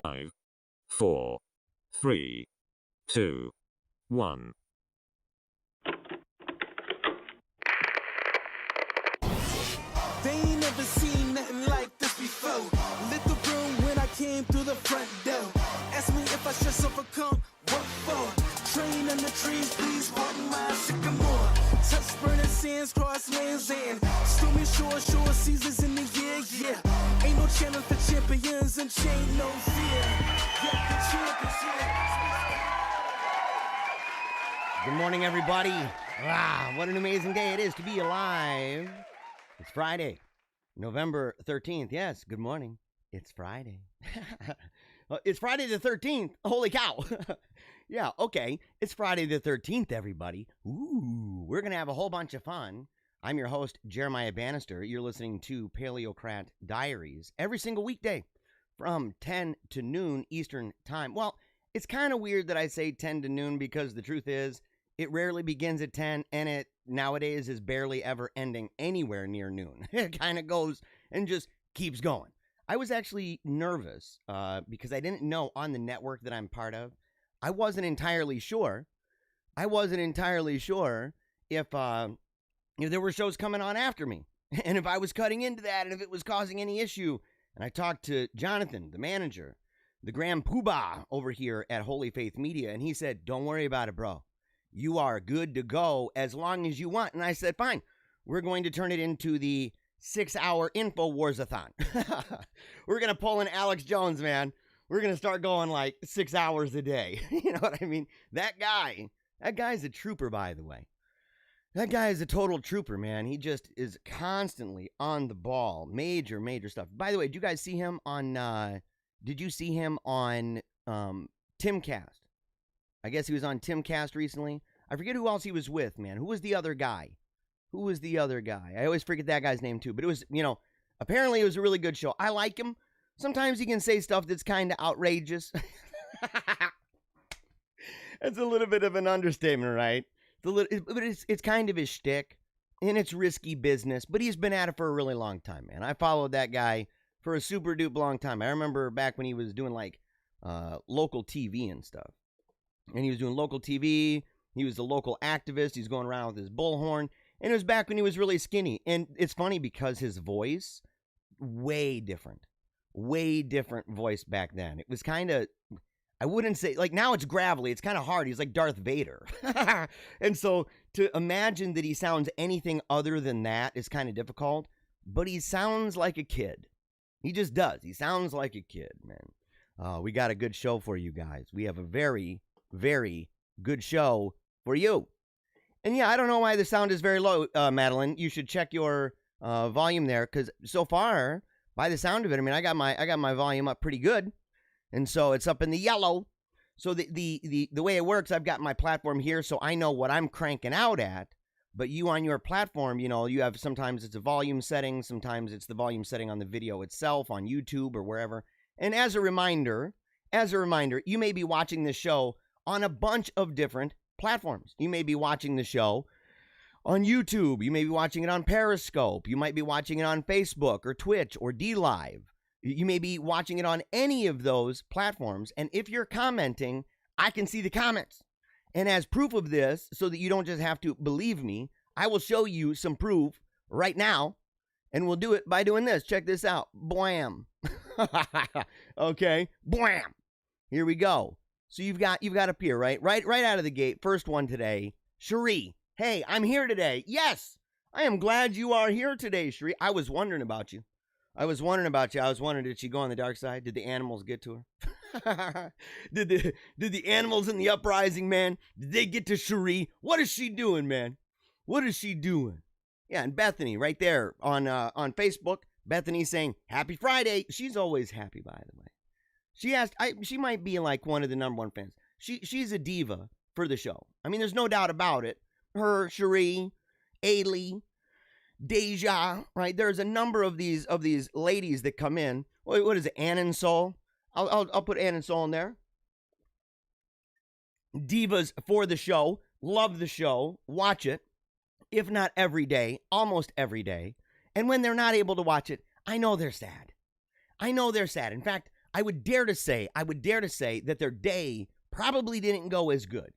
5, 4, 3, 2, 1. They ain't never seen nothing like this before. Lit the room when I came through the front door. Ask me if I should overcome, what for? Train on the trees, please pardon my sycamore. Touch burning sands, cross lands, and stormy shore seasons in the year, yeah. Ain't no challenge for champions and chain no fear. Yeah, the champions, yeah. Good morning, everybody. What an amazing day it is to be alive. It's Friday, November 13th. Yes, good morning. It's Friday. It's Friday the 13th. Holy cow. Yeah, okay. It's Friday the 13th, everybody. Ooh, we're going to have a whole bunch of fun. I'm your host, Jeremiah Bannister. You're listening to Paleocrat Diaries every single weekday from 10 to noon Eastern time. Well, it's kind of weird that I say 10 to noon because the truth is it rarely begins at 10 and it nowadays is barely ever ending anywhere near noon. It kind of goes and just keeps going. I was actually nervous because I didn't know on the network that I'm part of. I wasn't entirely sure. If there were shows coming on after me and if I was cutting into that and if it was causing any issue. And I talked to Jonathan, the manager, the Grand Poobah over here at Holy Faith Media, and he said, "Don't worry about it, bro. You are good to go as long as you want." And I said, fine, we're going to turn it into the 6-hour InfoWars-a-thon. We're going to pull in Alex Jones, man. We're going to start going like 6 hours a day. You know what I mean? That guy's a trooper, by the way. That guy is a total trooper, man. He just is constantly on the ball. Major stuff. By the way, did you guys see him on, Timcast? I guess he was on Timcast recently. I forget who else he was with, man. Who was the other guy? I always forget that guy's name, too. But it was, apparently it was a really good show. I like him. Sometimes he can say stuff that's kind of outrageous. That's a little bit of an understatement, right? But it's kind of his shtick, and it's risky business. But he's been at it for a really long time, man. I followed that guy for a super duper long time. I remember back when he was doing, local TV and stuff. And he was doing local TV. He was a local activist. He's going around with his bullhorn. And it was back when he was really skinny. And it's funny because his voice, way different voice back then. It was kind of, I wouldn't say, now it's gravelly. It's kind of hard. He's like Darth Vader. And so to imagine that he sounds anything other than that is kind of difficult. But he sounds like a kid. He just does. He sounds like a kid, man. We got a good show for you guys. We have a very, very good show for you. And yeah, I don't know why the sound is very low, Madeline. You should check your volume there, because so far, by the sound of it, I mean, I got my volume up pretty good, and so it's up in the yellow. So the way it works, I've got my platform here, so I know what I'm cranking out at. But you on your platform, you have sometimes it's a volume setting, sometimes it's the volume setting on the video itself on YouTube or wherever. And as a reminder, you may be watching this show on a bunch of different platforms. You may be watching the show on YouTube. You may be watching it on Periscope. You might be watching it on Facebook or Twitch or DLive. You may be watching it on any of those platforms. And if you're commenting, I can see the comments. And as proof of this, so that you don't just have to believe me, I will show you some proof right now. And we'll do it by doing this. Check this out. Blam. Okay. Blam. Here we go. So you've got up here, right out of the gate. First one today, Cherie. Hey, I'm here today. Yes, I am glad you are here today, Cherie. I was wondering about you. I was wondering, did she go on the dark side? Did the animals get to her? Did the animals in the uprising, man? Did they get to Cherie? What is she doing, man? What is she doing? Yeah, and Bethany right there on Facebook. Bethany saying, "Happy Friday." She's always happy, by the way. She might be like one of the number one fans. She's a diva for the show. I mean, there's no doubt about it. Her, Cherie, Ailey, Deja, right? There's a number of these ladies that come in. What is it? Ann and Soul. I'll put Ann and Soul in there. Divas for the show. Love the show. Watch it. If not every day, almost every day. And when they're not able to watch it, I know they're sad. In fact, I would dare to say that their day probably didn't go as good.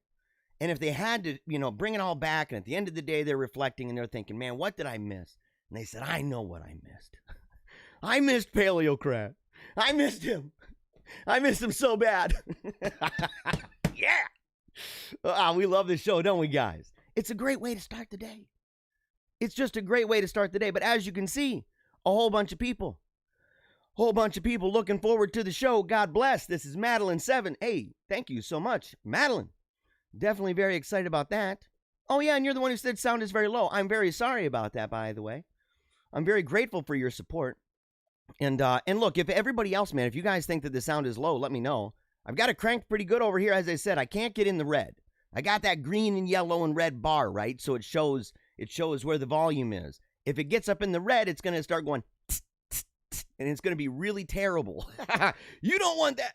And if they had to, bring it all back, and at the end of the day, they're reflecting and they're thinking, man, what did I miss? And they said, I know what I missed. I missed Paleocrat. I missed him. I missed him so bad. Yeah. We love this show, don't we, guys? It's a great way to start the day. It's just a great way to start the day. But as you can see, a whole bunch of people looking forward to the show. God bless. This is Madeline7. Hey, thank you so much, Madeline. Definitely very excited about that. Oh, yeah, and you're the one who said sound is very low. I'm very sorry about that, by the way. I'm very grateful for your support. And look, if everybody else, man, if you guys think that the sound is low, let me know. I've got it cranked pretty good over here. As I said, I can't get in the red. I got that green and yellow and red bar, right? So it shows where the volume is. If it gets up in the red, it's going to start going, and it's going to be really terrible. You don't want that.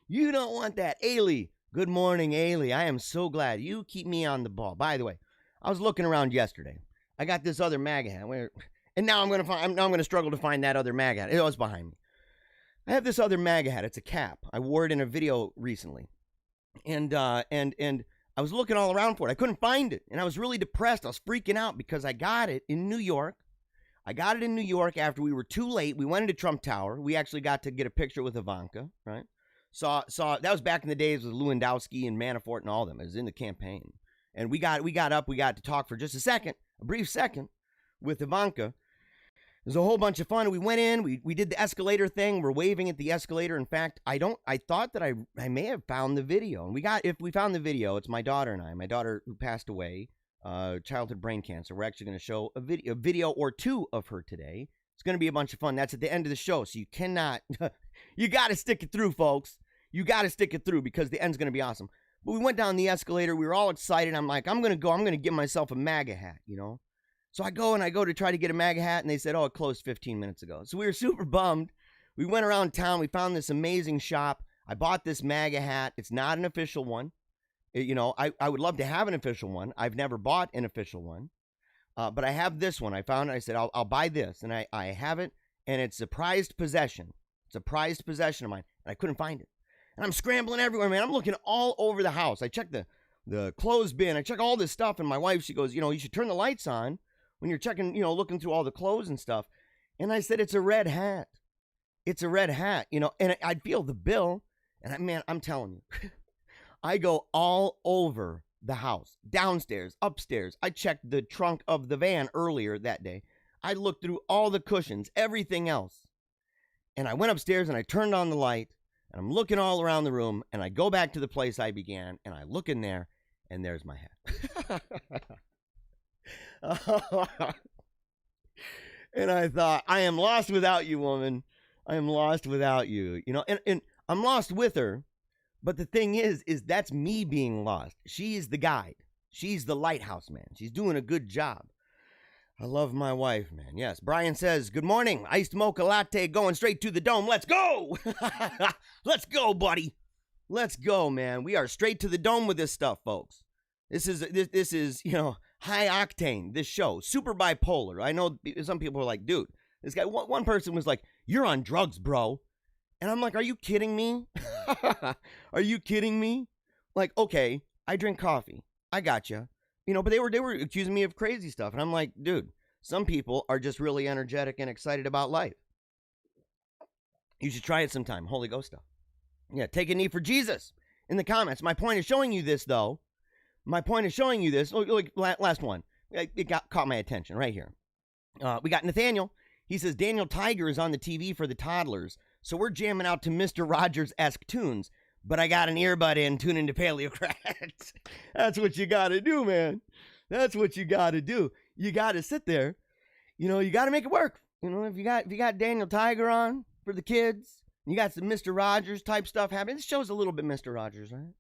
You don't want that. Ailey. Good morning, Ailey. I am so glad you keep me on the ball. By the way, I was looking around yesterday. I got this other MAGA hat. And now I'm going to struggle to find that other MAGA hat. It was behind me. I have this other MAGA hat. It's a cap. I wore it in a video recently. And I was looking all around for it. I couldn't find it. And I was really depressed. I was freaking out because I got it in New York. I got it in New York after we were too late. We went into Trump Tower. We actually got to get a picture with Ivanka, right? Saw that was back in the days with Lewandowski and Manafort and all of them. It was in the campaign. And we got up. We got to talk for just a brief second with Ivanka. It was a whole bunch of fun. We went in, we did the escalator thing. We're waving at the escalator. In fact, I thought that I may have found the video. And if we found the video, it's my daughter and I. My daughter who passed away, childhood brain cancer. We're actually going to show a video or two of her today. It's going to be a bunch of fun. That's at the end of the show. So you cannot, you got to stick it through, folks. You got to stick it through because the end's going to be awesome. But we went down the escalator. We were all excited. I'm like, I'm going to get myself a MAGA hat, So I go to try to get a MAGA hat, and they said, oh, it closed 15 minutes ago. So we were super bummed. We went around town. We found this amazing shop. I bought this MAGA hat. It's not an official one. I would love to have an official one. I've never bought an official one. But I have this one. I found it. I said, I'll buy this. And I have it, and it's a prized possession. It's a prized possession of mine, and I couldn't find it. And I'm scrambling everywhere, man. I'm looking all over the house. I checked the clothes bin. I checked all this stuff, and my wife, she goes, you should turn the lights on when you're checking, looking through all the clothes and stuff. And I said, it's a red hat. It's a red hat, and I'd feel the bill. And I'm telling you, I go all over the house, downstairs, upstairs. I checked the trunk of the van earlier that day. I looked through all the cushions, everything else. And I went upstairs and I turned on the light, and I'm looking all around the room, and I go back to the place I began, and I look in there, and there's my hat. And I thought, I am lost without you, woman. I am lost without you. And I'm lost with her. But the thing is that's me being lost. She's the guide. She's the lighthouse, man. She's doing a good job. I love my wife, man. Yes. Brian says, good morning. Iced mocha latte going straight to the dome. Let's go. Let's go, buddy. Let's go, man. We are straight to the dome with this stuff, folks. This is, high octane, this show. Super bipolar. I know some people are like, dude, this guy, one person was like, you're on drugs, bro. And I'm like, are you kidding me? Are you kidding me? Like, okay, I drink coffee. I gotcha. But they were accusing me of crazy stuff. And I'm like, dude, some people are just really energetic and excited about life. You should try it sometime. Holy Ghost stuff. Yeah, take a knee for Jesus in the comments. My point of showing you this, though, look, last one. It caught my attention right here. We got Nathaniel. He says, Daniel Tiger is on the TV for the toddlers, so we're jamming out to Mr. Rogers-esque tunes, but I got an earbud in tuning to Paleocrat. That's what you got to do, man. That's what you got to do. You got to sit there. You got to make it work. If you got Daniel Tiger on for the kids, you got some Mr. Rogers type stuff happening. This show's a little bit Mr. Rogers, right?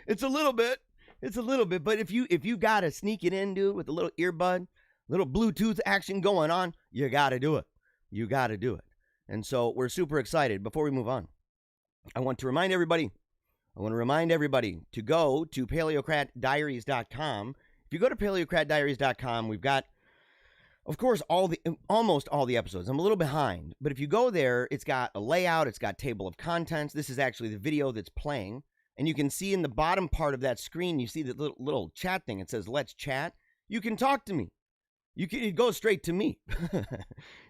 It's a little bit. It's a little bit. But if you got to sneak it in, dude, with a little earbud, little Bluetooth action going on, you got to do it. You got to do it. And so we're super excited. Before we move on, I want to remind everybody to go to paleocratdiaries.com. If you go to paleocratdiaries.com, we've got Of course, almost all the episodes. I'm a little behind, but if you go there, it's got a layout, it's got table of contents. This is actually the video that's playing, and you can see in the bottom part of that screen, you see the little chat thing. It says "Let's chat." You can talk to me. It goes straight to me,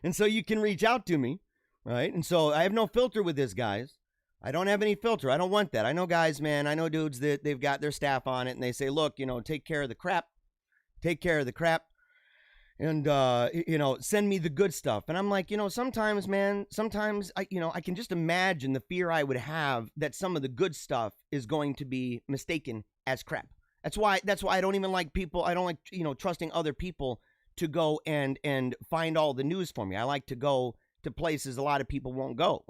and so you can reach out to me, right? And so I have no filter with this, guys. I don't have any filter. I don't want that. I know guys, man. I know dudes that they've got their staff on it, and they say, "Look, take care of the crap. Take care of the crap." And, send me the good stuff. And I'm like, sometimes, man, I can just imagine the fear I would have that some of the good stuff is going to be mistaken as crap. That's why I don't even like people. I don't like, trusting other people to go and find all the news for me. I like to go to places a lot of people won't go.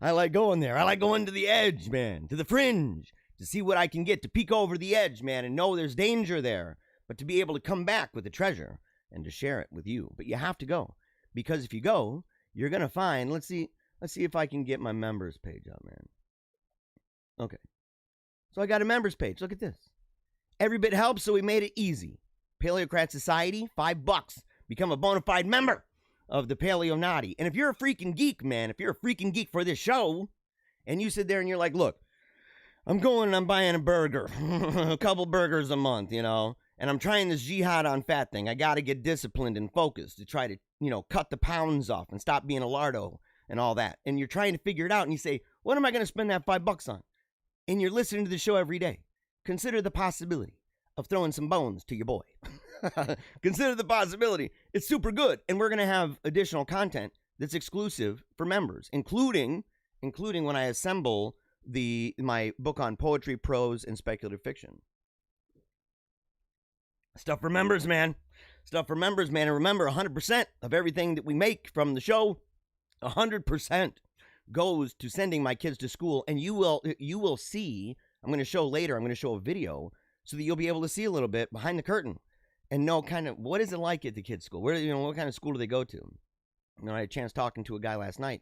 I like going there. I like going to the edge, man, to the fringe, to see what I can get, to peek over the edge, man, and know there's danger there, but to be able to come back with the treasure and to share it with you. But you have to go, because if you go, you're going to find, let's see if I can get my members page up, man. Okay. So I got a members page. Look at this. Every bit helps, so we made it easy. Paleocrat Society, $5. Become a bona fide member of the Paleo Naughty. And if you're a freaking geek, man, if you're a freaking geek for this show, and you sit there and you're like, look, I'm going and I'm buying a burger, a couple burgers a month, and I'm trying this jihad on fat thing. I got to get disciplined and focused to try to, cut the pounds off and stop being a lardo and all that. And you're trying to figure it out, and you say, what am I going to spend that $5 on? And you're listening to the show every day. Consider the possibility of throwing some bones to your boy. Consider the possibility. It's super good. And we're going to have additional content that's exclusive for members, including when I assemble my book on poetry, prose, and speculative fiction. Stuff for members, man. Stuff for members, man. And remember, 100% of everything that we make from the show, 100% goes to sending my kids to school. And you will see, I'm going to show later, I'm going to show a video so that you'll be able to see a little bit behind the curtain and know kind of what is it like at the kids' school. What kind of school do they go to? I had a chance talking to a guy last night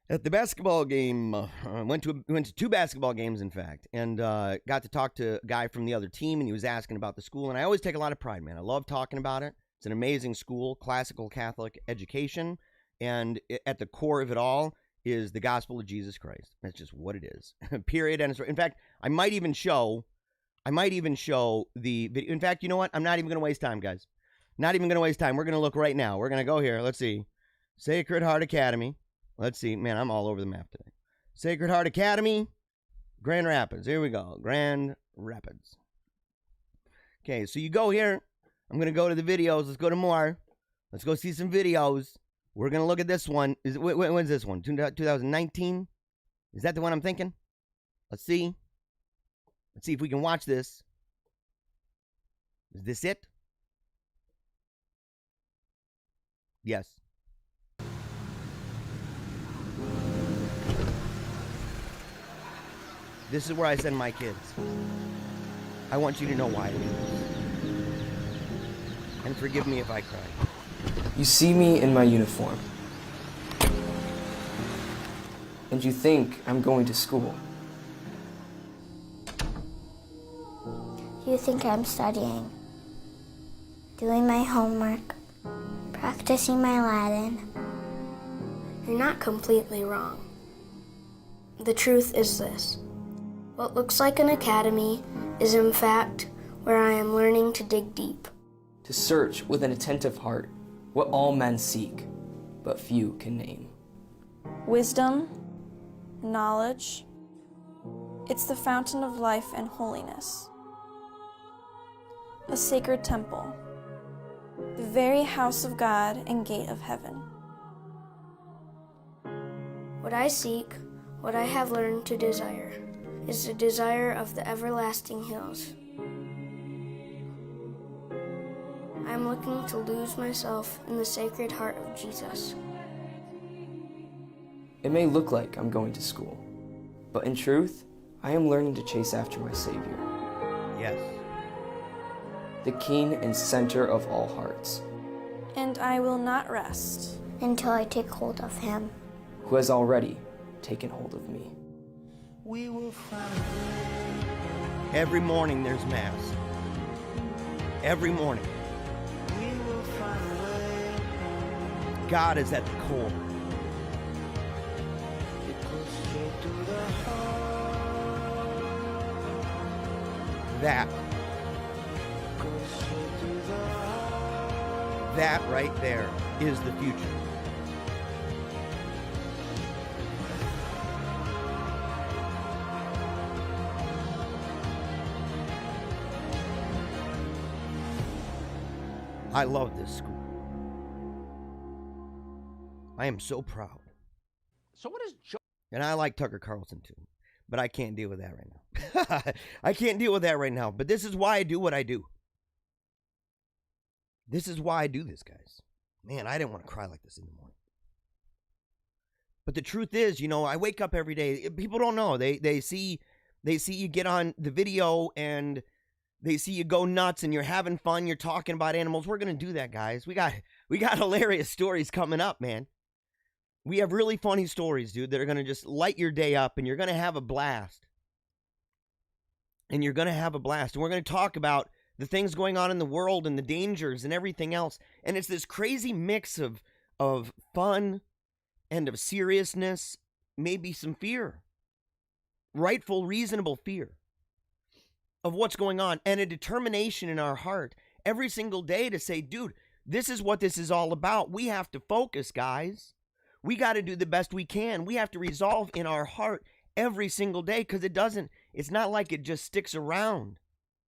at the basketball game. Went to 2 basketball games, in fact, and got to talk to a guy from the other team, and he was asking about the school. And I always take a lot of pride, man. I love talking about it. It's an amazing school, classical Catholic education, and at the core of it all is the gospel of Jesus Christ. That's just what it is. Period. And in fact, I might even show the video. In fact, you know what? I'm not even going to waste time, guys. Not even going to waste time. We're going to look right now. We're going to go here. Let's see. Sacred Heart Academy. Let's see. Man, I'm all over the map today. Sacred Heart Academy, Grand Rapids. Here we go. Grand Rapids. Okay, so you go here. I'm going to go to the videos. Let's go to more. Let's go see some videos. We're going to look at this one. When's this one? 2019? Is that the one I'm thinking? Let's see. Let's see if we can watch this. Is this it? Yes. This is where I send my kids. I want you to know why I do this. And forgive me if I cry. You see me in my uniform. And you think I'm going to school. You think I'm studying, doing my homework, practicing my Latin. You're not completely wrong. The truth is this. What looks like an academy is in fact where I am learning to dig deep. To search with an attentive heart what all men seek, but few can name. Wisdom, knowledge, it's the fountain of life and holiness. A sacred temple, the very house of God and gate of heaven. What I seek, what I have learned to desire, is the desire of the everlasting hills. I am looking to lose myself in the sacred heart of Jesus. It may look like I'm going to school, but in truth, I am learning to chase after my Savior. Yes. The King and center of all hearts. And I will not rest until I take hold of him, who has already taken hold of me. Every morning there's Mass. Every morning. God is at the core. That right there is the future. I love this school. I am so proud. So what is Joe? And I like Tucker Carlson too, but I can't deal with that right now. I can't deal with that right now, but this is why I do what I do. This is why I do this, guys. Man, I didn't want to cry like this in the morning. But the truth is, you know, I wake up every day. People don't know. They see you get on the video and they see you go nuts and you're having fun. You're talking about animals. We're going to do that, guys. We got hilarious stories coming up, man. We have really funny stories, dude, that are going to just light your day up, and you're going to have a blast. And you're going to have a blast. And we're going to talk about the things going on in the world and the dangers and everything else. And it's this crazy mix of fun and of seriousness, maybe some fear. Rightful, reasonable fear of what's going on, and a determination in our heart every single day to say, dude, this is what this is all about. We have to focus, guys. We got to do the best we can. We have to resolve in our heart every single day, because it's not like it just sticks around.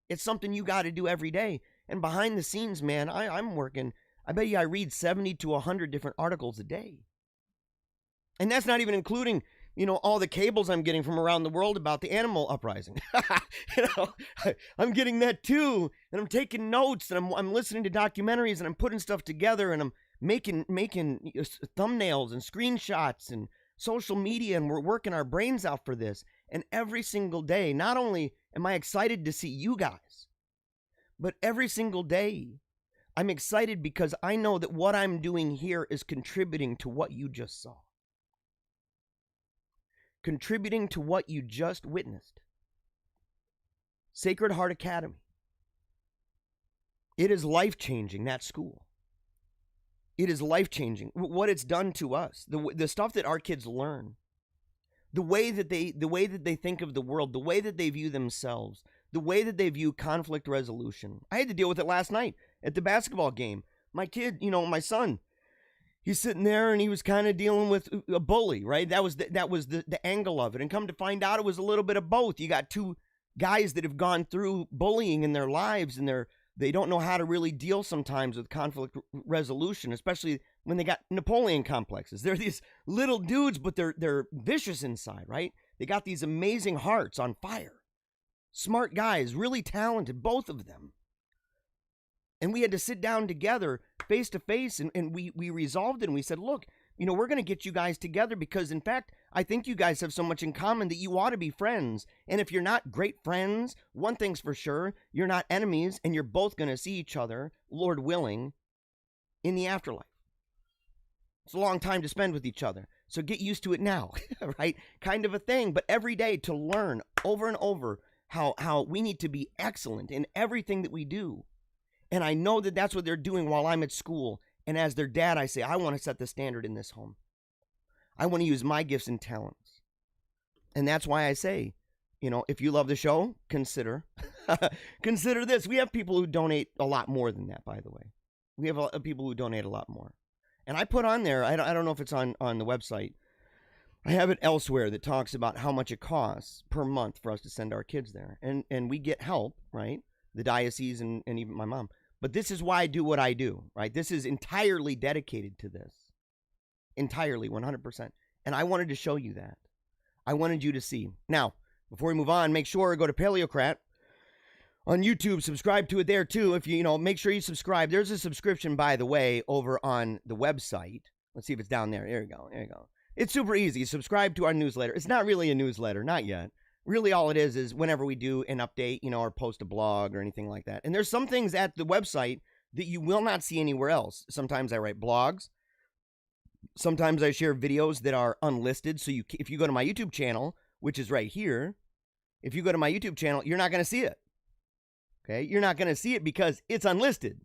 It's something you got to do every day. And behind the scenes, man, I'm working. I bet you I read 70 to 100 different articles a day. And that's not even including, you know, all the cables I'm getting from around the world about the animal uprising. You know, I'm getting that too. And I'm taking notes, and I'm listening to documentaries, and I'm putting stuff together, and I'm making thumbnails and screenshots and social media, and we're working our brains out for this. And every single day, not only am I excited to see you guys, but every single day I'm excited because I know that what I'm doing here is contributing to what you just saw. Contributing to what you just witnessed. Sacred Heart Academy. It is life-changing, that school. It is life-changing. What it's done to us, the stuff that our kids learn, the way that they think of the world, the way that they view themselves, the way that they view conflict resolution. I had to deal with it last night at the basketball game. My kid, you know, my son, he's sitting there and he was kind of dealing with a bully, right? That was the angle of it. And come to find out, it was a little bit of both. You got two guys that have gone through bullying in their lives, and they don't know how to really deal sometimes with conflict resolution, especially when they got Napoleon complexes. They're these little dudes, but they're vicious inside, right? They got these amazing hearts on fire. Smart guys, really talented, both of them. And we had to sit down together face to face, and we resolved it, and we said, look, you know, we're going to get you guys together because, in fact, I think you guys have so much in common that you ought to be friends. And if you're not great friends, one thing's for sure, you're not enemies, and you're both going to see each other, Lord willing, in the afterlife. It's a long time to spend with each other, so get used to it now, right? Kind of a thing, but every day to learn over and over how we need to be excellent in everything that we do. And I know that that's what they're doing while I'm at school. And as their dad, I say, I want to set the standard in this home. I want to use my gifts and talents. And that's why I say, you know, if you love the show, consider this. We have people who donate a lot more than that, by the way. We have people who donate a lot more. And I put on there, I don't know if it's on the website. I have it elsewhere that talks about how much it costs per month for us to send our kids there. And we get help, right? The diocese and even my mom. But this is why I do what I do, right? This is entirely dedicated to this. Entirely, 100%. And I wanted to show you that. I wanted you to see. Now, before we move on, make sure to go to Paleocrat on YouTube. Subscribe to it there, too. If you know, make sure you subscribe. There's a subscription, by the way, over on the website. Let's see if it's down there. There you go. There you go. It's super easy. Subscribe to our newsletter. It's not really a newsletter. Not yet. Really, all it is whenever we do an update, you know, or post a blog or anything like that. And there's some things at the website that you will not see anywhere else. Sometimes I write blogs. Sometimes I share videos that are unlisted. So if you go to my YouTube channel, which is right here, if you go to my YouTube channel, you're not going to see it. Okay? You're not going to see it because it's unlisted.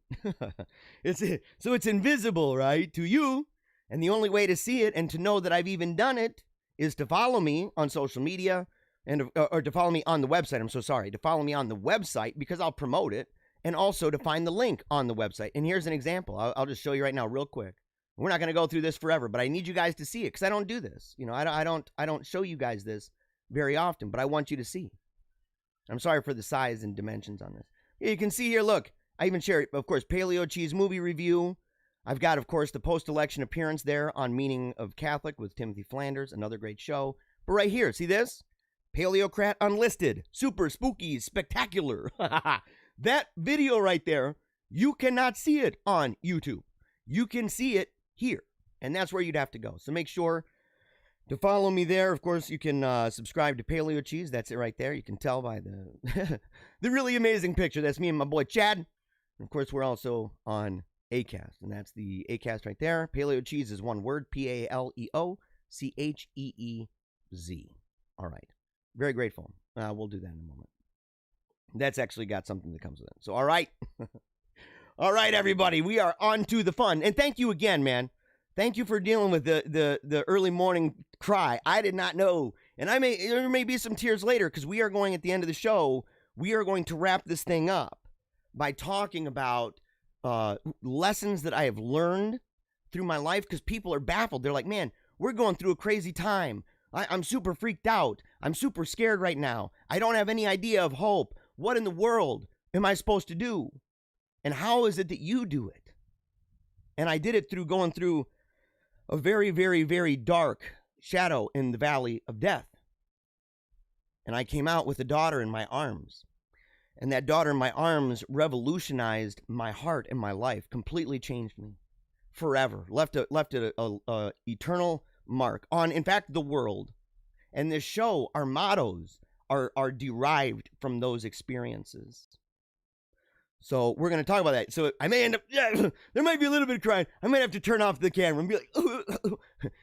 So it's invisible, right, to you. And the only way to see it and to know that I've even done it is to follow me on social media and or to follow me on the website. I'm so sorry. To follow me on the website because I'll promote it, and also to find the link on the website. And here's an example. I'll just show you right now real quick. We're not going to go through this forever, but I need you guys to see it because I don't do this. You know, I don't show you guys this very often, but I want you to see. I'm sorry for the size and dimensions on this. You can see here, look, I even share, of course, Paleo Cheese movie review. I've got, of course, the post-election appearance there on Meaning of Catholic with Timothy Flanders, another great show. But right here, see this? Paleocrat Unlisted, super spooky, spectacular. That video right there, you cannot see it on YouTube. You can see it here, and that's where you'd have to go. So make sure to follow me there. Of course, you can subscribe to Paleo Cheese. That's it right there. You can tell by the the really amazing picture. That's me and my boy Chad. And of course, we're also on Acast, and that's the Acast right there. Paleo Cheese is one word, PALEOCHEEZ. All right. Very grateful. We'll do that in a moment. That's actually got something that comes with it. So, all right. All right, everybody. We are on to the fun. And thank you again, man. Thank you for dealing with the early morning cry. I did not know. And there may be some tears later because we are going at the end of the show, we are going to wrap this thing up by talking about lessons that I have learned through my life because people are baffled. They're like, man, we're going through a crazy time. I'm super freaked out. I'm super scared right now. I don't have any idea of hope. What in the world am I supposed to do? And how is it that you do it? And I did it through going through a very, very, very dark shadow in the valley of death. And I came out with a daughter in my arms. And that daughter in my arms revolutionized my heart and my life, completely changed me forever, left a eternal mark on, in fact, the world. And this show, our mottos are derived from those experiences. So we're going to talk about that. So I may end up, there might be a little bit of crying. I might have to turn off the camera and be like,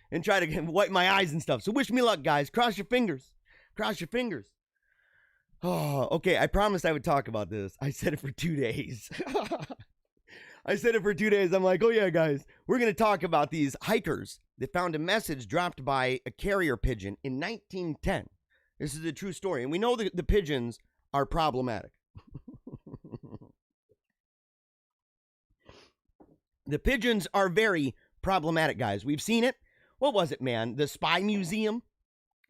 and try to wipe my eyes and stuff. So wish me luck, guys. Cross your fingers. Cross your fingers. Oh, okay. I promised I would talk about this. I said it for 2 days. I'm like, oh yeah, guys, we're going to talk about these hikers that found a message dropped by a carrier pigeon in 1910. This is a true story. And we know that the pigeons are problematic. The pigeons are very problematic, guys. We've seen it. What was it, man? The Spy Museum.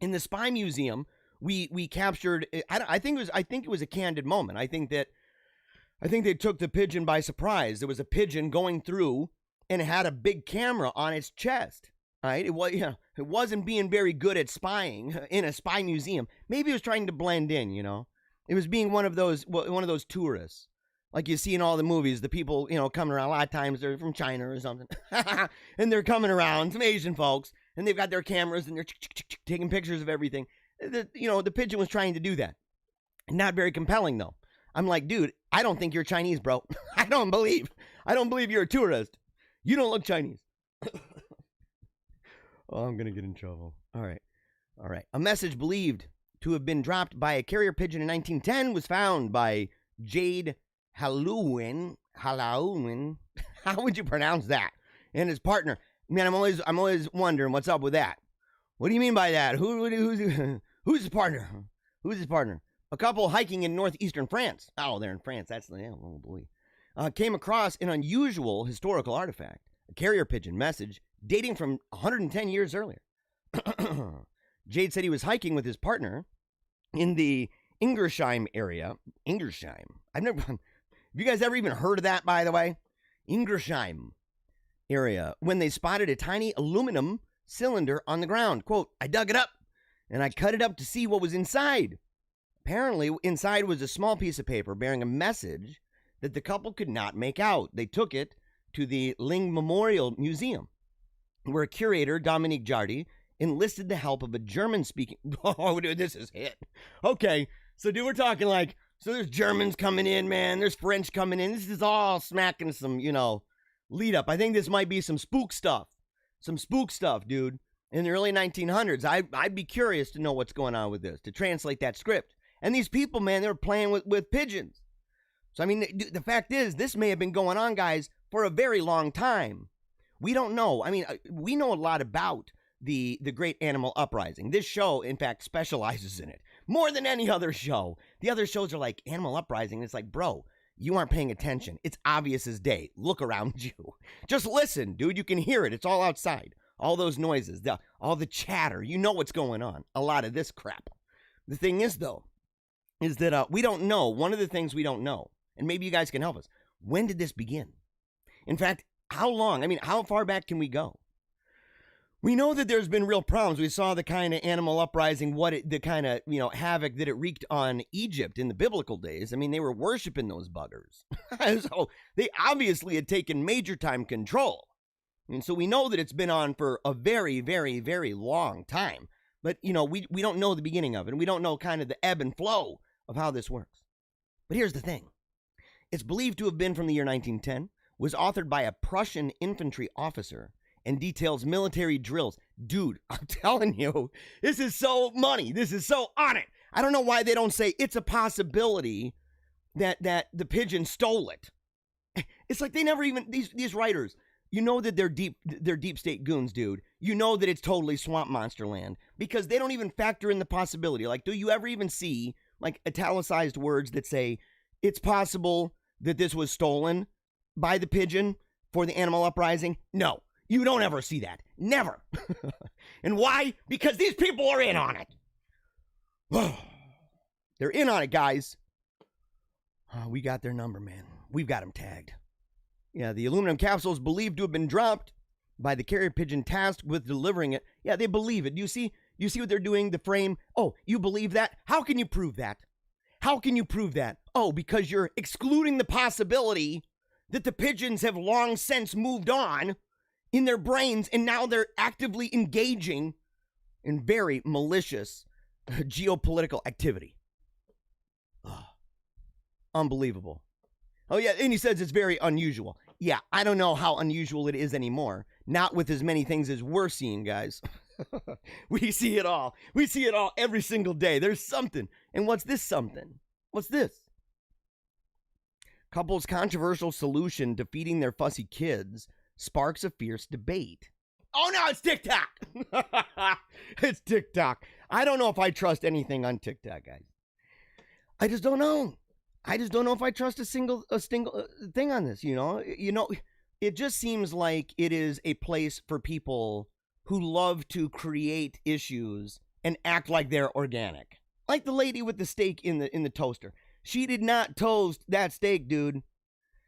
In the Spy Museum, we captured. I think it was a candid moment. I think they took the pigeon by surprise. There was a pigeon going through and it had a big camera on its chest. Right? It wasn't being very good at spying in a spy museum. Maybe it was trying to blend in. It was being one of those tourists. Like you see in all the movies, the people, coming around. A lot of times they're from China or something. And they're coming around, some Asian folks, and they've got their cameras and they're taking pictures of everything. The pigeon was trying to do that. Not very compelling, though. I'm like, dude, I don't think you're Chinese, bro. I don't believe you're a tourist. You don't look Chinese. Oh, I'm going to get in trouble. All right. A message believed to have been dropped by a carrier pigeon in 1910 was found by Jade Halloween, how would you pronounce that? And his partner. Man, I'm always wondering what's up with that. What do you mean by that? Who's his partner? Who's his partner? A couple hiking in northeastern France. Oh, they're in France. That's oh boy. Came across an unusual historical artifact, a carrier pigeon message dating from 110 years earlier. Jade said he was hiking with his partner in the Ingersheim area. Ingersheim. Have you guys ever even heard of that, by the way? Ingersheim area. When they spotted a tiny aluminum cylinder on the ground. Quote, I dug it up and I cut it up to see what was inside. Apparently, inside was a small piece of paper bearing a message that the couple could not make out. They took it to the Ling Memorial Museum, where curator Dominique Jardy enlisted the help of a German-speaking... Oh, dude, this is hit. Okay, so dude, we're talking like... So there's Germans coming in, man. There's French coming in. This is all smacking some, lead up. I think this might be some spook stuff. Some spook stuff, dude. In the early 1900s, I'd be curious to know what's going on with this, to translate that script. And these people, man, they were playing with pigeons. So, I mean, the fact is, this may have been going on, guys, for a very long time. We don't know. I mean, we know a lot about the Great Animal Uprising. This show, in fact, specializes in it more than any other show. The other shows are like Animal Uprising. It's like, bro, you aren't paying attention. It's obvious as day. Look around you. Just listen, dude. You can hear it. It's all outside. All those noises, all the chatter. You know what's going on. A lot of this crap. The thing is, though, is that we don't know. One of the things we don't know, and maybe you guys can help us. When did this begin? In fact, how long? I mean, how far back can we go? We know that there's been real problems. We saw the kind of animal uprising, the kind of, havoc that it wreaked on Egypt in the biblical days. I mean, they were worshiping those buggers. So they obviously had taken major time control. And so we know that it's been on for a very, very, very long time. But, we don't know the beginning of it. And we don't know kind of the ebb and flow of how this works. But here's the thing. It's believed to have been from the year 1910, was authored by a Prussian infantry officer, and details military drills. Dude, I'm telling you, this is so money. This is so on it. I don't know why they don't say it's a possibility that the pigeon stole it. It's like they never even, these writers, you know that they're deep state goons, dude. You know that it's totally swamp monster land because they don't even factor in the possibility. Like, do you ever even see like italicized words that say it's possible that this was stolen by the pigeon for the animal uprising? No. You don't ever see that. Never. And why? Because these people are in on it. They're in on it, guys. We got their number, man. We've got them tagged. Yeah, the aluminum capsule is believed to have been dropped by the carrier pigeon tasked with delivering it. Yeah, they believe it. You see what they're doing? The frame. Oh, you believe that? How can you prove that? How can you prove that? Oh, because you're excluding the possibility that the pigeons have long since moved on in their brains, and now they're actively engaging in very malicious geopolitical activity. Unbelievable. Oh, yeah, and he says it's very unusual. Yeah, I don't know how unusual it is anymore. Not with as many things as we're seeing, guys. We see it all. We see it all every single day. There's something. And what's this something? What's this? Couple's controversial solution to feeding their fussy kids sparks a fierce debate. Oh no, it's TikTok. It's TikTok. I don't know if I trust anything on TikTok, guys. I just don't know. I just don't know if I trust a single thing on this, it just seems like it is a place for people who love to create issues and act like they're organic. Like the lady with the steak in the toaster. She did not toast that steak, dude.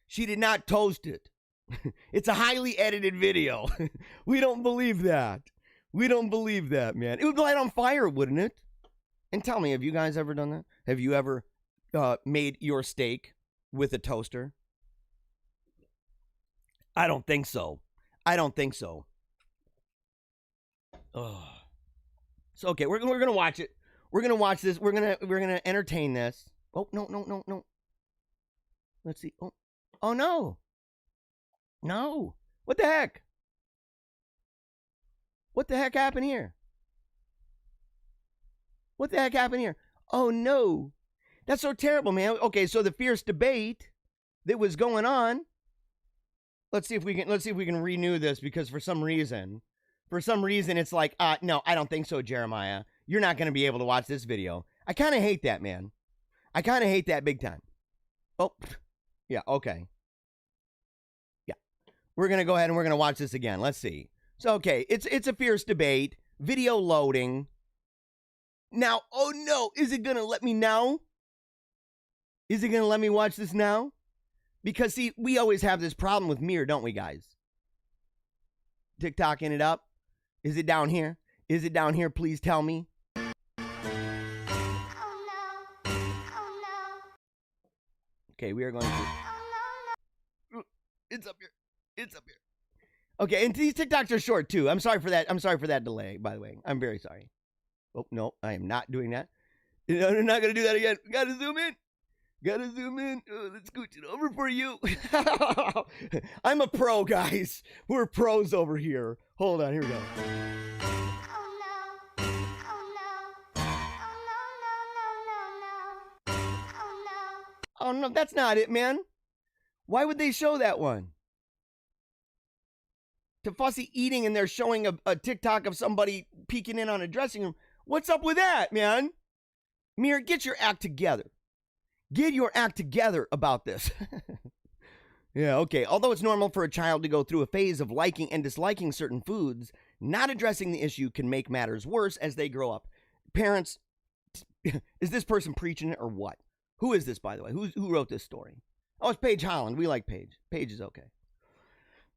She did not toast it. It's a highly edited video. We don't believe that. We don't believe that, man. It would light on fire, wouldn't it? And tell me, have you guys ever done that? Have you ever made your steak with a toaster? I don't think so. I don't think so. Oh. So okay, we're gonna watch it. We're gonna watch this. We're gonna entertain this. Oh no. Let's see. Oh no. No. What the heck? What the heck happened here? What the heck happened here? Oh no. That's so terrible, man. Okay, so the fierce debate that was going on. Let's see if we can renew this, because for some reason it's like, no, I don't think so, Jeremiah. You're not going to be able to watch this video. I kind of hate that, man. I kind of hate that big time. Oh, yeah, okay. Yeah. We're going to go ahead and we're going to watch this again. Let's see. So, okay, it's a fierce debate. Video loading. Now, oh no, is it going to let me now? Is it going to let me watch this now? Because, see, we always have this problem with Mirror, don't we, guys? TikToking it up. Is it down here? Is it down here? Please tell me. Okay, we are going to... It's up here. It's up here. Okay, and these TikToks are short, too. I'm sorry for that. I'm sorry for that delay, by the way. I'm very sorry. Oh, no, I am not doing that. No, I'm not going to do that again. Gotta zoom in. Gotta zoom in. Oh, let's scooch it over for you. I'm a pro, guys. We're pros over here. Hold on, here we go. Oh no, that's not it, man. Why would they show that one? to fussy eating and they're showing a TikTok of somebody peeking in on a dressing room. What's up with that, man? Mir, get your act together. Get your act together about this. Yeah, okay. Although it's normal for a child to go through a phase of liking and disliking certain foods, not addressing the issue can make matters worse as they grow up. Parents, is this person preaching it or what? Who is this, by the way? Who wrote this story? Oh, it's Paige Holland. We like Paige. Paige is okay.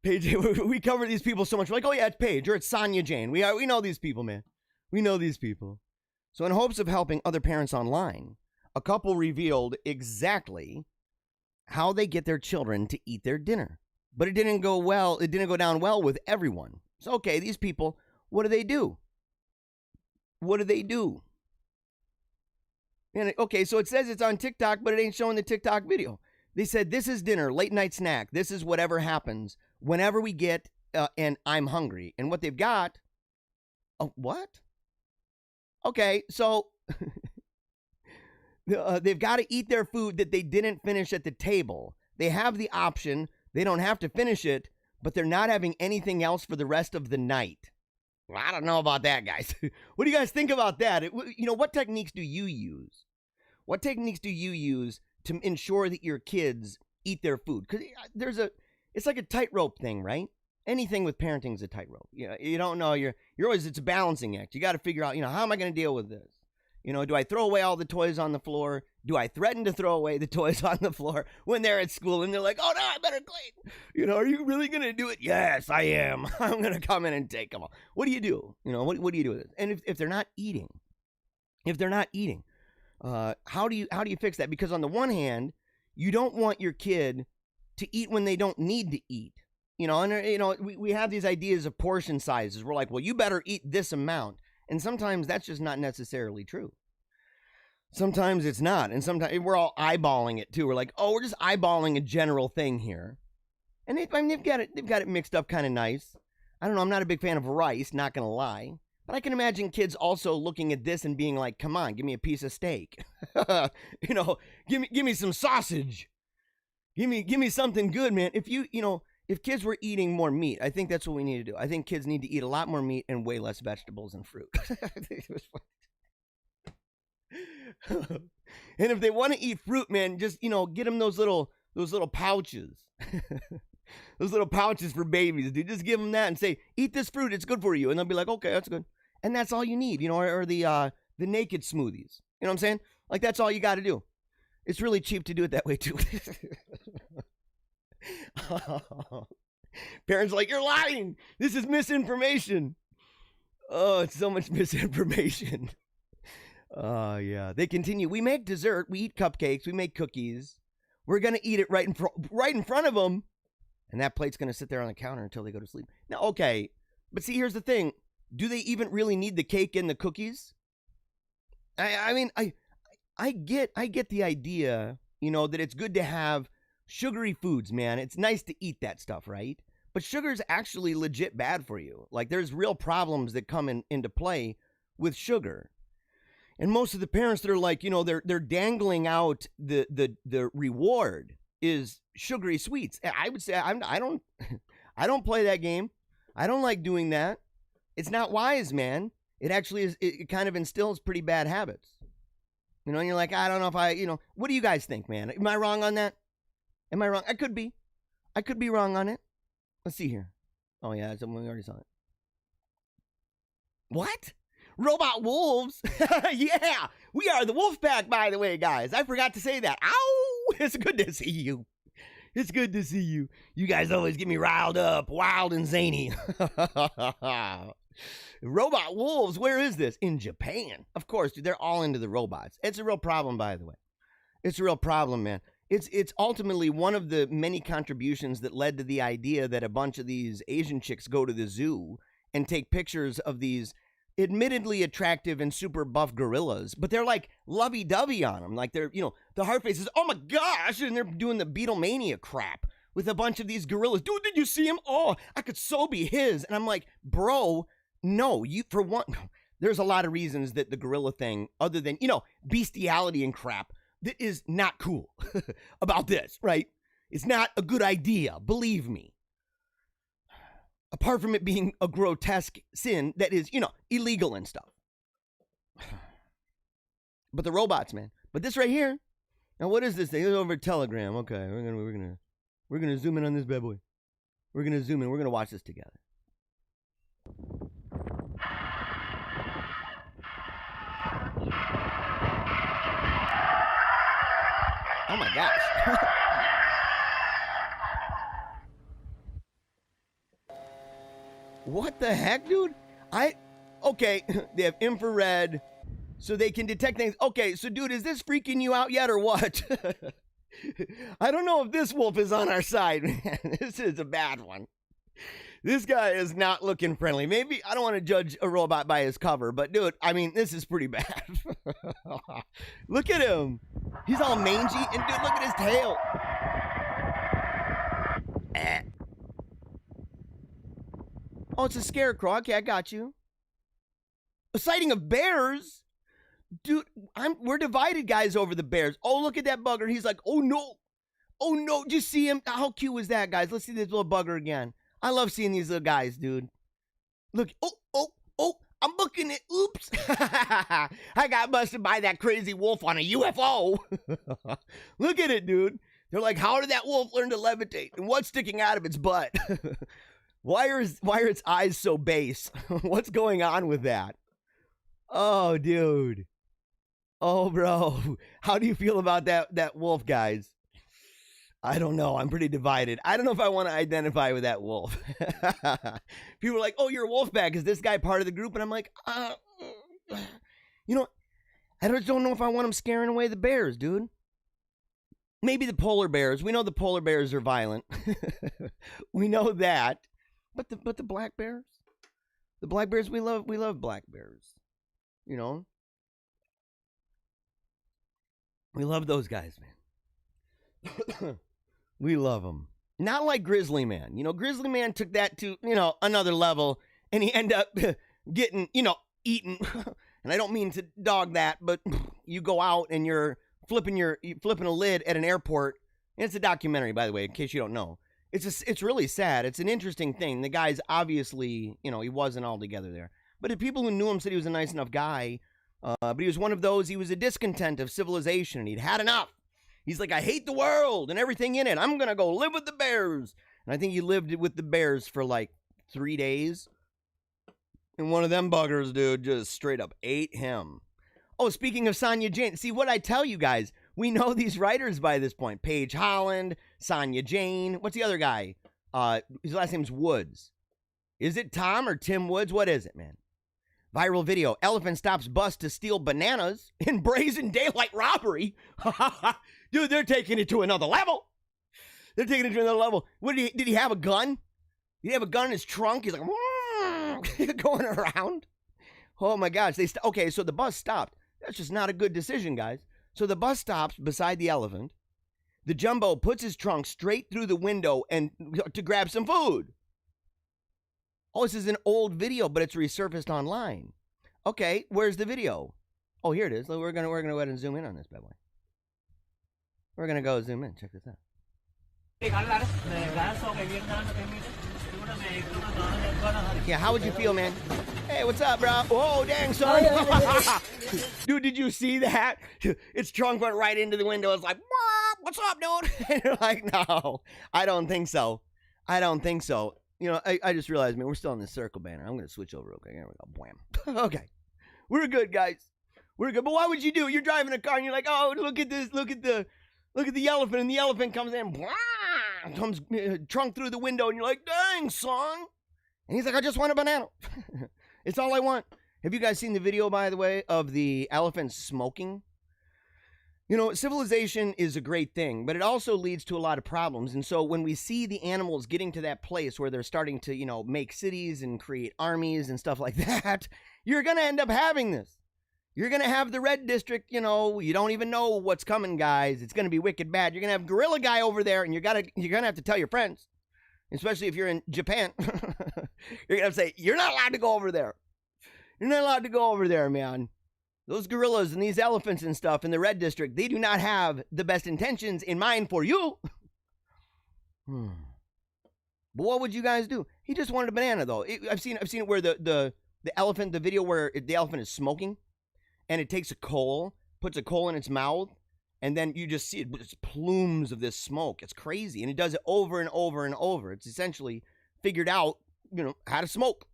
Paige, we cover these people so much. We're like, oh yeah, it's Paige or it's Sonia Jane. We know these people, man. We know these people. So in hopes of helping other parents online, a couple revealed exactly how they get their children to eat their dinner. But it didn't go well. It didn't go down well with everyone. So, okay, these people, what do? What do they do? And, okay, so it says it's on TikTok, but it ain't showing the TikTok video. They said, this is dinner, late night snack. This is whatever happens whenever we get, and I'm hungry. And what they've got, what? Okay, so they've got to eat their food that they didn't finish at the table. They have the option. They don't have to finish it, but they're not having anything else for the rest of the night. Well, I don't know about that, guys. What do you guys think about that? What techniques do you use? What techniques do you use to ensure that your kids eat their food? Because it's like a tightrope thing, right? Anything with parenting is a tightrope. You don't know. You're always, it's a balancing act. You got to figure out, how am I going to deal with this? Do I throw away all the toys on the floor? Do I threaten to throw away the toys on the floor when they're at school and they're like, oh no, I better clean? Are you really going to do it? Yes, I am. I'm going to come in and take them all. What do you do? What do you do with it? And if they're not eating, how do you fix that? Because on the one hand, you don't want your kid to eat when they don't need to eat. We have these ideas of portion sizes. We're like, well, you better eat this amount. And sometimes that's just not necessarily true. Sometimes it's not. And sometimes we're all eyeballing it too. We're like, oh, we're just eyeballing a general thing here. And they've got it mixed up kind of nice. I don't know. I'm not a big fan of rice, not going to lie. But I can imagine kids also looking at this and being like, come on, give me a piece of steak. Give me some sausage. Give me something good, man. If kids were eating more meat, I think that's what we need to do. I think kids need to eat a lot more meat and way less vegetables and fruit. And if they want to eat fruit, man, just, get them those little pouches. Those little pouches for babies, dude. Just give them that and say, eat this fruit. It's good for you. And they'll be like, okay, that's good. And that's all you need, or the naked smoothies. You know what I'm saying? Like, that's all you got to do. It's really cheap to do it that way, too. Parents are like, you're lying. This is misinformation. Oh, it's so much misinformation. Oh, yeah. They continue. We make dessert. We eat cupcakes. We make cookies. We're going to eat it right in front of them. And that plate's going to sit there on the counter until they go to sleep. Now, okay. But see, here's the thing. Do they even really need the cake and the cookies? I mean, I get the idea, that it's good to have sugary foods, man. It's nice to eat that stuff, right? But sugar's actually legit bad for you. Like, there's real problems that come into play with sugar. And most of the parents that are like, they're dangling out the reward is sugary sweets. I would say I don't play that game. I don't like doing that. It's not wise, man. It actually is. It kind of instills pretty bad habits. And you're like, I don't know if what do you guys think, man? Am I wrong on that? Am I wrong? I could be. I could be wrong on it. Let's see here. Oh, yeah, we already saw it. What? Robot wolves? Yeah, we are the wolf pack, by the way, guys. I forgot to say that. Ow! It's good to see you. It's good to see you. You guys always get me riled up, wild and zany. Robot wolves, where is this? In Japan. Of course, dude, they're all into the robots. It's a real problem, by the way. It's a real problem, man. It's ultimately one of the many contributions that led to the idea that a bunch of these Asian chicks go to the zoo and take pictures of these admittedly attractive and super buff gorillas, but they're like lovey-dovey on them. Like they're, the heart face is, oh my gosh, and they're doing the Beatlemania crap with a bunch of these gorillas. Dude, did you see him? Oh, I could so be his. And I'm like, bro, no, for one, there's a lot of reasons that the gorilla thing, other than, bestiality and crap, that is not cool about this, right? It's not a good idea, believe me. Apart from it being a grotesque sin that is, illegal and stuff. But the robots, man. But this right here. Now, what is this thing? It's over Telegram. Okay, we're gonna zoom in on this bad boy. We're gonna zoom in. We're gonna watch this together. Oh my gosh. What the heck, dude? Okay, they have infrared, so they can detect things. Okay, so dude, is this freaking you out yet or what? I don't know if this wolf is on our side, man. This is a bad one. This guy is not looking friendly. Maybe, I don't want to judge a robot by his cover, but dude, I mean, this is pretty bad. Look at him. He's all mangy, and dude, look at his tail. Oh, it's a scarecrow. Okay, I got you. A sighting of bears? Dude, we're divided, guys, over the bears. Oh, look at that bugger. He's like, oh, no. Oh, no. Just see him. How cute was that, guys? Let's see this little bugger again. I love seeing these little guys, dude. Look. Oh, I'm booking it. Oops. I got busted by that crazy wolf on a UFO. Look at it, dude. They're like, how did that wolf learn to levitate? And what's sticking out of its butt? Why are its eyes so base? What's going on with that? Oh, dude. Oh, bro. How do you feel about that wolf, guys? I don't know. I'm pretty divided. I don't know if I want to identify with that wolf. People are like, oh, you're a wolf bag. Is this guy part of the group? And I'm like, I just don't know if I want him scaring away the bears, dude. Maybe the polar bears. We know the polar bears are violent. We know that. But the black bears? The black bears, we love black bears. We love those guys, man. We love them. Not like Grizzly Man. Grizzly Man took that to, another level, and he ended up getting, eaten. And I don't mean to dog that, but you go out and you're flipping a lid at an airport. And it's a documentary, by the way, in case you don't know. It's really sad. It's an interesting thing. The guy's obviously, he wasn't all together there. But the people who knew him said he was a nice enough guy. But he was one of those, he was a discontent of civilization, and he'd had enough. He's like, I hate the world and everything in it. I'm going to go live with the bears. And I think he lived with the bears for like 3 days. And one of them buggers, dude, just straight up ate him. Oh, speaking of Sonia Jane, see what I tell you guys, we know these writers by this point. Paige Holland, Sonia Jane. What's the other guy? His last name's Woods. Is it Tom or Tim Woods? What is it, man? Viral video. Elephant stops bus to steal bananas in brazen daylight robbery. Dude, they're taking it to another level. They're taking it to another level. Did he have a gun? Did he have a gun in his trunk? He's like, going around. Oh my gosh. Okay, so the bus stopped. That's just not a good decision, guys. So the bus stops beside the elephant. The jumbo puts his trunk straight through the window and to grab some food. Oh, this is an old video, but it's resurfaced online. Okay, where's the video? Oh, here it is. We're gonna go ahead and zoom in on this bad boy. We're gonna go zoom in. Check this out. Yeah, how would you feel, man? Hey, what's up, bro? Oh, dang, son. Dude, did you see that? Its trunk went right into the window. It's like, what's up, dude? And you're like, no, I don't think so. I don't think so. I just realized, man, we're still in this circle banner. I'm going to switch over. Okay, here we go. Bwam. Okay. We're good, guys. We're good. But why would you do it? You're driving a car and you're like, oh, look at this. Look at the elephant. And the elephant comes in. Bwah, comes trunk through the window. And you're like, dang, son. And he's like, I just want a banana. It's all I want. Have you guys seen the video, by the way, of the elephant smoking? Civilization is a great thing, but it also leads to a lot of problems. And so when we see the animals getting to that place where they're starting to, make cities and create armies and stuff like that, you're going to end up having this. You're going to have the red district, you don't even know what's coming, guys. It's going to be wicked bad. You're going to have gorilla guy over there, and you're going to have to tell your friends, especially if you're in Japan. You're going to have to say, you're not allowed to go over there. You're not allowed to go over there, man. Those gorillas and these elephants and stuff in the red district, they do not have the best intentions in mind for you. But what would you guys do? He just wanted a banana, though. I've seen it where the elephant, the video where the elephant is smoking, and it takes a coal, puts a coal in its mouth, and then you just see it, it's plumes of this smoke. It's crazy, and it does it over and over and over. It's essentially figured out, how to smoke.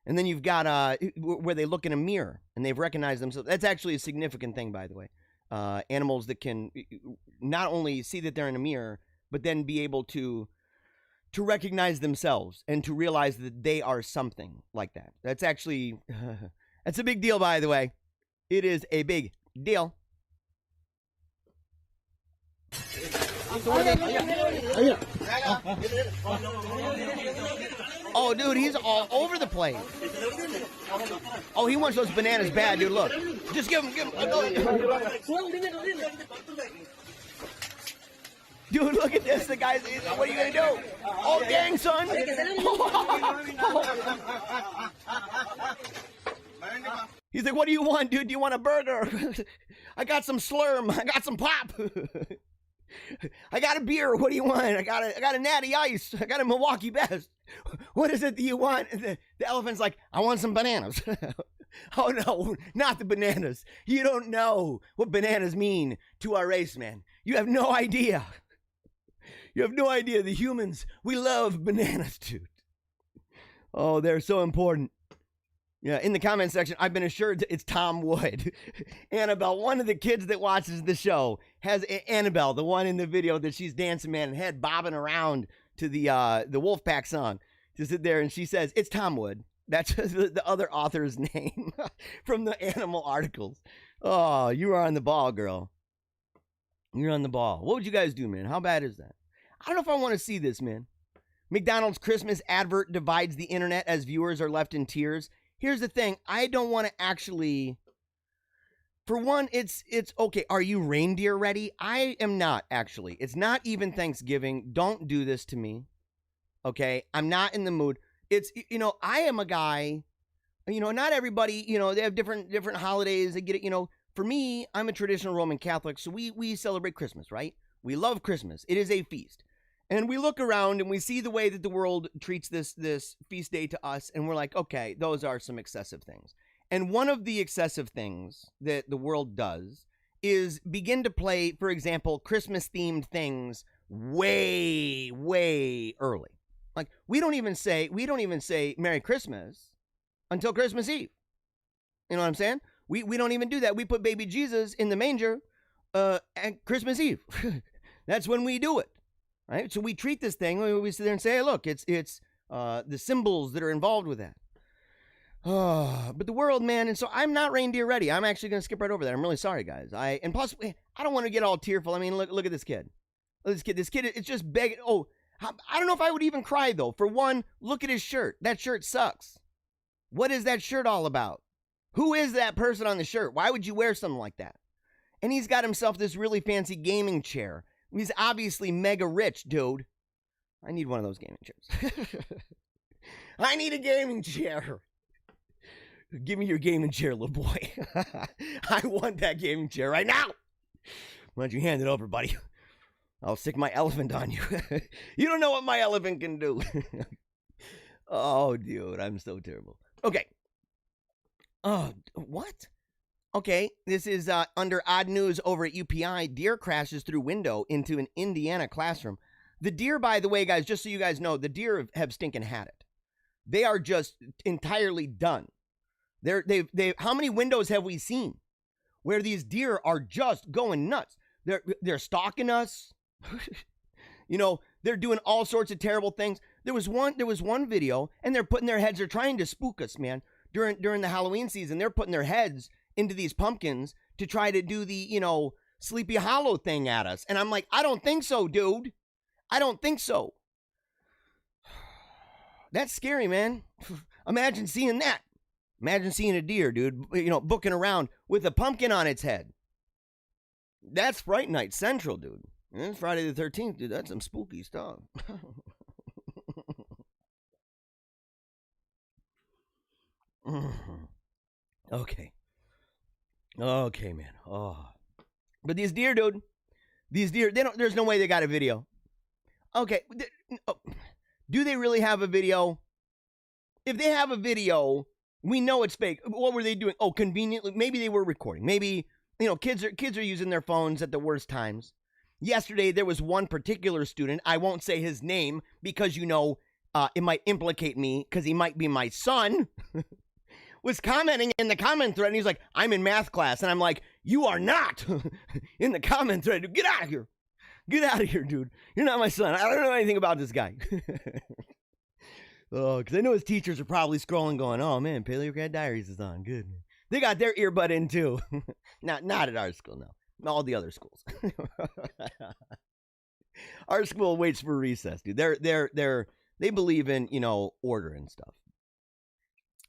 And then you've got where they look in a mirror and they've recognized themselves. That's actually a significant thing, by the way. Animals that can not only see that they're in a mirror, but then be able to recognize themselves and to realize that they are something like that. That's actually, that's a big deal, by the way. It is a big deal. Oh, dude, he's all over the place. Oh, he wants those bananas bad, dude. Look. Just give him. Dude, look at this. The guy's, what are you going to do? Oh, dang, son. He's like, what do you want, dude? Do you want a burger? I got some Slurm. I got some pop. I got a beer. What do you want? I got a Natty Ice. I got a Milwaukee Best. What is it that you want? The elephant's like, I want some bananas. Oh, no, not the bananas. You don't know what bananas mean to our race, man. You have no idea. You have no idea. The humans, we love bananas, dude. Oh, they're so important. Yeah, in the comment section, I've been assured it's Tom Wood. Annabelle, one of the kids that watches the show, has Annabelle, the one in the video that she's dancing, man, and head bobbing around to the Wolfpack song. To sit there, and she says, it's Tom Wood. That's the other author's name from the animal articles. Oh, you are on the ball, girl. You're on the ball. What would you guys do, man? How bad is that? I don't know if I want to see this, man. McDonald's Christmas advert divides the internet as viewers are left in tears. Here's the thing. I don't want to actually... For one, it's okay. Are you reindeer ready? I am not, actually. It's not even Thanksgiving. Don't do this to me. Okay? I'm not in the mood. It's, I am a guy, not everybody, they have different holidays. They get it, For me, I'm a traditional Roman Catholic, so we celebrate Christmas, right? We love Christmas. It is a feast. And we look around and we see the way that the world treats this feast day to us, and we're like, okay, those are some excessive things. And one of the excessive things that the world does is begin to play, for example, Christmas-themed things way, way early. Like, we don't even say Merry Christmas until Christmas Eve. You know what I'm saying? We don't even do that. We put baby Jesus in the manger at Christmas Eve. That's when we do it. Right? So we treat this thing, we sit there and say, hey, look, it's the symbols that are involved with that. Oh, but the world, man, and so I'm not reindeer ready. I'm actually going to skip right over that. I'm really sorry, guys. And plus, I don't want to get all tearful. I mean, look at this kid. Look at this kid, it's just begging. Oh, I don't know if I would even cry, though. For one, look at his shirt. That shirt sucks. What is that shirt all about? Who is that person on the shirt? Why would you wear something like that? And he's got himself this really fancy gaming chair. He's obviously mega rich, dude. I need one of those gaming chairs. I need a gaming chair. Give me your gaming chair, little boy. I want that gaming chair right now. Why don't you hand it over, buddy? I'll stick my elephant on you. You don't know what my elephant can do. Oh, dude, I'm so terrible. Okay. Oh, what? Okay, this is under odd news over at UPI. Deer crashes through window into an Indiana classroom. The deer, by the way, guys, just so you guys know, the deer have stinking had it. They are just entirely done. They've how many windows have we seen where these deer are just going nuts? They're stalking us. They're doing all sorts of terrible things. There was one video, and they're trying to spook us, man. During the Halloween season, they're putting their heads into these pumpkins to try to do the, Sleepy Hollow thing at us. And I'm like, I don't think so, dude. I don't think so. That's scary, man. Imagine seeing that. Imagine seeing a deer, dude, booking around with a pumpkin on its head. That's Fright Night Central, dude. And it's Friday the 13th, dude. That's some spooky stuff. Okay. Okay, man. Oh. But these deer, dude. There's no way they got a video. Okay. Do they really have a video? If they have a video, we know it's fake. What were they doing? Oh, conveniently, maybe they were recording. Maybe, kids are using their phones at the worst times. Yesterday, there was one particular student. I won't say his name because, it might implicate me because he might be my son. Was commenting in the comment thread, and he's like, I'm in math class. And I'm like, you are not in the comment thread. Get out of here. Get out of here, dude. You're not my son. I don't know anything about this guy. Oh, because I know his teachers are probably scrolling going, oh, man, Paleo Cat Diaries is on. Good. They got their earbud in, too. Not at our school, no. All the other schools. Our school waits for recess, dude. They believe in, order and stuff.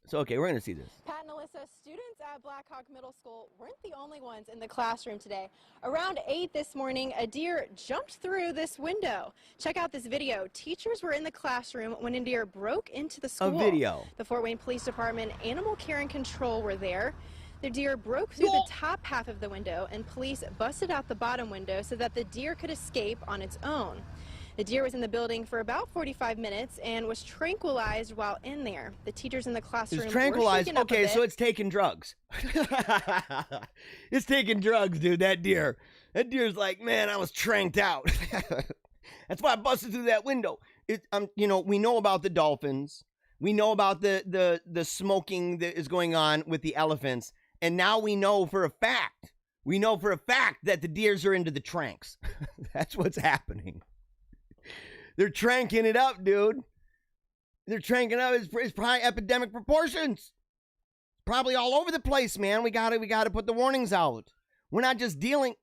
So, okay, we're going to see this. Pat and Alyssa, students at Blackhawk Middle School weren't the only ones in the classroom today. Around 8 this morning, a deer jumped through this window. Check out this video. Teachers were in the classroom when a deer broke into the school. A video. The Fort Wayne Police Department, Animal Care and Control were there. The deer broke through the top half of the window, and police busted out the bottom window so that the deer could escape on its own. The deer was in the building for about 45 minutes and was tranquilized while in there. The teachers in the classroom It's tranquilized. were shaken up a Okay, bit. so it's taking drugs. It's taking drugs, dude. That deer's like, man, I was tranked out. That's why I busted through that window. We know about the dolphins. We know about the smoking that is going on with the elephants, and now we know for a fact. That the deers are into the tranks. That's what's happening. They're tranking it up, dude. They're tranking up. It's probably epidemic proportions. Probably all over the place, man. We gotta put the warnings out. We're not just dealing.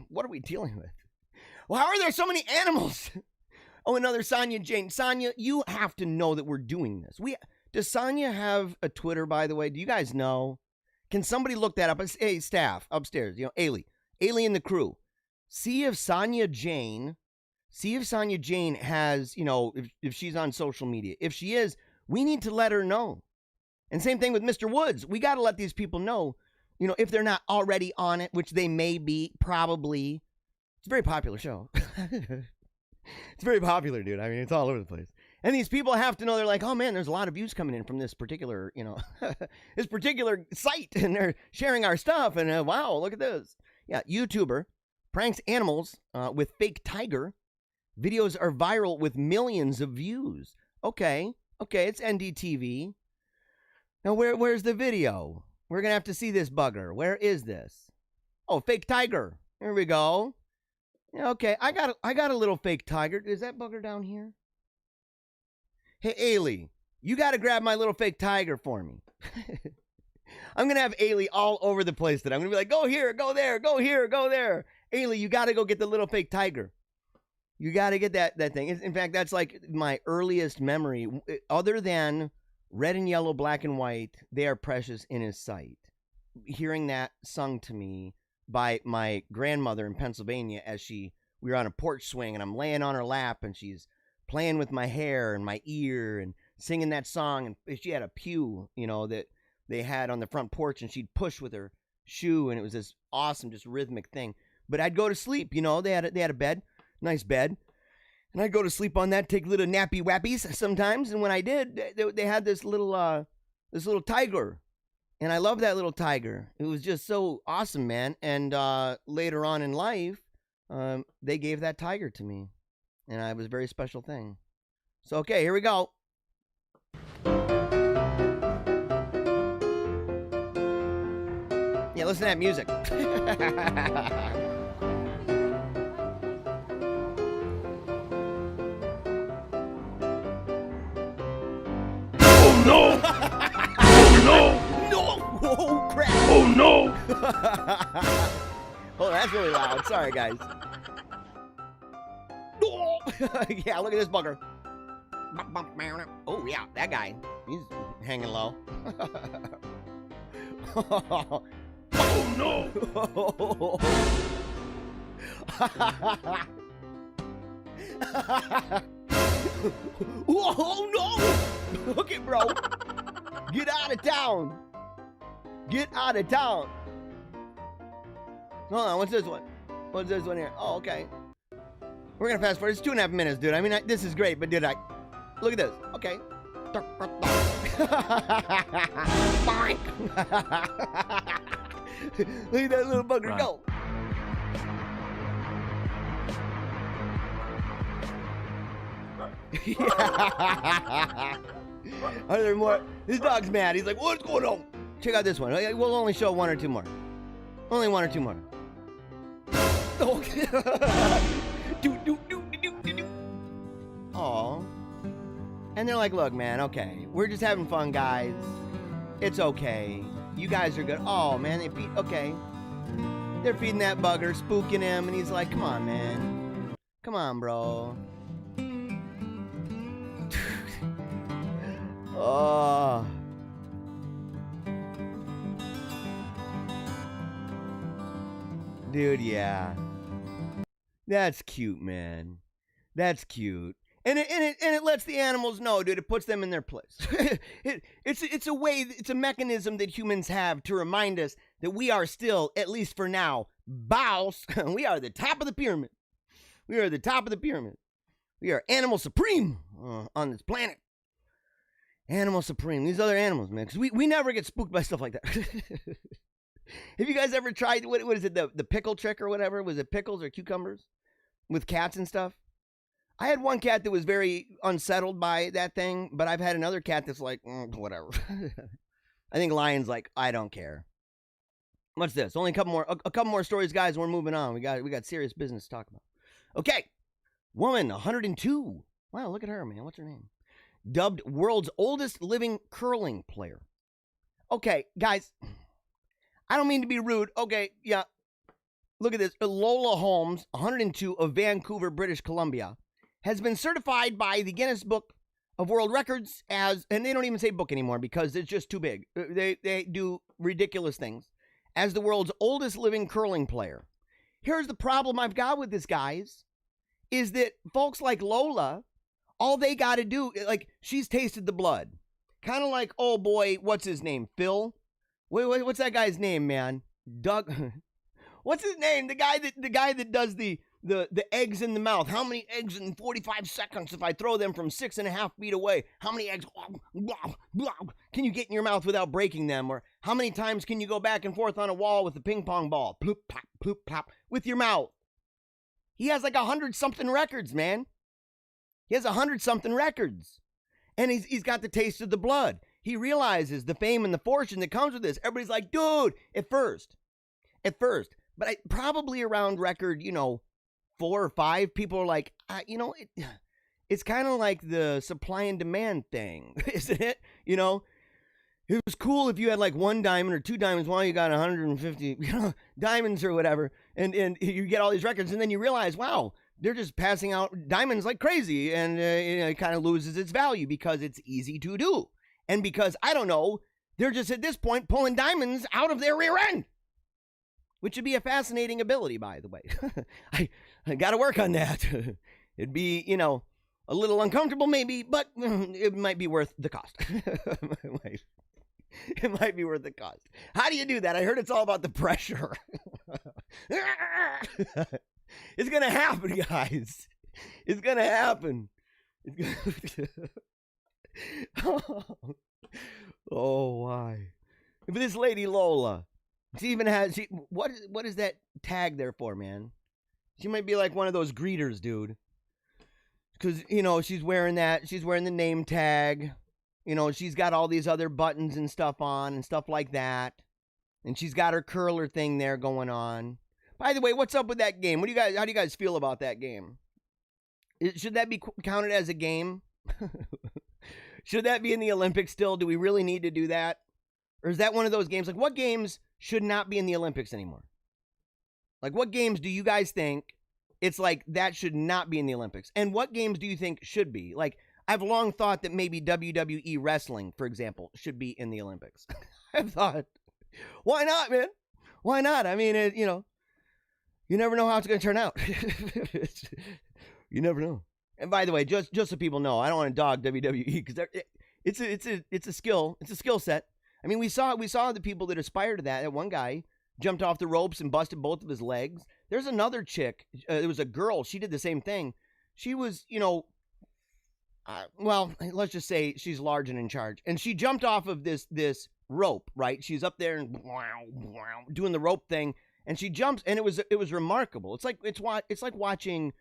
What are we dealing with? Well, how are there so many animals? Oh, another Sonia Jane. Sonia, you have to know that we're doing this. Does Sonia have a Twitter, by the way? Do you guys know? Can somebody look that up? Hey, staff upstairs. Ailey and the crew. See if Sonia Jane has, if she's on social media. If she is, we need to let her know. And same thing with Mr. Woods. We got to let these people know, if they're not already on it, which they may be, probably. It's a very popular show. It's very popular, dude. I mean, it's all over the place. And these people have to know, they're like, oh man, there's a lot of views coming in from this particular, this particular site. And they're sharing our stuff. And wow, look at this. Yeah, YouTuber pranks animals with fake tiger. Videos are viral with millions of views. Okay, it's NDTV. Now, where's the video? We're going to have to see this bugger. Where is this? Oh, fake tiger. Here we go. Okay, I got a little fake tiger. Is that bugger down here? Hey, Ailey, you got to grab my little fake tiger for me. I'm going to have Ailey all over the place today. I'm going to be like, go here, go there, go here, go there. Ailey, you got to go get the little fake tiger. You got to get that thing. In fact, that's like my earliest memory. Other than red and yellow, black and white, they are precious in his sight. Hearing that sung to me by my grandmother in Pennsylvania as we were on a porch swing and I'm laying on her lap and she's playing with my hair and my ear and singing that song. And she had a pew, that they had on the front porch, and she'd push with her shoe, and it was this awesome, just rhythmic thing. But I'd go to sleep, they had a bed. Nice bed. And I'd go to sleep on that, take little nappy wappies sometimes. And when I did, they had this little tiger. And I love that little tiger. It was just so awesome, man. And later on in life, they gave that tiger to me. And it was a very special thing. So, okay, here we go. Yeah, listen to that music. No! Oh no! No! Oh crap! Oh no! Oh, that's really loud. Sorry, guys. Yeah, look at this bugger. Oh yeah, that guy. He's hanging low. Oh no! Oh no! Okay, bro. Get out of town. Get out of town. Hold on, what's this one? What's this one here? Oh, okay. We're gonna fast forward. It's 2.5 minutes, dude. I mean, this is great, but did I? Look at this. Okay. Boink. Look at that little bugger go. Are there more? This dog's mad. He's like, what's going on? Check out this one. We'll only show one or two more. Only one or two more. Aw. And they're like, look, man, okay. We're just having fun, guys. It's okay. You guys are good. Oh, man, they feed. Okay. They're feeding that bugger, spooking him, and he's like, come on, man. Come on, bro. Oh. Dude, yeah. That's cute, man. That's cute. And it lets the animals know, dude. It puts them in their place. It's a way, it's a mechanism that humans have to remind us that we are still, at least for now, boss. We are the top of the pyramid. We are the top of the pyramid. We are animal supreme on this planet. Animal supreme. These other animals, man. Because we never get spooked by stuff like that. Have you guys ever tried, what is it, the pickle trick or whatever? Was it pickles or cucumbers with cats and stuff? I had one cat that was very unsettled by that thing, but I've had another cat that's like, whatever. I think Lion's like, I don't care. What's this? Only a couple more stories, guys. We're moving on. We got serious business to talk about. Okay. Woman, 102. Wow, look at her, man. What's her name? Dubbed world's oldest living curling player. Okay, guys. I don't mean to be rude. Okay, yeah. Look at this. Lola Holmes, 102 of Vancouver, British Columbia, has been certified by the Guinness Book of World Records as, and they don't even say book anymore because it's just too big. They do ridiculous things, as the world's oldest living curling player. Here's the problem I've got with this, guys, is that folks like Lola, all they got to do, like, she's tasted the blood. Kind of like, oh boy, what's his name? Phil? Wait, what's that guy's name, man? Doug? What's his name? The guy that does the eggs in the mouth. How many eggs in 45 seconds if I throw them from 6.5 feet away? How many eggs can you get in your mouth without breaking them? Or how many times can you go back and forth on a wall with a ping pong ball? Ploop, plop, ploop, plop, with your mouth. He has like 100-something records, man. He has 100-something records. And he's got the taste of the blood. He realizes the fame and the fortune that comes with this. Everybody's like, dude, at first. But probably around record, 4 or 5, people are like, it's kind of like the supply and demand thing, isn't it? It was cool if you had like 1 diamond or 2 diamonds while you got 150 diamonds or whatever, and you get all these records, and then you realize, wow, they're just passing out diamonds like crazy, and it kind of loses its value because it's easy to do. And because, I don't know, they're just at this point pulling diamonds out of their rear end. Which would be a fascinating ability, by the way. I got to work on that. It'd be, a little uncomfortable maybe, but it might be worth the cost. It might be worth the cost. How do you do that? I heard it's all about the pressure. It's going to happen, guys. It's going to happen. Oh, why? But this lady Lola, she even has, what is that tag there for, man? She might be like one of those greeters, dude. Because, she's wearing the name tag. She's got all these other buttons and stuff on and stuff like that. And she's got her curler thing there going on. By the way, what's up with that game? How do you guys feel about that game? Should that be counted as a game? Should that be in the Olympics still? Do we really need to do that? Or is that one of those games? Like, what games should not be in the Olympics anymore? Like, what games do you guys think it's like that should not be in the Olympics? And what games do you think should be? Like, I've long thought that maybe WWE wrestling, for example, should be in the Olympics. I've thought, why not, man? Why not? I mean, you never know how it's going to turn out. You never know. And by the way, just so people know, I don't want to dog WWE because it's a skill. It's a skill set. I mean, we saw the people that aspire to that. That one guy jumped off the ropes and busted both of his legs. There's another chick. It was a girl. She did the same thing. She was, well, let's just say she's large and in charge. And she jumped off of this rope, right? She's up there and doing the rope thing, and she jumps, and it was remarkable. It's like watching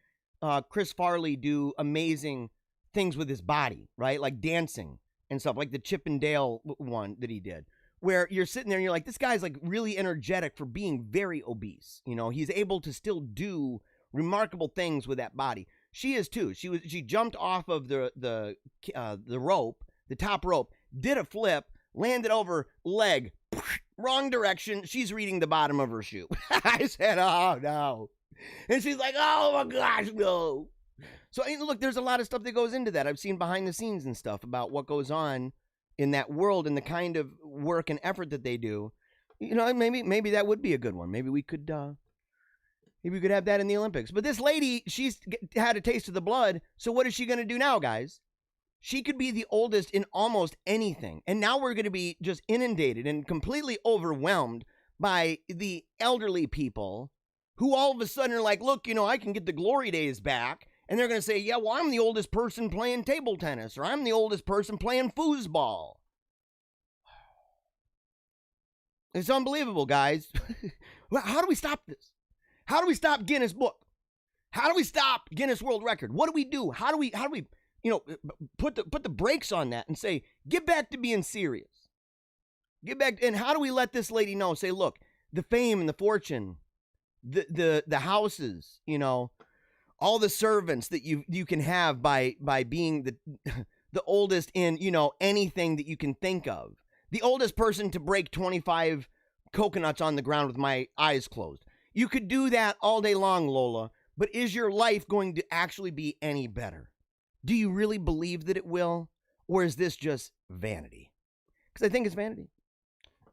Chris Farley do amazing things with his body, right? Like dancing and stuff, like the Chip and Dale one that he did, where you're sitting there and you're like, this guy's like really energetic for being very obese. You know, he's able to still do remarkable things with that body. She is too. She jumped off of the rope, the top rope, did a flip, landed over, leg, wrong direction. She's reading the bottom of her shoe. I said, oh no. And she's like, oh my gosh, no. So look, there's a lot of stuff that goes into that. I've seen behind the scenes and stuff about what goes on in that world and the kind of work and effort that they do. You know, maybe that would be a good one. Maybe we could have that in the Olympics. But this lady, she's had a taste of the blood. So what is she going to do now, guys? She could be the oldest in almost anything. And now we're going to be just inundated and completely overwhelmed by the elderly people who all of a sudden are like, look, you know, I can get the glory days back. And they're going to say, yeah, well, I'm the oldest person playing table tennis, or I'm the oldest person playing foosball. It's unbelievable, guys. How do we stop this? How do we stop Guinness Book? How do we stop Guinness World Record? What do we do? How do we, you know, put the brakes on that and say, get back to being serious. Get back. And how do we let this lady know? Say, look, the fame and the fortune, the houses, you know, all the servants that you can have by being the oldest in, you know, anything that you can think of. The oldest person to break 25 coconuts on the ground with my eyes closed. You could do that all day long, Lola, but is your life going to actually be any better? Do you really believe that it will? Or is this just vanity? Because I think it's vanity.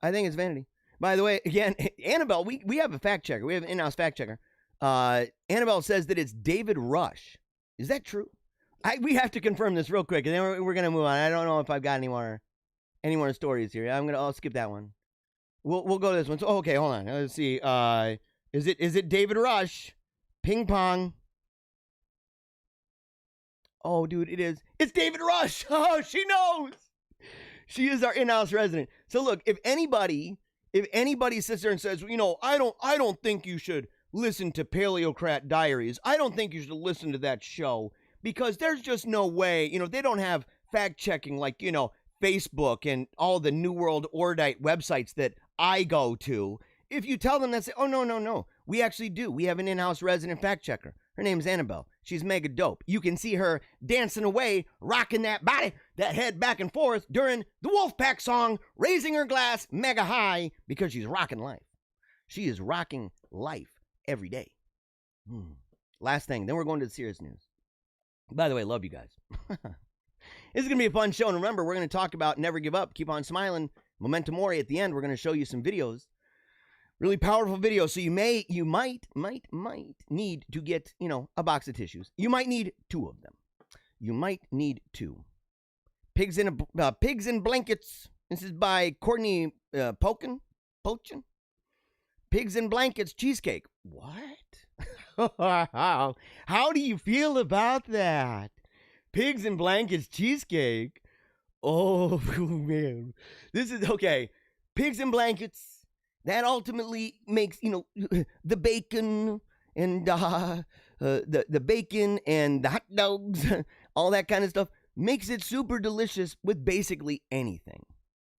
I think it's vanity. By the way, again, Annabelle, we have a fact checker. We have an in-house fact checker. Annabelle says that it's David Rush. Is that true? We have to confirm this real quick, and then we're going to move on. I don't know if I've got any more stories here. I'll skip that one. We'll go to this one. So, okay, hold on. Let's see. Is it David Rush? Ping pong. Oh, dude, it is. It's David Rush. Oh, she knows. She is our in-house resident. So look, if anybody sits there and says, you know, I don't think you should listen to Paleocrat Diaries. I don't think you should listen to that show because there's just no way, you know, they don't have fact checking like, you know, Facebook and all the New World Order websites that I go to. If you tell them that, say, oh, no, we actually do. We have an in-house resident fact checker. Her name's Annabelle. She's mega dope. You can see her dancing away, rocking that body, that head back and forth during the Wolfpack song, raising her glass mega high because she's rocking life. She is rocking life every day. Last thing, then we're going to the serious news. By the way, love you guys. This is going to be a fun show. And remember, we're going to talk about Never Give Up, Keep on Smiling, Memento Mori. At the end, we're going to show you some videos. Really powerful videos. So you might need to get, you know, a box of tissues. You might need 2 of them. You might need 2. Pigs in Blankets. This is by Courtney Pochin. Pigs in Blankets cheesecake. What? How do you feel about that? Pigs in Blankets cheesecake. Oh, man. This is, okay. Pigs in Blankets. That ultimately makes, you know, the bacon and the bacon and the hot dogs, all that kind of stuff, makes it super delicious with basically anything.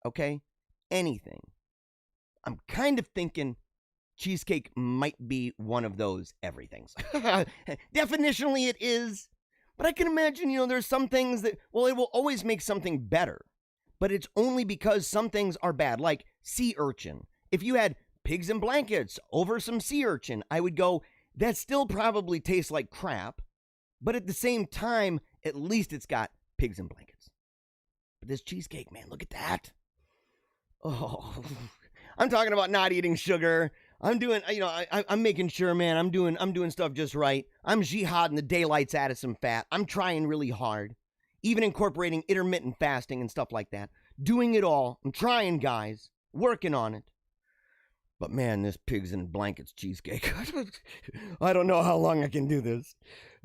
Okay? Anything. I'm kind of thinking cheesecake might be one of those everythings. Definitionally it is. But I can imagine, you know, there's some things that, well, it will always make something better. But it's only because some things are bad, like sea urchin. If you had pigs in blankets over some sea urchin, I would go, that still probably tastes like crap. But at the same time, at least it's got pigs in blankets. But this cheesecake, man, look at that. Oh, I'm talking about not eating sugar. I'm doing, you know, I'm making sure, man, I'm doing stuff just right. I'm jihading the daylights out of some fat. I'm trying really hard. Even incorporating intermittent fasting and stuff like that. Doing it all. I'm trying, guys. Working on it. But man, this pigs in blankets cheesecake. I don't know how long I can do this.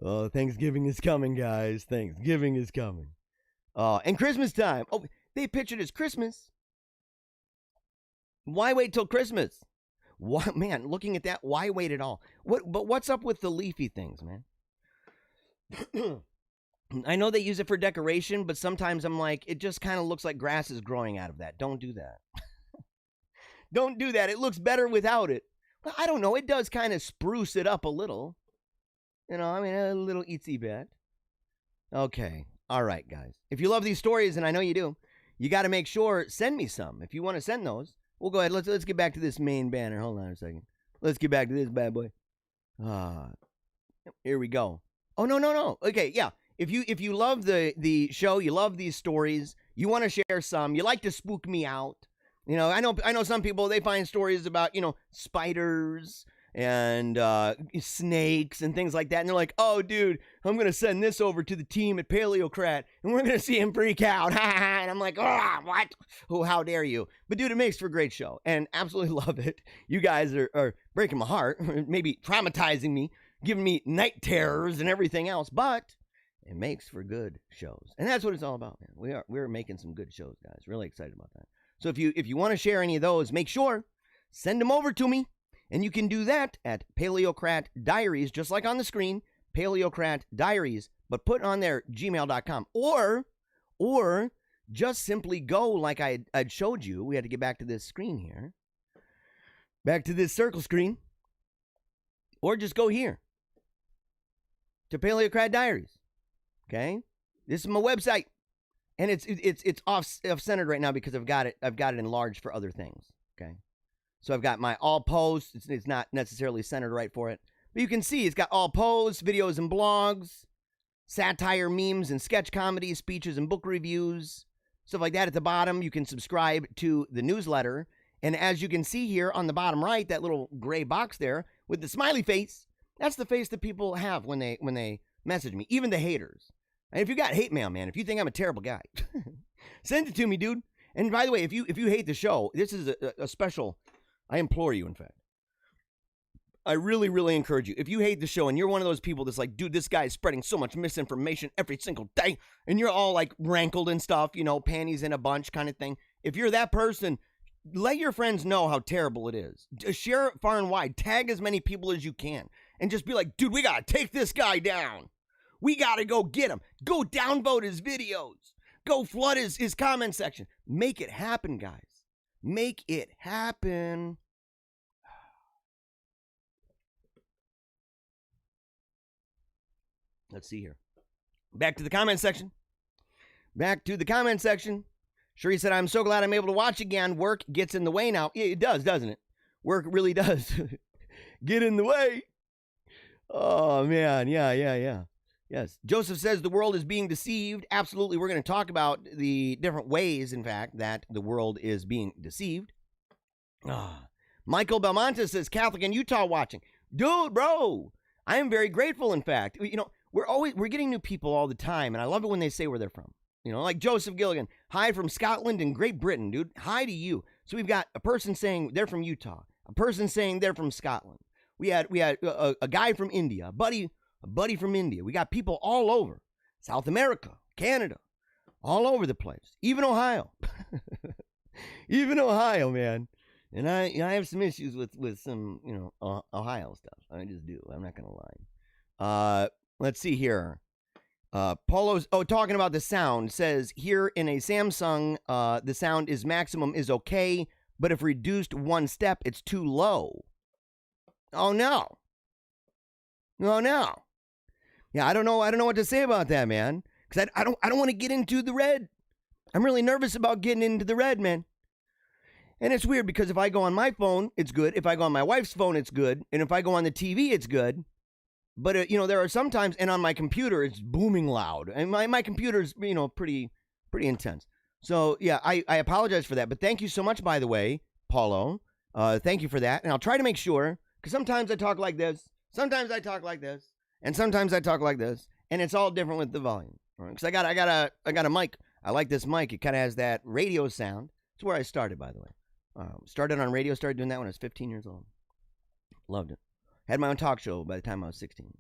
Oh, Thanksgiving is coming, guys. Thanksgiving is coming. And Christmas time. Oh, they pictured as Christmas. Why wait till Christmas? Why, man, looking at that, why wait at all? But what's up with the leafy things, man? I know they use it for decoration, but sometimes I'm like, it just kind of looks like grass is growing out of that. Don't do that. Don't do that. It looks better without it. Well, I don't know. It does kind of spruce it up a little. You know, I mean, a little itsy bit. Okay. All right, guys. If you love these stories, and I know you do, you got to make sure, send me some. If you want to send those, we'll go ahead. Let's get back to this main banner. Hold on a second. Let's get back to this bad boy. Here we go. Oh, no. Okay, yeah. If you love the show, you love these stories, you want to share some, you like to spook me out. You know, I know some people, they find stories about, you know, spiders and snakes and things like that. And they're like, oh, dude, I'm going to send this over to the team at Paleocrat and we're going to see him freak out. And I'm like, oh, what? Oh, how dare you? But, dude, it makes for a great show and absolutely love it. You guys are breaking my heart, maybe traumatizing me, giving me night terrors and everything else. But it makes for good shows. And that's what it's all about, man. We're making some good shows, guys. Really excited about that. So if you want to share any of those, make sure, send them over to me. And you can do that at Paleocrat Diaries, just like on the screen, Paleocrat Diaries, but put on there gmail.com. Or just simply go like I'd showed you. We had to get back to this screen here. Back to this circle screen. Or just go here to Paleocrat Diaries. Okay? This is my website. And it's off-centered right now because I've got it enlarged for other things. Okay? So I've got my all posts. It's not necessarily centered right for it. But you can see it's got all posts, videos and blogs, satire, memes, and sketch comedy, speeches and book reviews, stuff like that. At the bottom, you can subscribe to the newsletter. And as you can see here on the bottom right, that little gray box there with the smiley face, that's the face that people have when they message me, even the haters. And if you got hate mail, man, if you think I'm a terrible guy, send it to me, dude. And by the way, if you hate the show, this is a special, I implore you, in fact. I really, really encourage you. If you hate the show and you're one of those people that's like, dude, this guy is spreading so much misinformation every single day, and you're all like rankled and stuff, you know, panties in a bunch kind of thing. If you're that person, let your friends know how terrible it is. Share it far and wide. Tag as many people as you can. And just be like, dude, we got to take this guy down. We got to go get him. Go downvote his videos. Go flood his comment section. Make it happen, guys. Make it happen. Let's see here. Back to the comment section. Sheree said, I'm so glad I'm able to watch again. Work gets in the way now. It does, doesn't it? Work really does get in the way. Oh, man. Yeah. Yes. Joseph says the world is being deceived. Absolutely. We're going to talk about the different ways, in fact, that the world is being deceived. Michael Belmonte says, Catholic in Utah watching. Dude, bro, I am very grateful, in fact. You know, we're getting new people all the time, and I love it when they say where they're from. You know, like Joseph Gilligan. Hi from Scotland and Great Britain, dude. Hi to you. So we've got a person saying they're from Utah. A person saying they're from Scotland. We had a guy from India, a buddy from India. We got people all over. South America, Canada, all over the place. Even Ohio. Even Ohio, man. And I have some issues with some, you know, Ohio stuff. I just do. I'm not going to lie. Let's see here. Polo's, talking about the sound, says here in a Samsung, the sound is maximum is okay, but if reduced one step, it's too low. Oh, no. Oh, no. Yeah, I don't know what to say about that, man. Because I don't want to get into the red. I'm really nervous about getting into the red, man. And it's weird because if I go on my phone, it's good. If I go on my wife's phone, it's good. And if I go on the TV, it's good. But, you know, there are sometimes, and on my computer, it's booming loud. And my computer's, you know, pretty intense. So, yeah, I apologize for that. But thank you so much, by the way, Paulo. Thank you for that. And I'll try to make sure, because sometimes I talk like this. Sometimes I talk like this. And sometimes I talk like this. And it's all different with the volume. Because I got a mic. I like this mic. It kind of has that radio sound. It's where I started, by the way. Started on radio, started doing that when I was 15 years old. Loved it. Had my own talk show by the time I was 16.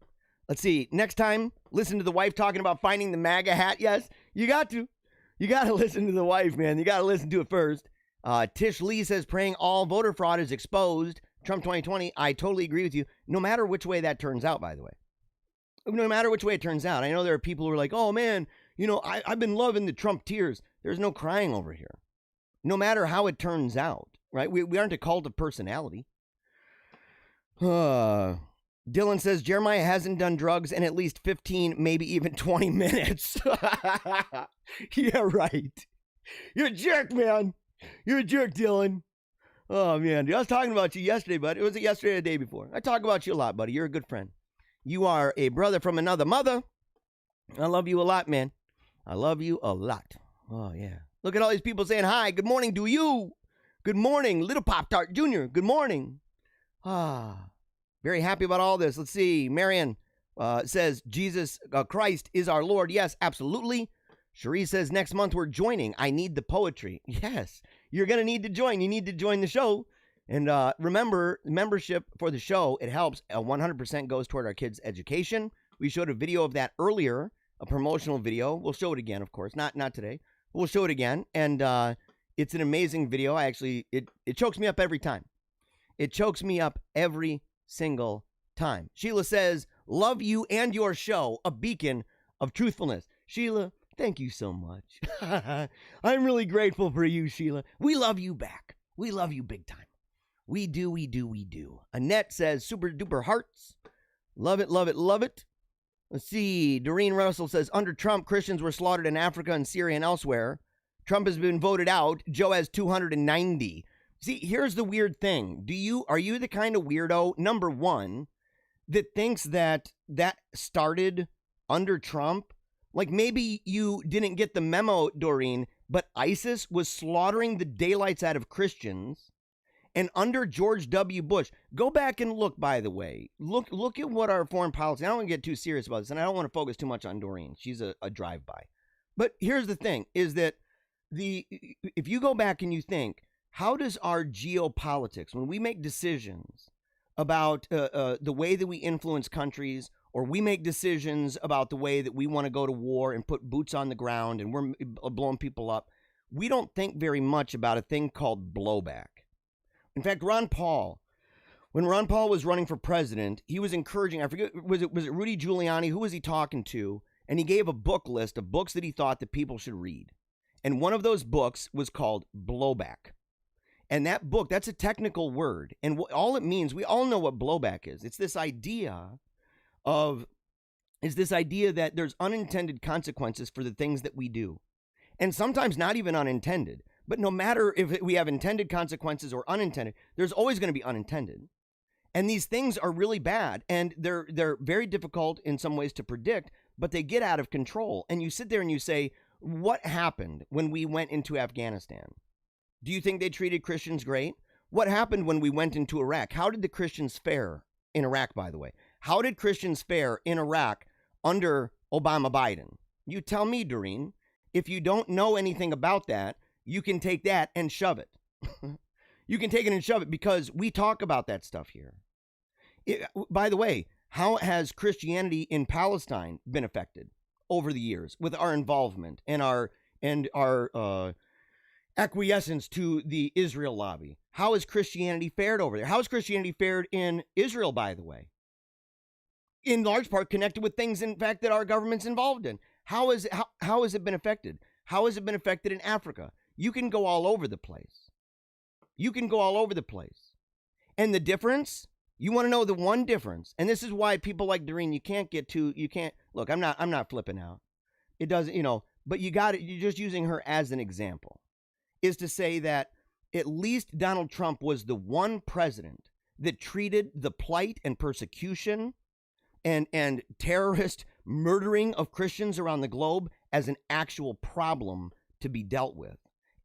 Let's see. Next time, listen to the wife talking about finding the MAGA hat. Yes, you got to. You got to listen to the wife, man. You got to listen to it first. Tish Lee says praying all voter fraud is exposed. Trump 2020. I totally agree with you. No matter which way that turns out, by the way. No matter which way it turns out. I know there are people who are like, oh, man, you know, I've been loving the Trump tears. There's no crying over here. No matter how it turns out, right? We aren't a cult of personality. Dylan says Jeremiah hasn't done drugs in at least 15, maybe even 20 minutes. Yeah, right. You're a jerk, man. You're a jerk, Dylan. Oh, man. I was talking about you yesterday, bud. Was it yesterday or the day before? I talk about you a lot, buddy. You're a good friend. You are a brother from another mother. I love you a lot, man. I love you a lot. Oh, yeah. Look at all these people saying hi. Good morning to you. Good morning, Little Pop-Tart Jr. Good morning. Very happy about all this. Let's see. Marion says, Jesus Christ is our Lord. Yes, absolutely. Cherie says, next month we're joining. I need the poetry. Yes, you're going to need to join. You need to join the show. And remember, membership for the show, it helps. 100% goes toward our kids' education. We showed a video of that earlier, a promotional video. We'll show it again, of course. Not today. We'll show it again. And it's an amazing video. It chokes me up every time. It chokes me up every single time. Sheila says, love you and your show, a beacon of truthfulness. Sheila, thank you so much. I'm really grateful for you, Sheila. We love you back. We love you big time. We do, we do, we do. Annette says, super duper hearts. Love it, love it, love it. Let's see. Doreen Russell says, under Trump, Christians were slaughtered in Africa and Syria and elsewhere. Trump has been voted out. Joe has 290. See, here's the weird thing. Are you the kind of weirdo, number one, that thinks that started under Trump? Like maybe you didn't get the memo, Doreen, but ISIS was slaughtering the daylights out of Christians. And under George W. Bush, go back and look, by the way, look at what our foreign policy, I don't want to get too serious about this, and I don't want to focus too much on Doreen. She's a drive-by. But here's the thing, is that if you go back and you think, how does our geopolitics, when we make decisions about the way that we influence countries, or we make decisions about the way that we want to go to war and put boots on the ground and we're blowing people up, we don't think very much about a thing called blowback. In fact, Ron Paul, when Ron Paul was running for president, he was encouraging, I forget, was it Rudy Giuliani? Who was he talking to? And he gave a book list of books that he thought that people should read. And one of those books was called Blowback. And that book, that's a technical word. And all it means, we all know what blowback is. It's this idea that there's unintended consequences for the things that we do. And sometimes not even unintended. But no matter if we have intended consequences or unintended, there's always going to be unintended. And these things are really bad. And they're very difficult in some ways to predict, but they get out of control. And you sit there and you say, what happened when we went into Afghanistan? Do you think they treated Christians great? What happened when we went into Iraq? How did the Christians fare in Iraq, by the way? How did Christians fare in Iraq under Obama Biden? You tell me, Doreen. If you don't know anything about that, you can take that and shove it. You can take it and shove it because we talk about that stuff here. By the way, how has Christianity in Palestine been affected over the years with our involvement and our acquiescence to the Israel lobby? How has Christianity fared over there? How has Christianity fared in Israel, by the way? In large part connected with things, in fact, that our government's involved in. How has it been affected? How has it been affected in Africa? You can go all over the place. You can go all over the place. And the difference, you want to know the one difference, and this is why people like Doreen, you can't, look, I'm not flipping out. It doesn't, but you're just using her as an example, is to say that at least Donald Trump was the one president that treated the plight and persecution and terrorist murdering of Christians around the globe as an actual problem to be dealt with,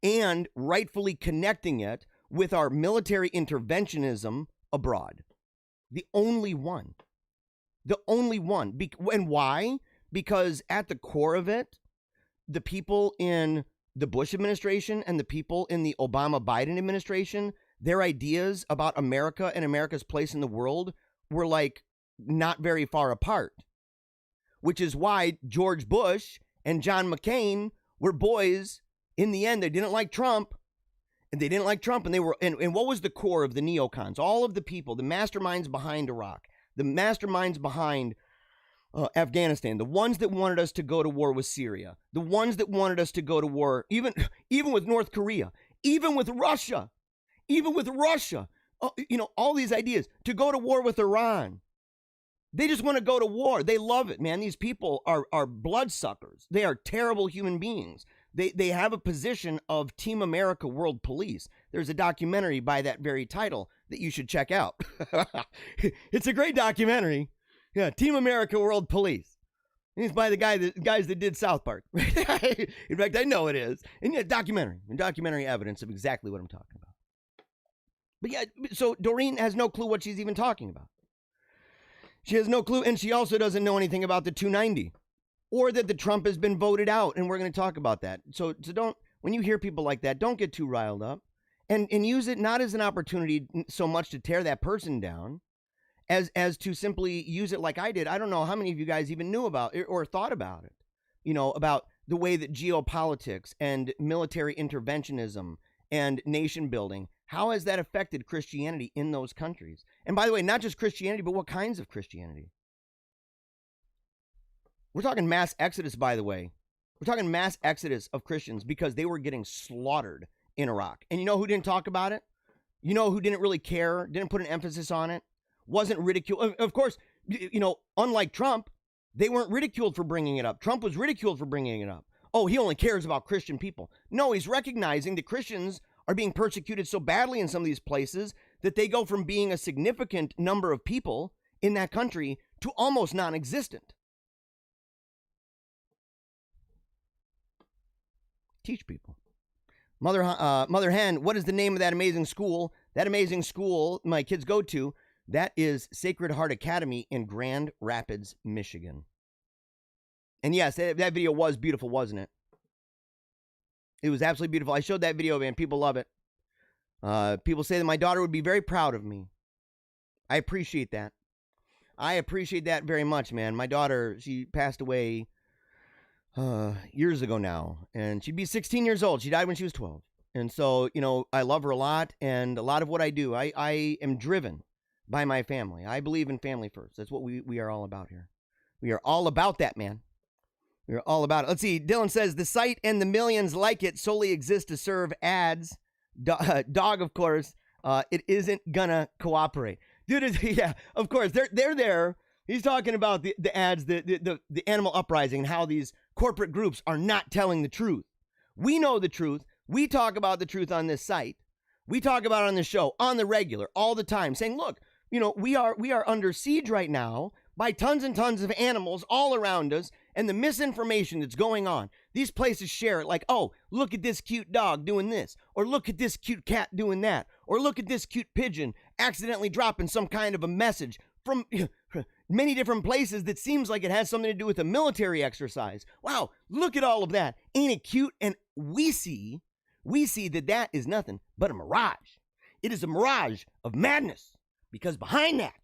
and rightfully connecting it with our military interventionism abroad. The only one. And why? Because at the core of it, the people in the Bush administration and the people in the Obama-Biden administration, their ideas about America and America's place in the world were like not very far apart, which is why George Bush and John McCain were boys. In the end, they didn't like Trump, and they were, and what was the core of the neocons? All of the people, the masterminds behind Iraq, the masterminds behind Afghanistan, the ones that wanted us to go to war with Syria, the ones that wanted us to go to war, even with North Korea, even with Russia, all these ideas to go to war with Iran. They just want to go to war. They love it, man. These people are bloodsuckers. They are terrible human beings. They have a position of Team America World Police. There's a documentary by that very title that you should check out. It's a great documentary. Yeah, Team America World Police. It's by the guys that did South Park. In fact, I know it is. And yeah, documentary evidence of exactly what I'm talking about. But yeah, so Doreen has no clue what she's even talking about. She has no clue, and she also doesn't know anything about the 290 or that the Trump has been voted out, and we're going to talk about that. So don't, when you hear people like that, don't get too riled up and use it not as an opportunity so much to tear that person down as to simply use it like I did. I don't know how many of you guys even knew about it or thought about it, about the way that geopolitics and military interventionism and nation building, how has that affected Christianity in those countries? And by the way, not just Christianity, but what kinds of Christianity? We're talking mass exodus, by the way. We're talking mass exodus of Christians because they were getting slaughtered in Iraq. And you know who didn't talk about it? You know who didn't really care, didn't put an emphasis on it, wasn't ridiculed? Of course, unlike Trump, they weren't ridiculed for bringing it up. Trump was ridiculed for bringing it up. Oh, he only cares about Christian people. No, he's recognizing that Christians are being persecuted so badly in some of these places that they go from being a significant number of people in that country to almost non-existent. Teach people. Mother Hen, what is the name of that amazing school? That amazing school my kids go to, that is Sacred Heart Academy in Grand Rapids, Michigan. And yes, that video was beautiful, wasn't it? It was absolutely beautiful. I showed that video, man. People love it. People say that my daughter would be very proud of me. I appreciate that. I appreciate that very much, man. My daughter, she passed away years ago now, and she'd be 16 years old. She died when she was 12. And so, I love her a lot, and a lot of what I do, I am driven by my family. I believe in family first. That's what we are all about here. We are all about that, man. We're all about it. Let's see. Dylan says the site and the millions like it solely exist to serve ads. Dog, of course, it isn't gonna cooperate. Dude, yeah, of course. They're there. He's talking about the ads, the animal uprising, and how these corporate groups are not telling the truth. We know the truth. We talk about the truth on this site. We talk about it on the show, on the regular, all the time, saying, look, we are under siege right now by tons and tons of animals all around us, and the misinformation that's going on. These places share it like, oh, look at this cute dog doing this, or look at this cute cat doing that, or look at this cute pigeon accidentally dropping some kind of a message from many different places that seems like it has something to do with a military exercise. Wow, look at all of that. Ain't it cute? And we see that is nothing but a mirage. It is a mirage of madness, because behind that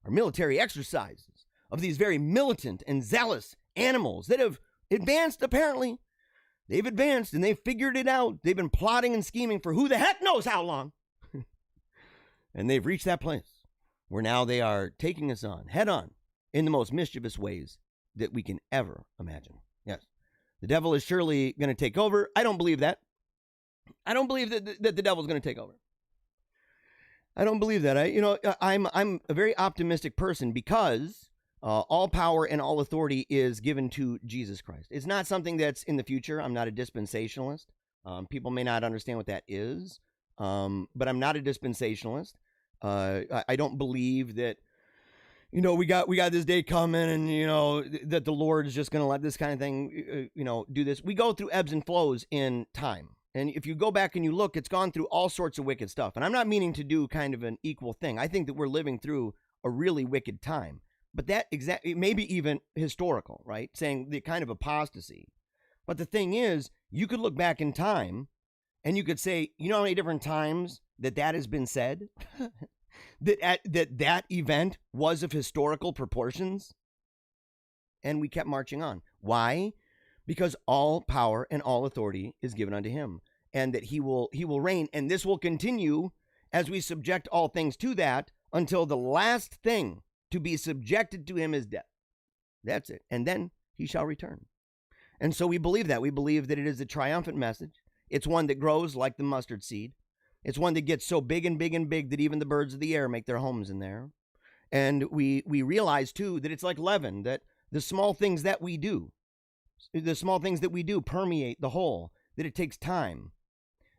are military exercises of these very militant and zealous animals that have advanced, apparently. They've advanced and they've figured it out. They've been plotting and scheming for who the heck knows how long. And they've reached that place where now they are taking us on, head on, in the most mischievous ways that we can ever imagine. Yes. The devil is surely going to take over. I don't believe that. I don't believe that the devil's going to take over. I don't believe that. I'm a very optimistic person because all power and all authority is given to Jesus Christ. It's not something that's in the future. I'm not a dispensationalist. People may not understand what that is, but I'm not a dispensationalist. I don't believe that, we got this day coming and, that the Lord is just going to let this kind of thing, do this. We go through ebbs and flows in time. And if you go back and you look, it's gone through all sorts of wicked stuff. And I'm not meaning to do kind of an equal thing. I think that we're living through a really wicked time. But that maybe even historical, right? Saying the kind of apostasy But the thing is, you could look back in time and you could say, you know how many different times that has been said? that event was of historical proportions? And we kept marching on. Why? Because all power and all authority is given unto him, and that he will reign. And this will continue as we subject all things to that until the last thing to be subjected to him is death. That's it. And then he shall return. And so we believe that. We believe that it is a triumphant message. It's one that grows like the mustard seed. It's one that gets so big and big and big that even the birds of the air make their homes in there. And we realize, too, that it's like leaven, that the small things that we do permeate the whole, that it takes time,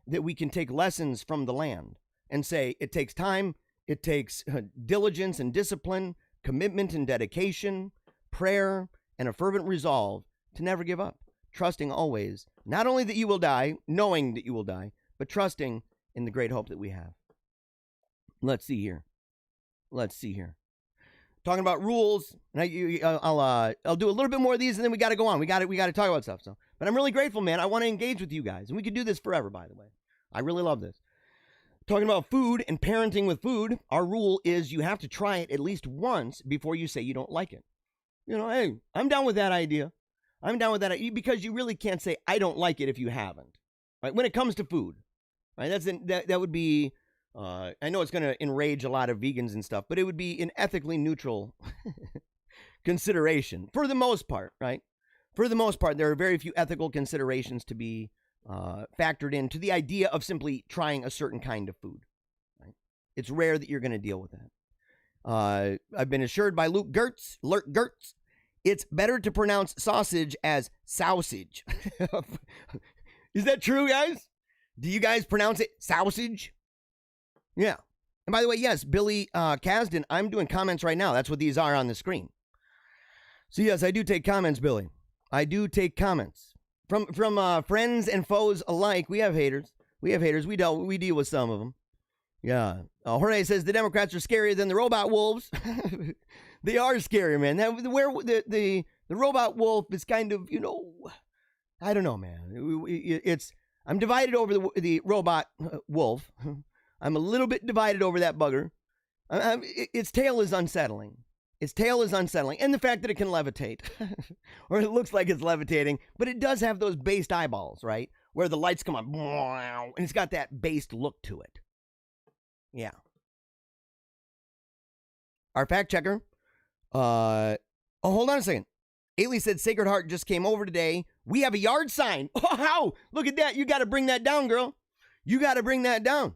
that we can take lessons from the land and say it takes time, it takes diligence and discipline, commitment and dedication, prayer, and a fervent resolve to never give up, trusting always, not only that you will die, knowing that you will die, but trusting in the great hope that we have. Let's see here. Talking about rules, and I'll do a little bit more of these, and then we got to go on. We got to talk about stuff. So, but I'm really grateful, man. I want to engage with you guys, and we could do this forever. By the way, I really love this. Talking about food and parenting with food, our rule is you have to try it at least once before you say you don't like it. You know, hey, I'm down with that idea. Because you really can't say I don't like it if you haven't. Right? When it comes to food, right? That would be. I know it's going to enrage a lot of vegans and stuff, but it would be an ethically neutral consideration for the most part, right? For the most part, there are very few ethical considerations to be factored into the idea of simply trying a certain kind of food. Right? It's rare that you're going to deal with that. I've been assured by Luke Gertz, it's better to pronounce sausage as sausage. Is that true, guys? Do you guys pronounce it sausage? Yeah. And by the way, yes, Billy Kasdan, I'm doing comments right now. That's what these are on the screen. So yes, I do take comments, Billy. I do take comments. From friends and foes alike. We have haters. We deal with some of them. Yeah. Jorge says the Democrats are scarier than the robot wolves. They are scarier, man. The robot wolf is kind of, I don't know, man. I'm divided over the robot wolf. I'm a little bit divided over that bugger. Its tail is unsettling. And the fact that it can levitate, or it looks like it's levitating, but it does have those based eyeballs, right? Where the lights come on, and it's got that based look to it. Yeah. Our fact checker. Hold on a second. Ailey said Sacred Heart just came over today. We have a yard sign. Oh, how? Look at that. You got to bring that down, girl. You got to bring that down.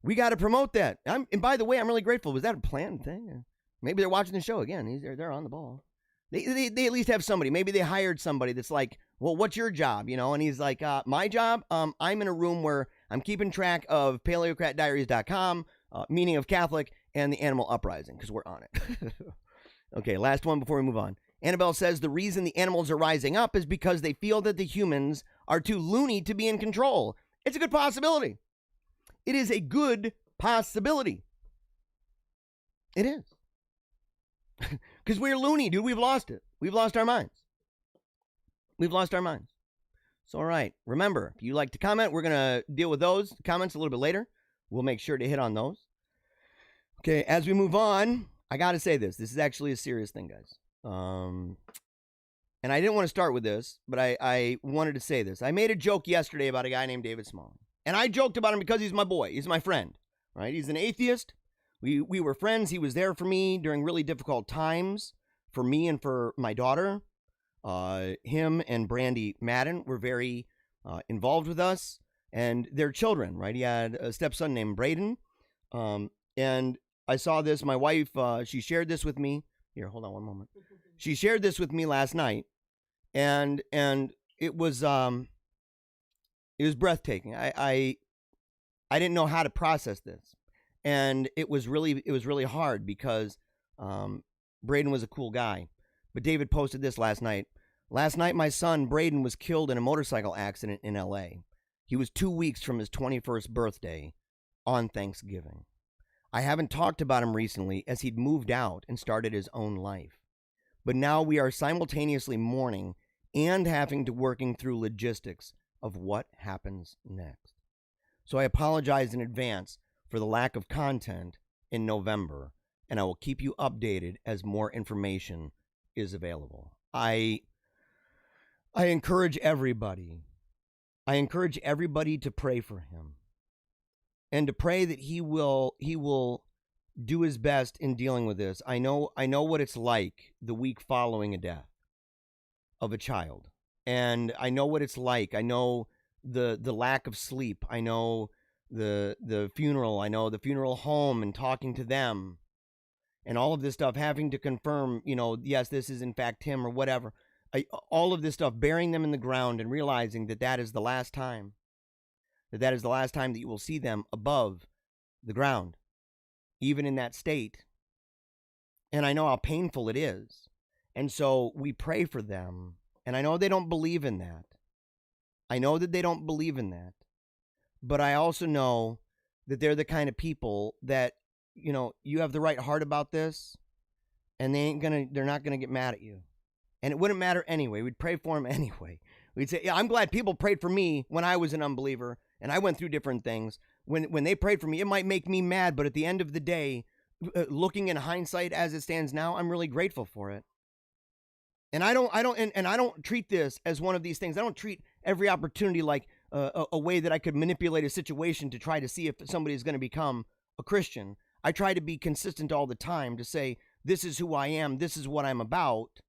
We got to promote that. And by the way, I'm really grateful. Was that a planned thing? Maybe they're watching the show again. They're on the ball. They at least have somebody. Maybe they hired somebody that's like, well, what's your job? And he's like, my job, I'm in a room where I'm keeping track of paleocratdiaries.com, Meaning of Catholic, and the Animal Uprising, because we're on it. Okay, last one before we move on. Annabelle says the reason the animals are rising up is because they feel that the humans are too loony to be in control. It's a good possibility. It is a good possibility. It is. Because we're loony, dude. We've lost it. We've lost our minds. So, all right. Remember, if you like to comment, we're going to deal with those comments a little bit later. We'll make sure to hit on those. Okay, as we move on, I got to say this. This is actually a serious thing, guys. And I didn't want to start with this, but I wanted to say this. I made a joke yesterday about a guy named David Small. And I joked about him because he's my boy. He's my friend, right? He's an atheist. We were friends. He was there for me during really difficult times for me and for my daughter. Him and Brandy Madden were very involved with us and their children, right? He had a stepson named Braden. And I saw this. My wife, she shared this with me. Here, hold on one moment. She shared this with me last night. And it was breathtaking. I didn't know how to process this. And it was really hard because Braden was a cool guy. But David posted this last night. Last night, my son, Braden, was killed in a motorcycle accident in L.A. He was 2 weeks from his 21st birthday on Thanksgiving. I haven't talked about him recently as he'd moved out and started his own life. But now we are simultaneously mourning and having to working through logistics of what happens next. So I apologize in advance for the lack of content in November, and I will keep you updated as more information is available. I encourage everybody to pray for him and to pray that he will do his best in dealing with this. I know what it's like the week following a death of a child. And I know what it's like. I know the lack of sleep. I know the funeral. I know the funeral home and talking to them and all of this stuff, having to confirm, yes, this is in fact him or whatever. All of this stuff, burying them in the ground and realizing that is the last time. That is the last time that you will see them above the ground, even in that state. And I know how painful it is. And so we pray for them. And I know they don't believe in that. I know that they don't believe in that. But I also know that they're the kind of people that, you have the right heart about this, and they're not gonna get mad at you. And it wouldn't matter anyway. We'd pray for them anyway. We'd say, yeah, I'm glad people prayed for me when I was an unbeliever and I went through different things. When they prayed for me, it might make me mad, but at the end of the day, looking in hindsight as it stands now, I'm really grateful for it. And I don't treat this as one of these things. I don't treat every opportunity like a way that I could manipulate a situation to try to see if somebody is going to become a Christian. I try to be consistent all the time to say, this is who I am. This is what I'm about.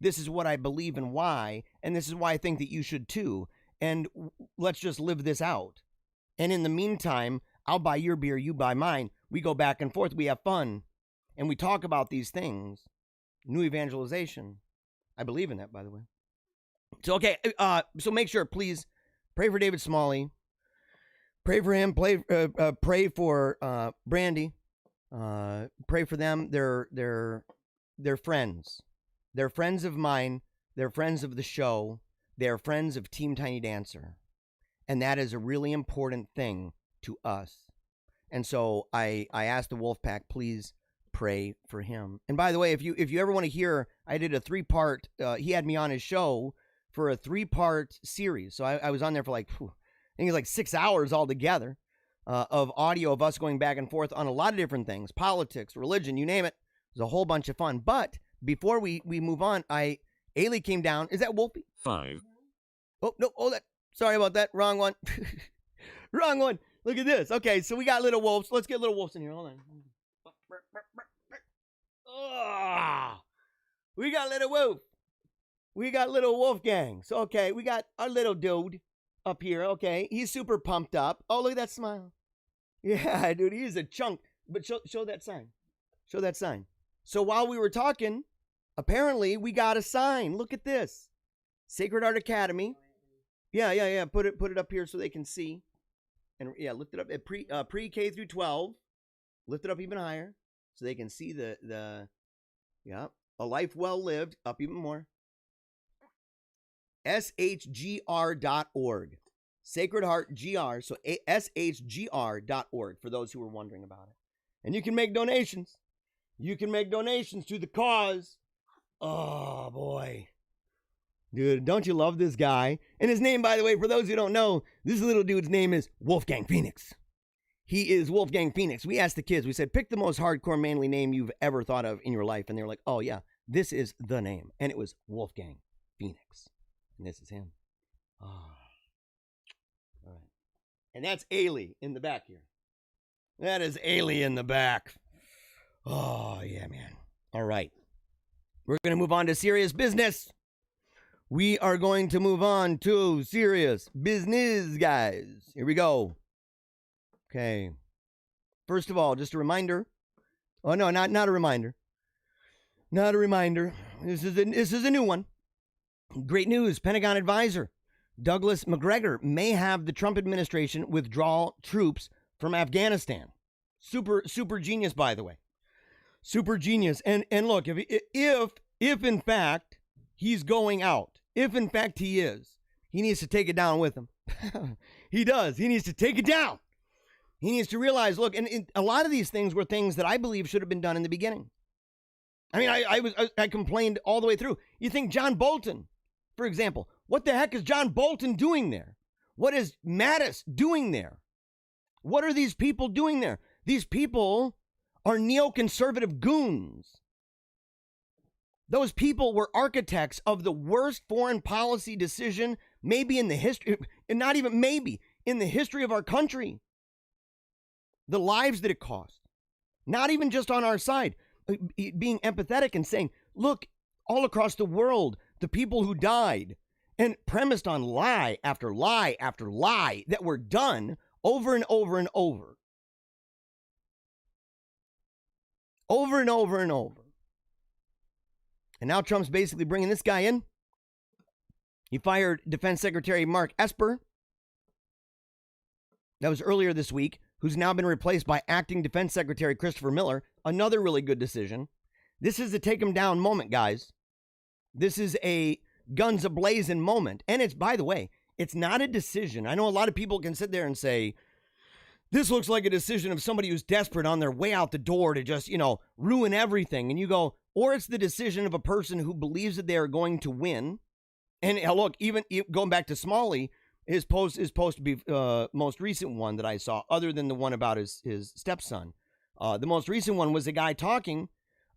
This is what I believe and why. And this is why I think that you should too. And let's just live this out. And in the meantime, I'll buy your beer, you buy mine. We go back and forth. We have fun. And we talk about these things. New evangelization. I believe in that, by the way. So, okay. So make sure, please, pray for David Smalley. Pray for him. Pray for Brandy. Pray for them. They're friends. They're friends of mine. They're friends of the show. They're friends of Team Tiny Dancer. And that is a really important thing to us. And so I asked the Wolfpack, please pray for him. And by the way, if you ever want to hear, I did a 3-part, he had me on his show for a 3-part series. So I was on there for I think it was like 6 hours altogether of audio of us going back and forth on a lot of different things, politics, religion, you name it. It was a whole bunch of fun. But before we move on, Ailey came down. Is that Wolfie? 5. Oh, no, hold that. Sorry about that. Wrong one. Wrong one. Look at this. Okay, so we got little wolves. Let's get little wolves in here. Hold on. Oh, we got little wolf. We got little Wolfgang. So, okay, we got our little dude up here. Okay, he's super pumped up. Oh, look at that smile. Yeah, dude, he's a chunk. But show that sign. Show that sign. So while we were talking, apparently we got a sign. Look at this. Sacred Heart Academy. Yeah. Put it up here so they can see. And yeah, lift it up at pre-K through 12. Lift it up even higher so they can see a life well lived. Up even more. shgr.org. Sacred Heart GR. So shgr.org for those who were wondering about it. And you can make donations. You can make donations to the cause. Oh, boy. Dude, don't you love this guy? And his name, by the way, for those who don't know, this little dude's name is Wolfgang Phoenix. He is Wolfgang Phoenix. We asked the kids, we said, pick the most hardcore manly name you've ever thought of in your life. And they're like, oh, yeah, this is the name. And it was Wolfgang Phoenix. And this is him. Oh. All right. And that's Ailey in the back here. That is Ailey in the back. Oh, yeah, man. All right. We're going to move on to serious business. We are going to move on to serious business, guys. Here we go. Okay. First of all, just a reminder. Oh, no, not a reminder. Not a reminder. This is a new one. Great news. Pentagon advisor Douglas Macgregor may have the Trump administration withdraw troops from Afghanistan. Super genius, by the way. Super genius. And look, if in fact he's going out, if in fact he is, he needs to take it down with him. He does. He needs to take it down. He needs to realize, look, and a lot of these things were things that I believe should have been done in the beginning. I mean, I complained all the way through. You think John Bolton For example, what the heck is John Bolton doing there? What is Mattis doing there? What are these people doing there? These people are neoconservative goons. Those people were architects of the worst foreign policy decision, maybe in the history, and not even maybe, in the history of our country. The lives that it cost. Not even just on our side. Being empathetic and saying, look, all across the world, the people who died, and premised on lie after lie after lie that were done over and over and over. Over and over and over. And now Trump's basically bringing this guy in. He fired Defense Secretary Mark Esper. That was earlier this week, who's now been replaced by Acting Defense Secretary Christopher Miller. Another really good decision. This is a take him down moment, guys. This is a guns a-blazing moment. And it's, by the way, it's not a decision. I know a lot of people can sit there and say, this looks like a decision of somebody who's desperate on their way out the door to just, ruin everything. And you go, or it's the decision of a person who believes that they are going to win. And look, even going back to Smalley, his post is supposed to be most recent one that I saw, other than the one about his stepson. The most recent one was a guy talking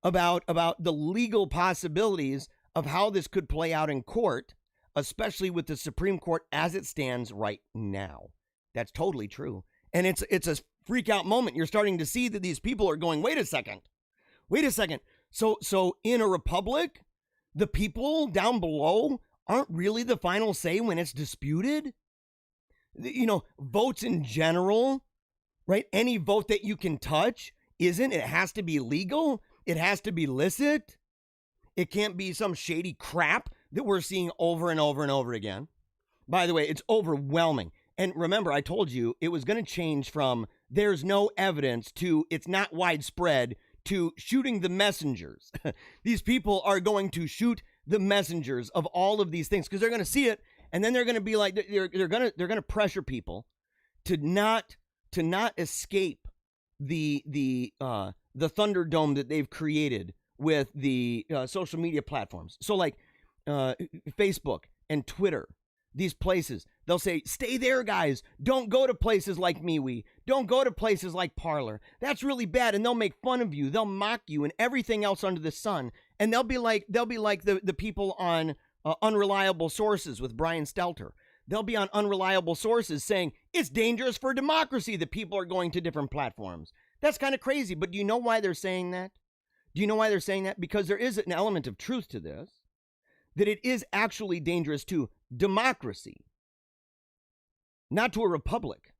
about the legal possibilities of how this could play out in court, especially with the Supreme Court as it stands right now. That's totally true. And it's a freak out moment. You're starting to see that these people are going, wait a second. So in a republic, the people down below aren't really the final say when it's disputed? Votes in general, right? Any vote that you can touch isn't. It has to be legal. It has to be licit. It can't be some shady crap that we're seeing over and over and over again. By the way, it's overwhelming. And remember, I told you it was going to change from there's no evidence to it's not widespread to shooting the messengers. These people are going to shoot the messengers of all of these things because they're going to see it, and then they're going to be like they're going to pressure people to not escape the Thunderdome that they've created with the social media platforms. So like Facebook and Twitter, these places, they'll say, stay there, guys. Don't go to places like MeWe. Don't go to places like Parler. That's really bad. And they'll make fun of you. They'll mock you and everything else under the sun. And they'll be like the people on Unreliable Sources with Brian Stelter. They'll be on Unreliable Sources saying it's dangerous for democracy that people are going to different platforms. That's kind of crazy. But do you know why they're saying that? Do you know why they're saying that? Because there is an element of truth to this, that it is actually dangerous to democracy, not to a republic.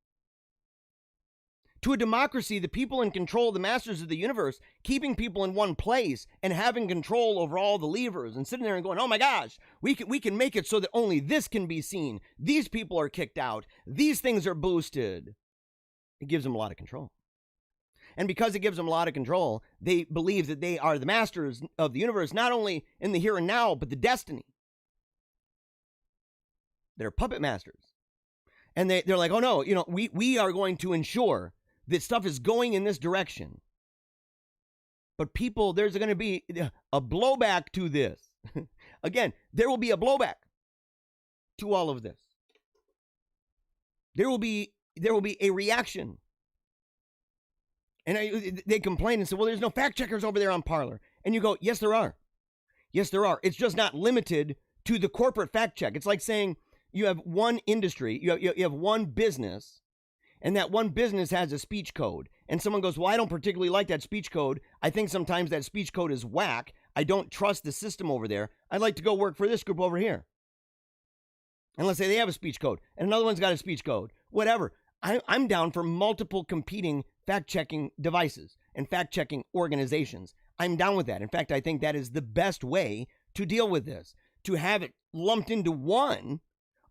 To a democracy, the people in control, the masters of the universe, keeping people in one place and having control over all the levers and sitting there and going, oh my gosh, we can make it so that only this can be seen. These people are kicked out. These things are boosted. It gives them a lot of control. And because it gives them a lot of control, they believe that they are the masters of the universe, not only in the here and now, but the destiny. They're puppet masters. And they're like, oh no, we are going to ensure that stuff is going in this direction. But people, there's going to be a blowback to this. Again, there will be a blowback to all of this. There will be a reaction. And they complain and say, well, there's no fact checkers over there on Parler. And you go, yes, there are. Yes, there are. It's just not limited to the corporate fact check. It's like saying you have one industry, you have one business, and that one business has a speech code. And someone goes, well, I don't particularly like that speech code. I think sometimes that speech code is whack. I don't trust the system over there. I'd like to go work for this group over here. And let's say they have a speech code, and another one's got a speech code. Whatever. I'm down for multiple competing fact-checking devices and fact-checking organizations. I'm down with that. In fact, I think that is the best way to deal with this. To have it lumped into one,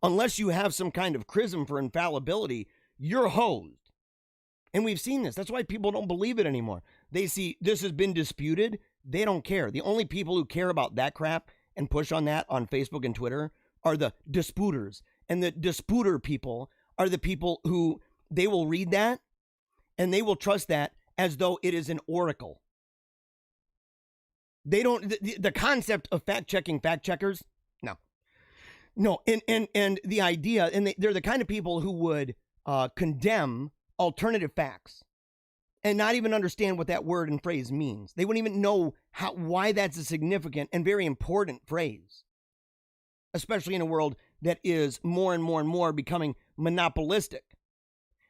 unless you have some kind of chrism for infallibility, you're hosed. And we've seen this. That's why people don't believe it anymore. They see this has been disputed. They don't care. The only people who care about that crap and push on that on Facebook and Twitter are the disputers. And the disputer people are the people who they will read that and they will trust that as though it is an oracle. They don't, the concept of fact-checking fact-checkers, no. No, and the idea, and they're the kind of people who would condemn alternative facts and not even understand what that word and phrase means. They wouldn't even know why that's a significant and very important phrase, especially in a world that is more and more and more becoming monopolistic,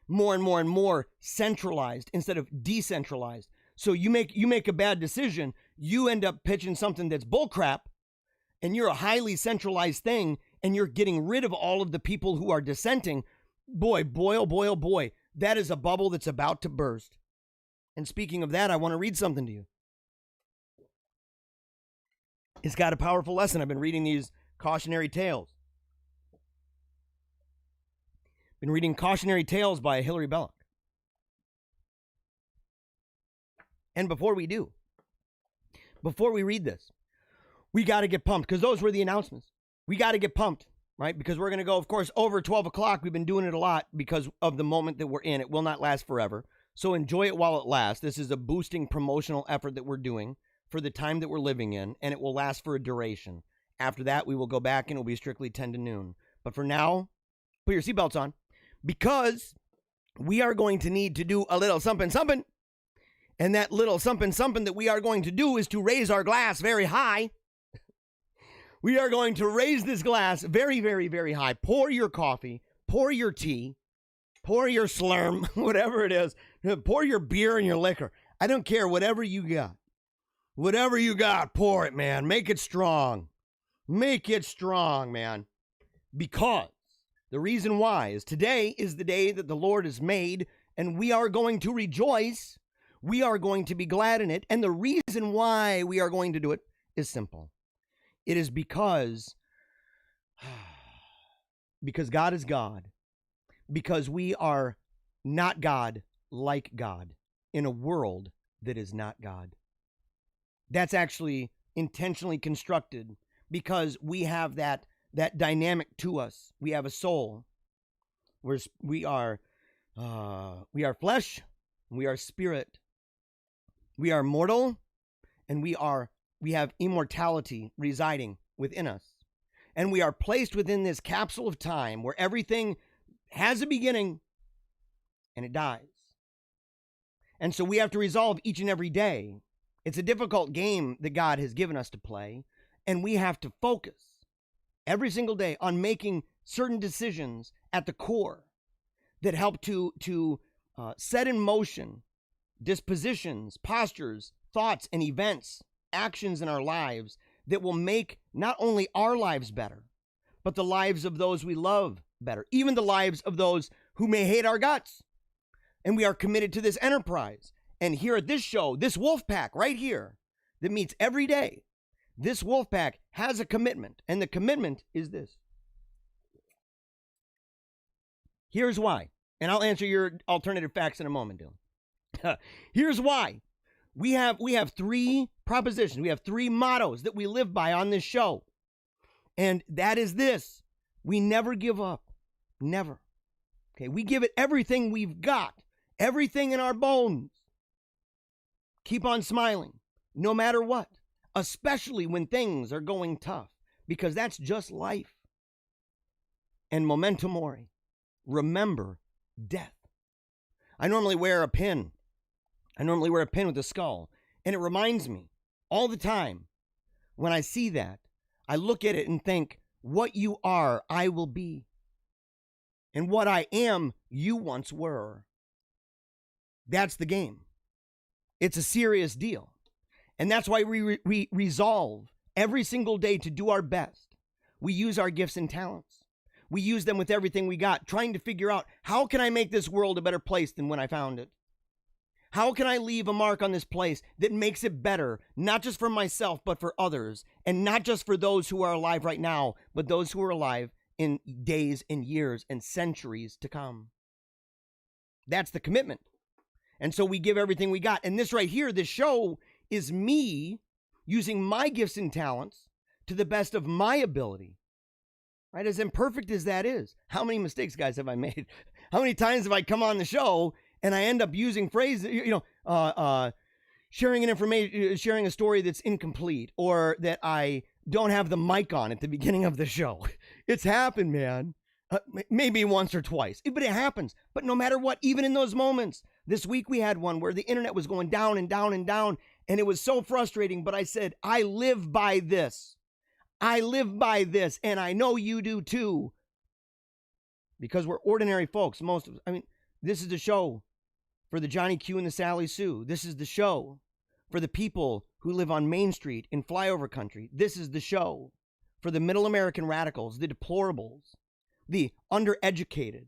more and more centralized instead of decentralized. So you make a bad decision, you end up pitching something that's bullcrap, and you're a highly centralized thing, and you're getting rid of all of the people who are dissenting. Boy, oh boy, that is a bubble that's about to burst. And speaking of that, I want to read something to you. It's got a powerful lesson. I've been reading these cautionary tales. Been reading Cautionary Tales by Hilary Belloc. And before we read this, we got to get pumped, because those were the announcements. We got to get pumped, right? Because we're going to go, of course, over 12 o'clock. We've been doing it a lot because of the moment that we're in. It will not last forever. So enjoy it while it lasts. This is a boosting promotional effort that we're doing for the time that we're living in, and it will last for a duration. After that, we will go back and it will be strictly 10 to noon. But for now, put your seatbelts on, because we are going to need to do a little something. And that little something that we are going to do is to raise our glass very high. We are going to raise this glass very, very, very high. Pour your coffee, pour your tea, pour your slurm, whatever it is. Pour your beer and your liquor. I don't care, whatever you got. Whatever you got, pour it, man. Make it strong. Make it strong, man. Because the reason why is today is the day that the Lord has made, and we are going to rejoice. We are going to be glad in it. And the reason why we are going to do it is simple. It is because God is God. Because we are not God like God in a world that is not God. That's actually intentionally constructed because we have that dynamic to us. We have a soul. We are flesh, we are spirit. We are mortal, and we have immortality residing within us. And we are placed within this capsule of time where everything has a beginning and it dies. And so we have to resolve each and every day. It's a difficult game that God has given us to play, and we have to focus every single day on making certain decisions at the core that help to set in motion dispositions, postures, thoughts, and events, actions in our lives that will make not only our lives better, but the lives of those we love better, even the lives of those who may hate our guts. And we are committed to this enterprise. And here at this show, this wolf pack right here that meets every day, this wolf pack has a commitment. And the commitment is this. Here's why. And I'll answer your alternative facts in a moment, Dylan. Here's why. We have three propositions. We have three mottos that we live by on this show. And that is this. We never give up. Never. Okay, we give it everything we've got. Everything in our bones. Keep on smiling, no matter what. Especially when things are going tough. Because that's just life. And memento mori. Remember death. I normally wear a pin. With a skull. And it reminds me all the time when I see that, I look at it and think, what you are, I will be. And what I am, you once were. That's the game. It's a serious deal. And that's why we resolve every single day to do our best. We use our gifts and talents. We use them with everything we got, trying to figure out, how can I make this world a better place than when I found it? How can I leave a mark on this place that makes it better, not just for myself, but for others, and not just for those who are alive right now, but those who are alive in days and years and centuries to come? That's the commitment. And so we give everything we got. And this right here, this show, is me using my gifts and talents to the best of my ability. Right? As imperfect as that is. How many mistakes, guys, have I made? How many times have I come on the show and I end up using phrases, sharing an information, sharing a story that's incomplete, or that I don't have the mic on at the beginning of the show. It's happened, man. Maybe once or twice, but it happens. But no matter what, even in those moments, this week we had one where the internet was going down and down and down, and it was so frustrating. But I said, I live by this. I live by this, and I know you do too. Because we're ordinary folks. Most of us. I mean, this is the show for the Johnny Q and the Sally Sue. This is the show for the people who live on Main Street in flyover country. This is the show for the middle American radicals, the deplorables, the undereducated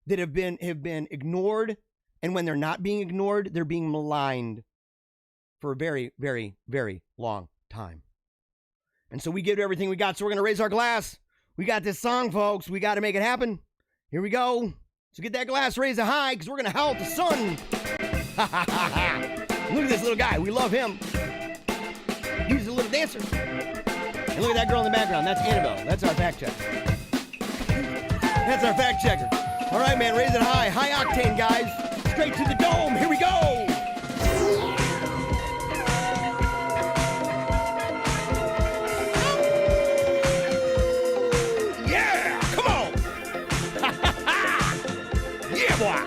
that have been ignored, and when they're not being ignored, they're being maligned for a very, very, very long time. And so we give everything we got, so we're going to raise our glass. We got this song, folks. We got to make it happen. Here we go. So get that glass, raise it high, because we're going to howl at the sun. Look at this little guy. We love him. He's a little dancer. And look at that girl in the background. That's Annabelle. That's our fact checker. That's our fact checker. All right, man, raise it high. High octane, guys. Straight to the dome. Here we go. Yeah, come on. Yeah, boy.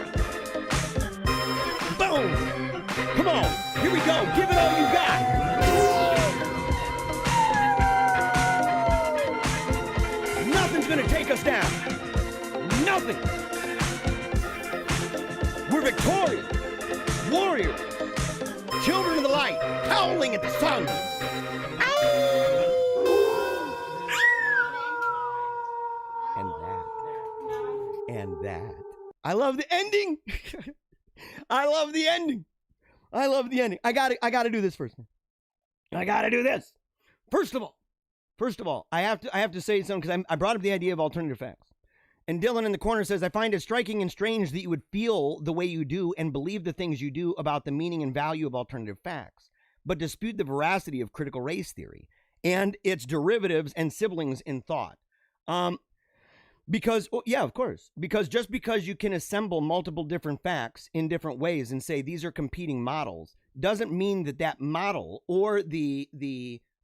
Boom. Come on. Here we go. Give it all you got. Nothing's going to take us down. Nothing. We're victorious, warriors, children of the light, howling at the sun. And that. I love the ending. I love the ending. I love the ending. I gotta do this first. I gotta do this. First of all, I have to say something, because I brought up the idea of alternative facts. And Dylan in the corner says, I find it striking and strange that you would feel the way you do and believe the things you do about the meaning and value of alternative facts, but dispute the veracity of critical race theory and its derivatives and siblings in thought. Because, yeah, of course, because just because you can assemble multiple different facts in different ways and say these are competing models doesn't mean that that model or the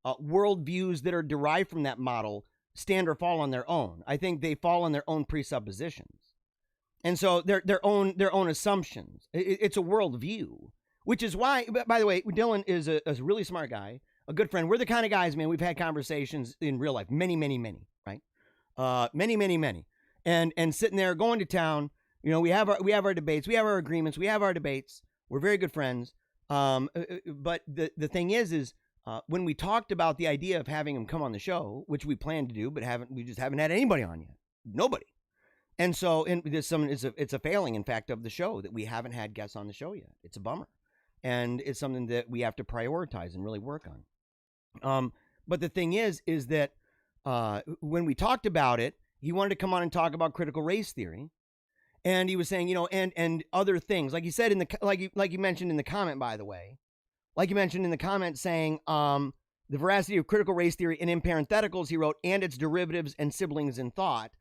worldviews that are derived from that model stand or fall on their own. I think they fall on their own presuppositions. And so their own assumptions. It's a worldview, which is why, by the way, Dylan is a really smart guy, a good friend. We're the kind of guys, man, we've had conversations in real life, many, right? Many. And sitting there going to town, you know, we have our debates, we have our agreements, we have our debates. We're very good friends. But the thing is when we talked about the idea of having him come on the show, which we planned to do, but we just haven't had anybody on yet. Nobody. And so it's a failing, in fact, of the show that we haven't had guests on the show yet. It's a bummer. And it's something that we have to prioritize and really work on. But the thing is that when we talked about it, he wanted to come on and talk about critical race theory. And he was saying, you know, and other things, like he said like you mentioned in the comment, by the way, like you mentioned in the comment, saying the veracity of critical race theory and in parentheticals, he wrote, and its derivatives and siblings in thought.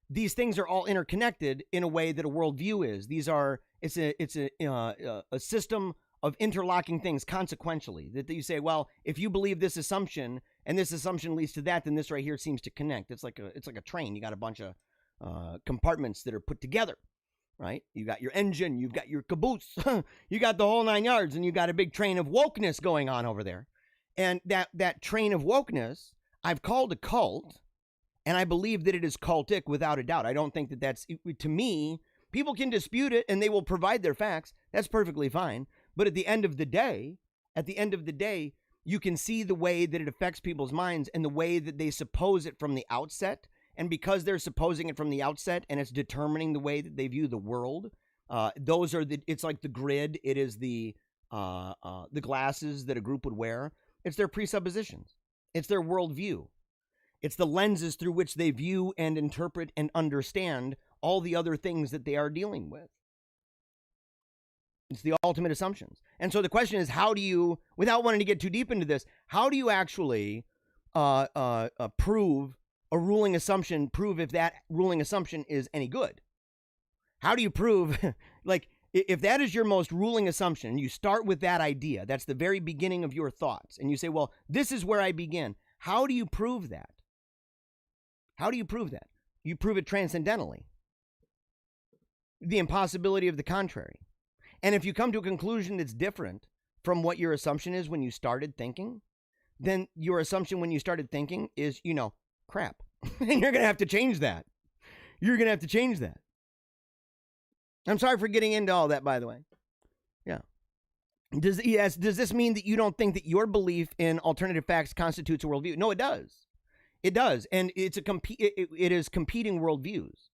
These things are all interconnected in a way that a worldview is. It's a system of interlocking things consequentially. That you say, well, if you believe this assumption and this assumption leads to that, then this right here seems to connect. It's like a train. You got a bunch of compartments that are put together. Right? You got your engine, you've got your caboose, you got the whole 9 yards, and you got a big train of wokeness going on over there. And that train of wokeness, I've called a cult, and I believe that it is cultic without a doubt. I don't think that's, to me, people can dispute it and they will provide their facts. That's perfectly fine. But at the end of the day, you can see the way that it affects people's minds and the way that they suppose it from the outset. And because they're supposing it from the outset and it's determining the way that they view the world, it's like the grid. It is the glasses that a group would wear. It's their presuppositions. It's their worldview. It's the lenses through which they view and interpret and understand all the other things that they are dealing with. It's the ultimate assumptions. And so the question is, how do you, without wanting to get too deep into this, how do you actually prove a ruling assumption, prove if that ruling assumption is any good? How do you prove, like, if that is your most ruling assumption, you start with that idea, that's the very beginning of your thoughts, and you say, well, this is where I begin. How do you prove that? How do you prove that? You prove it transcendentally. The impossibility of the contrary. And if you come to a conclusion that's different from what your assumption is when you started thinking, then your assumption when you started thinking is, crap. And you're going to have to change that. You're going to have to change that. I'm sorry for getting into all that, by the way. Yeah. Does this mean that you don't think that your belief in alternative facts constitutes a worldview? No, it does. It does. And it is competing worldviews.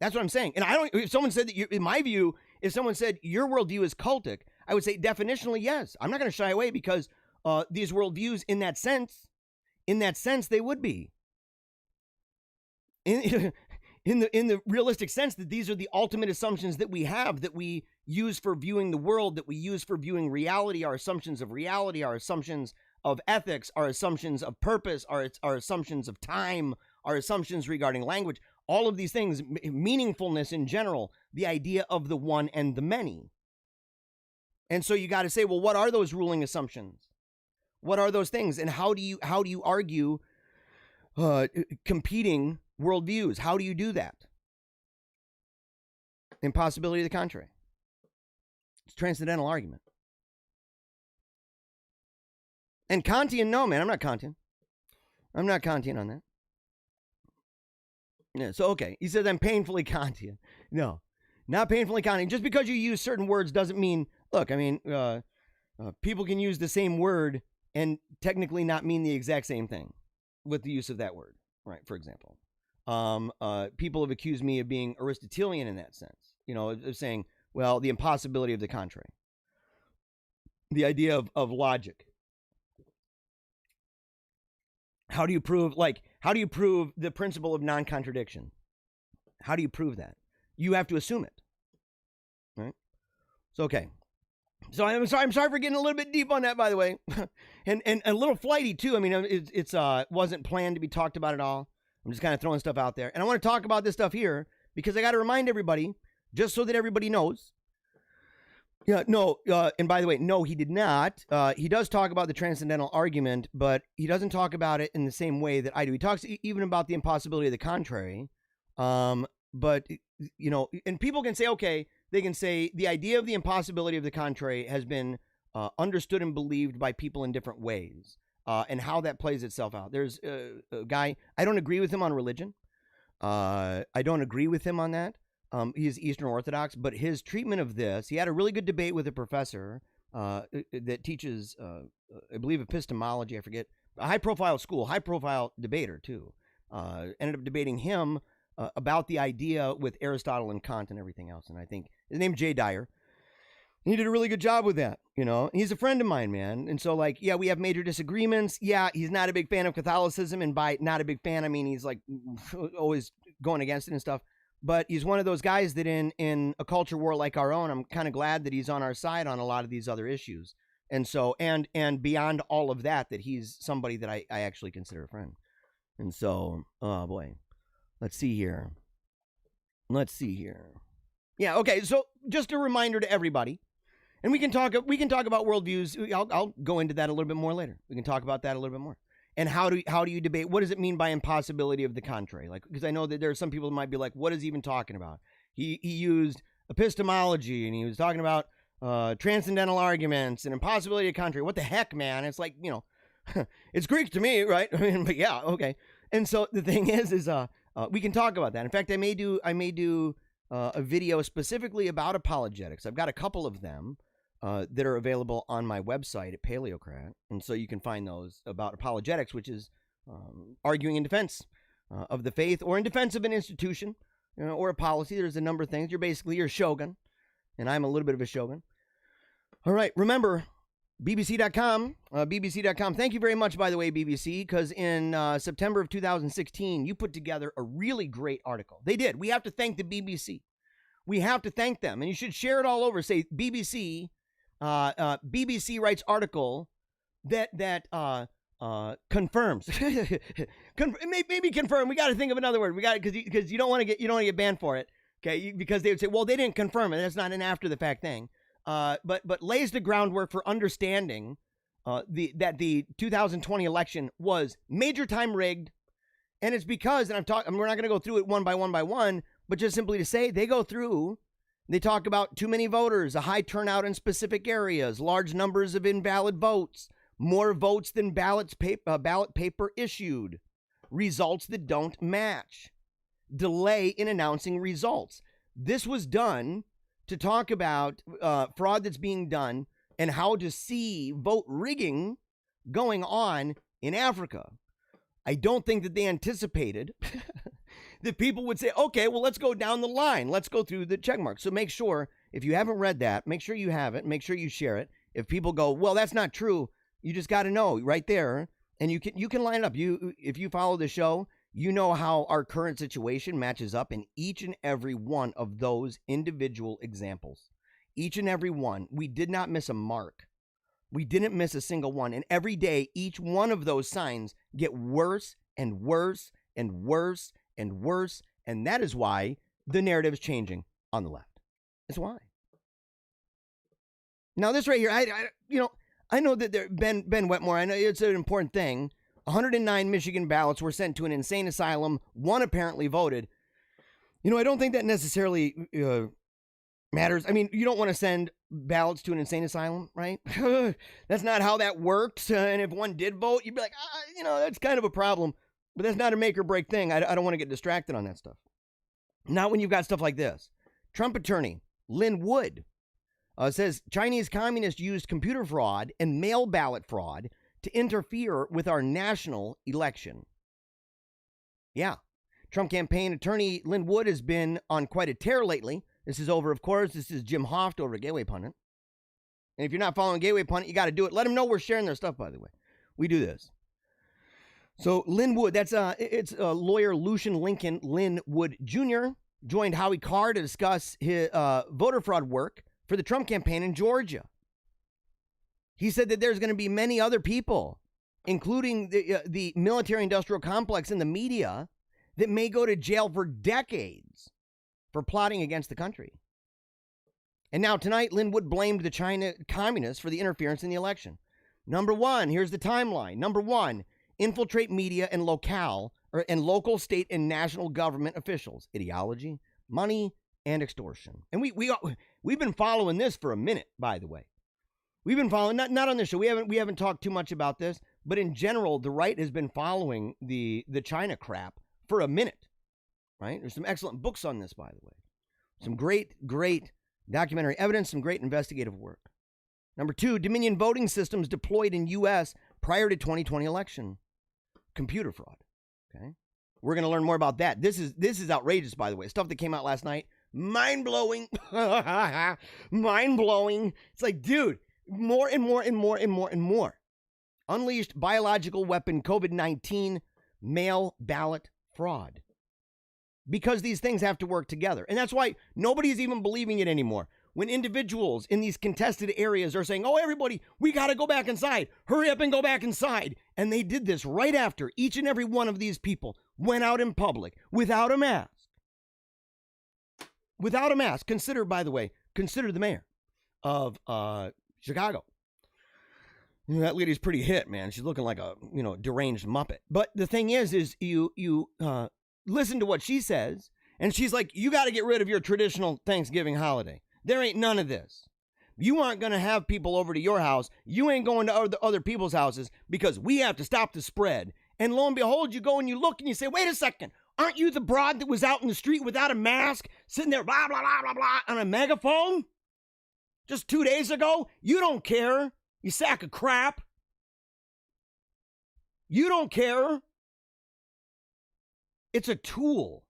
That's what I'm saying. And if someone said that, in my view, if someone said your worldview is cultic, I would say definitionally, yes. I'm not going to shy away because these worldviews, in that sense, they would be. In the realistic sense that these are the ultimate assumptions that we have, that we use for viewing the world, that we use for viewing reality, our assumptions of reality, our assumptions of ethics, our assumptions of purpose, our assumptions of time, our assumptions regarding language, all of these things, meaningfulness in general, the idea of the one and the many. And so you got to say, well, what are those ruling assumptions? What are those things? And how do you argue competing worldviews? How do you do that? Impossibility of the contrary. It's a transcendental argument. And Kantian, no, man, I'm not Kantian. I'm not Kantian on that. Yeah, so, okay, he says I'm painfully Kantian. No, not painfully Kantian. Just because you use certain words doesn't mean, look, I mean, people can use the same word and technically not mean the exact same thing with the use of that word, right, for example. People have accused me of being Aristotelian in that sense, of saying, well, the impossibility of the contrary. The idea of logic. How do you prove the principle of non-contradiction? How do you prove that? You have to assume it, right? So, okay. So I'm sorry for getting a little bit deep on that, by the way, and a little flighty too. I mean, it's wasn't planned to be talked about at all. I'm just kind of throwing stuff out there, and I want to talk about this stuff here because I got to remind everybody, just so that everybody knows. Yeah, no, and by the way, no, he did not. He does talk about the transcendental argument, but he doesn't talk about it in the same way that I do. He talks even about the impossibility of the contrary. But, and people can say, okay, they can say the idea of the impossibility of the contrary has been understood and believed by people in different ways, and how that plays itself out. There's a guy, I don't agree with him on religion. I don't agree with him on that. He's Eastern Orthodox, but his treatment of this, he had a really good debate with a professor that teaches, I believe, epistemology. I forget. A high-profile school, high-profile debater, too. Ended up debating him about the idea with Aristotle and Kant and everything else. And I think his name's Jay Dyer. He did a really good job with that, He's a friend of mine, man. And so, yeah, we have major disagreements. Yeah, he's not a big fan of Catholicism. And by not a big fan, I mean he's, always going against it and stuff. But he's one of those guys that in a culture war like our own, I'm kind of glad that he's on our side on a lot of these other issues. And so, and beyond all of that he's somebody that I actually consider a friend. And so, oh boy, let's see here. Yeah, okay, so just a reminder to everybody, and we can talk about worldviews. I'll go into that a little bit more later. We can talk about that a little bit more. And how do you debate? What does it mean by impossibility of the contrary? Because I know that there are some people who might be like, what is he even talking about? He used epistemology, and he was talking about transcendental arguments and impossibility of the contrary. What the heck, man? It's like, it's Greek to me, right? I mean, but yeah, okay. And so the thing is we can talk about that. In fact, I may do a video specifically about apologetics. I've got a couple of them. That are available on my website at Paleocrat. And so you can find those about apologetics, which is arguing in defense of the faith or in defense of an institution or a policy. There's a number of things. You're a shogun, and I'm a little bit of a shogun. All right, remember, BBC.com, BBC.com. Thank you very much, by the way, BBC, because in September of 2016, you put together a really great article. They did. We have to thank the BBC. We have to thank them, and you should share it all over. Say, BBC... BBC writes article that confirms. Maybe confirm. We got to think of another word. We got because you don't want to get banned for it. Okay, because they would say, well, they didn't confirm it. That's not an after the fact thing. But lays the groundwork for understanding that the 2020 election was major time rigged. And it's because, and we're not going to go through it one by one, but just simply to say they go through, they talk about too many voters, a high turnout in specific areas, large numbers of invalid votes, more votes than ballot paper issued, results that don't match, delay in announcing results. This was done to talk about fraud that's being done and how to see vote rigging going on in Africa. I don't think that they anticipated that people would say, okay, well, let's go down the line. Let's go through the check mark. So make sure, if you haven't read that, make sure you have it. Make sure you share it. If people go, well, that's not true, you just got to know right there. And you can line it up. If you follow the show, you know how our current situation matches up in each and every one of those individual examples. Each and every one. We did not miss a mark. We didn't miss a single one. And every day, each one of those signs get worse and worse and worse and worse. And that is why the narrative is changing on the left. That's why. Now, this right here, I know that Ben Wetmore, I know it's an important thing. 109 Michigan ballots were sent to an insane asylum. One apparently voted. I don't think that necessarily matters. I mean, you don't want to send ballots to an insane asylum, right? That's not how that works. And if one did vote, you'd be like, that's kind of a problem. But that's not a make or break thing. I don't want to get distracted on that stuff. Not when you've got stuff like this. Trump attorney Lin Wood says Chinese communists used computer fraud and mail ballot fraud to interfere with our national election. Yeah. Trump campaign attorney Lin Wood has been on quite a tear lately. This is over, of course. This is Jim Hoft over at Gateway Pundit. And if you're not following Gateway Pundit, you got to do it. Let them know we're sharing their stuff, by the way. We do this. So Lin Wood, it's lawyer Lucian Lincoln Lin Wood Jr. joined Howie Carr to discuss his voter fraud work for the Trump campaign in Georgia. He said that there's going to be many other people, including the military-industrial complex and the media, that may go to jail for decades for plotting against the country. And now tonight, Lin Wood blamed the China communists for the interference in the election. Number one, here's the timeline. Number one, infiltrate media and local, state, and national government officials. Ideology, money, and extortion. And we've been following this for a minute, by the way. We've been following, not on this show. We haven't talked too much about this, but in general, the right has been following the China crap for a minute, right? There's some excellent books on this, by the way. Some great documentary evidence, some great investigative work. Number two, Dominion voting systems deployed in U.S. prior to 2020 election. Computer fraud, okay? We're going to learn more about that. This is outrageous, by the way. Stuff that came out last night. Mind-blowing. Mind-blowing. It's like, dude, more and more and more and more and more. Unleashed biological weapon COVID-19 mail ballot fraud. Because these things have to work together. And that's why nobody's even believing it anymore. When individuals in these contested areas are saying, oh, everybody, we got to go back inside. Hurry up and go back inside. And they did this right after each and every one of these people went out in public without a mask. Without a mask. Consider the mayor of Chicago. That lady's pretty hit, man. She's looking like a, deranged Muppet. But the thing is you listen to what she says, and she's like, you got to get rid of your traditional Thanksgiving holiday. There ain't none of this. You aren't going to have people over to your house. You ain't going to other people's houses because we have to stop the spread. And lo and behold, you go and you look and you say, wait a second. Aren't you the broad that was out in the street without a mask, sitting there, blah, blah, blah, blah, blah, on a megaphone? Just 2 days ago? You don't care. You sack of crap. You don't care. It's a tool.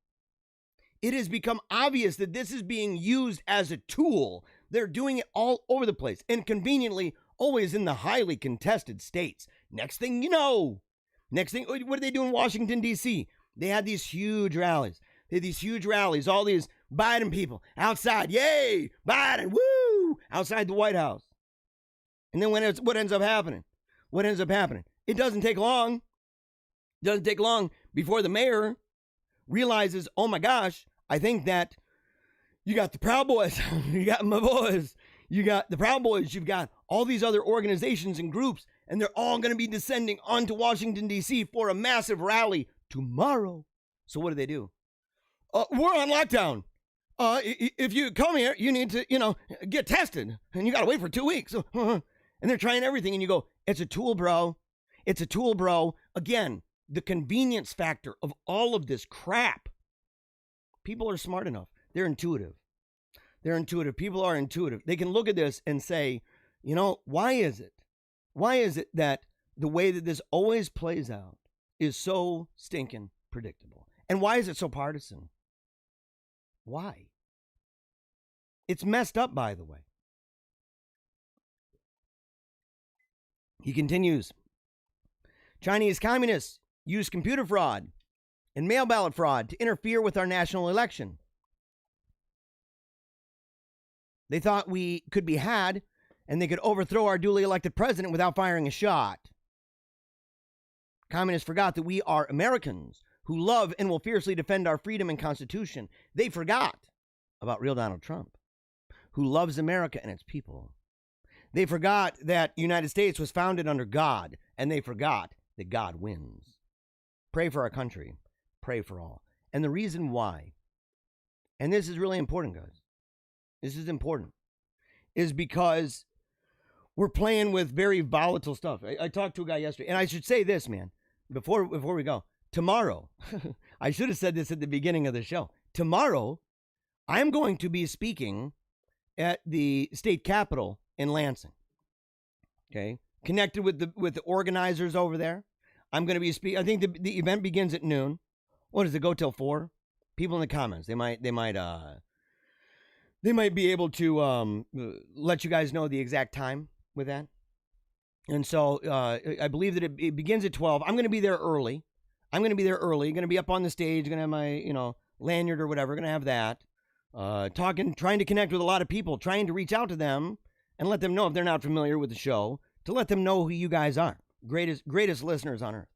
It has become obvious that this is being used as a tool. They're doing it all over the place, and conveniently, always in the highly contested states. Next thing you know, what do they do in Washington, D.C.? They had these huge rallies. All these Biden people outside. Yay, Biden, woo, outside the White House. And then what ends up happening? It doesn't take long. Before the mayor realizes, oh my gosh, I think that you got the Proud Boys, you got my boys, you got the Proud Boys, you've got all these other organizations and groups, and they're all going to be descending onto Washington, D.C. for a massive rally tomorrow. So what do? We're on lockdown. If you come here, you need to, get tested, and you got to wait for 2 weeks. And they're trying everything, and you go, it's a tool, bro. It's a tool, bro. Again, the convenience factor of all of this crap. People are smart enough. They're intuitive. People are intuitive. They can look at this and say, why is it? Why is it that the way that this always plays out is so stinking predictable? And why is it so partisan? Why? It's messed up, by the way. He continues, Chinese communists use computer fraud and mail ballot fraud to interfere with our national election. They thought we could be had and they could overthrow our duly elected president without firing a shot. Communists forgot that we are Americans who love and will fiercely defend our freedom and Constitution. They forgot about real Donald Trump, who loves America and its people. They forgot that the United States was founded under God, and they forgot that God wins. Pray for our country. Pray for all. And the reason why, and this is really important, guys, this is important, is because we're playing with very volatile stuff. I talked to a guy yesterday, and I should say this, man, before we go. Tomorrow, I should have said this at the beginning of the show. Tomorrow, I'm going to be speaking at the state capitol in Lansing. Okay, connected with the organizers over there. I'm going to be speaking. I think the event begins at noon. What does it go till 4? People in the comments, they might be able to let you guys know the exact time with that. And so I believe that it begins at 12. I'm going to be there early. Going to be up on the stage. Going to have my lanyard or whatever. Going to have that. Trying to connect with a lot of people, trying to reach out to them and let them know if they're not familiar with the show, to let them know who you guys are. Greatest listeners on earth.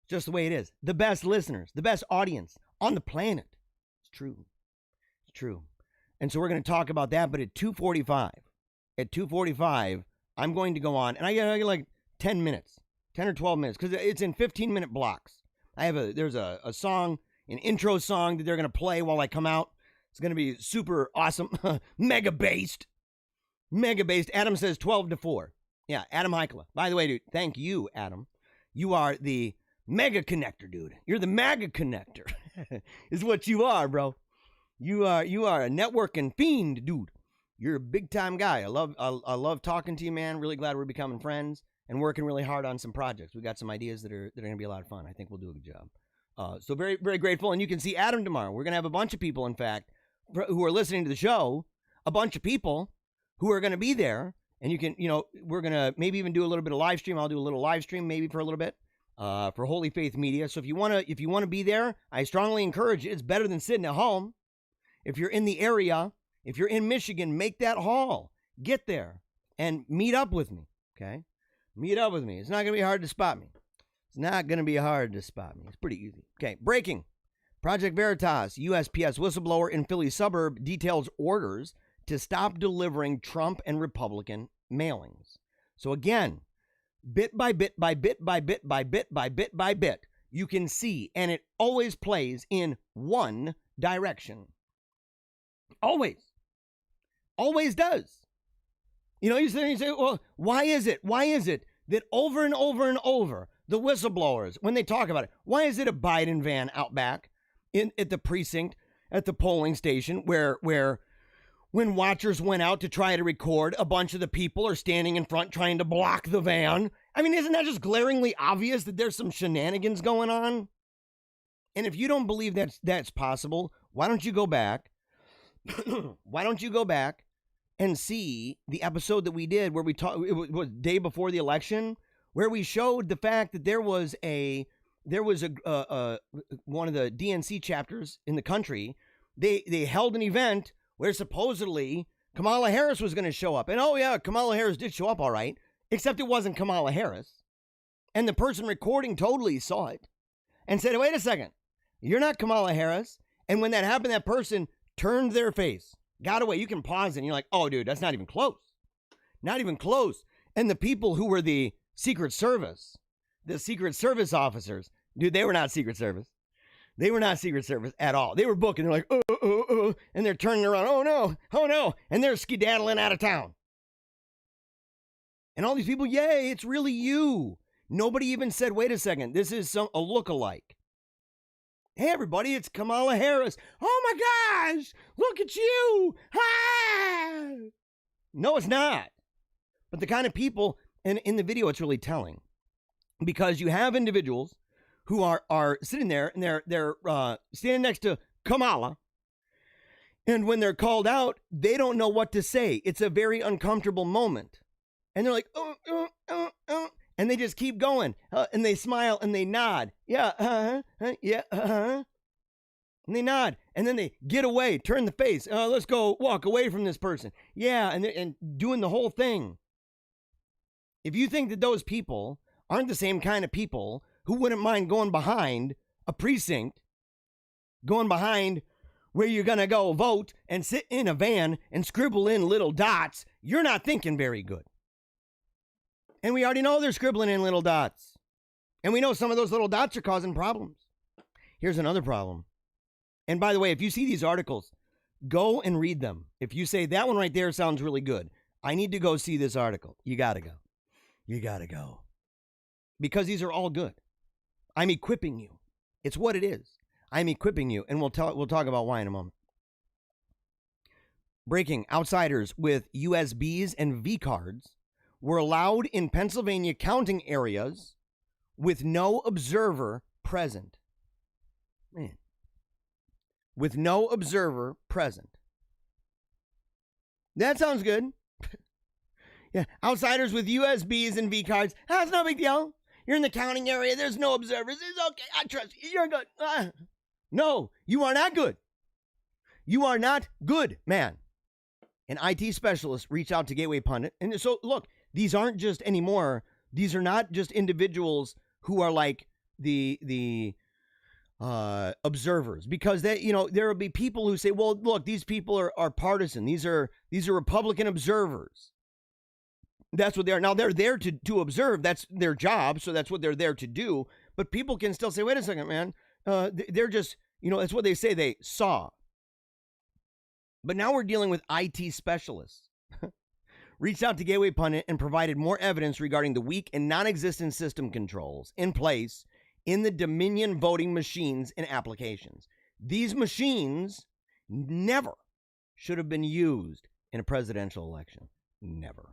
Just the way it is. The best listeners, the best audience on the planet. It's true. And so we're going to talk about that, but at 2:45, I'm going to go on, and I get like 10 minutes, 10 or 12 minutes, because it's in 15-minute blocks. There's a song, an intro song that they're going to play while I come out. It's going to be super awesome. Mega based. Adam says 12 to 4. Yeah, Adam Heikla. By the way, dude, thank you, Adam. You are the mega connector, dude. You're the mega connector. Is what you are, bro. You are a networking fiend, dude. You're a big time guy. I love talking to you, man. Really glad we're becoming friends and working really hard on some projects. We got some ideas that are going to be a lot of fun. I think we'll do a good job. So very, very grateful. And you can see Adam tomorrow. We're going to have a bunch of people, in fact, who are listening to the show, a bunch of people who are going to be there. And you can, we're going to maybe even do a little bit of live stream. I'll do a little live stream maybe for a little bit for Holy Faith Media. So if you want to be there, I strongly encourage it. It's better than sitting at home. If you're in the area, if you're in Michigan, make that haul. Get there and meet up with me, okay? Meet up with me. It's not going to be hard to spot me. It's pretty easy. Okay, breaking. Project Veritas, USPS whistleblower in Philly suburb details orders to stop delivering Trump and Republican mailings. So again, bit by bit, you can see, and it always plays in one direction. Always does. You say, well, why is it that over and over and over, the whistleblowers, when they talk about it, why is it a Biden van out back at the precinct, at the polling station, where when watchers went out to try to record, a bunch of the people are standing in front trying to block the van? I mean, isn't that just glaringly obvious that there's some shenanigans going on? And if you don't believe that's possible, why don't you go back? And see the episode that we did where we talked, it was day before the election, where we showed the fact that there was a one of the DNC chapters in the country. They held an event where supposedly Kamala Harris was going to show up. And oh yeah, Kamala Harris did show up all right, except it wasn't Kamala Harris. And the person recording totally saw it and said, wait a second, you're not Kamala Harris. And when that happened, that person turned their face, got away. You can pause it and you're like, oh, dude, that's not even close. And the people who were the Secret Service, the Secret Service officers, dude, they were not Secret Service. They were not Secret Service at all. They were booking. They're like, and they're turning around. Oh no. And they're skedaddling out of town. And all these people, yay, it's really you. Nobody even said, wait a second, this is a lookalike. Hey, everybody, it's Kamala Harris. Oh, my gosh, look at you. Ah! No, it's not. But the kind of people, and in the video, it's really telling. Because you have individuals who are sitting there, and they're standing next to Kamala. And when they're called out, they don't know what to say. It's a very uncomfortable moment. And they're like, and they just keep going. And they smile and they nod. Yeah, yeah, And they nod. And then they get away, turn the face. Let's go walk away from this person. Yeah, and doing the whole thing. If you think that those people aren't the same kind of people who wouldn't mind going behind a precinct, going behind where you're going to go vote and sit in a van and scribble in little dots, you're not thinking very good. And we already know they're scribbling in little dots. And we know some of those little dots are causing problems. Here's another problem. And by the way, if you see these articles, go and read them. If you say, that one right there sounds really good, I need to go see this article. You got to go. You got to go. Because these are all good. I'm equipping you. It's what it is. I'm equipping you. And we'll talk about why in a moment. Breaking: outsiders with USBs and V cards were allowed in Pennsylvania counting areas with no observer present. Man. With no observer present. That sounds good. Yeah, outsiders with USBs and V cards. That's no big deal. You're in the counting area. There's no observers. It's okay. I trust you. You're good. No, you are not good. You are not good, man. An IT specialist reached out to Gateway Pundit. And so, look, these aren't just anymore. These are not just individuals who are like the observers, because they, there will be people who say, well, look, these people are partisan. These are Republican observers. That's what they are. Now, they're there to observe. That's their job. So that's what they're there to do. But people can still say, wait a second, man. They're just, that's what they say they saw. But now we're dealing with IT specialists. Reached out to Gateway Pundit and provided more evidence regarding the weak and non-existent system controls in place in the Dominion voting machines and applications. These machines never should have been used in a presidential election. Never.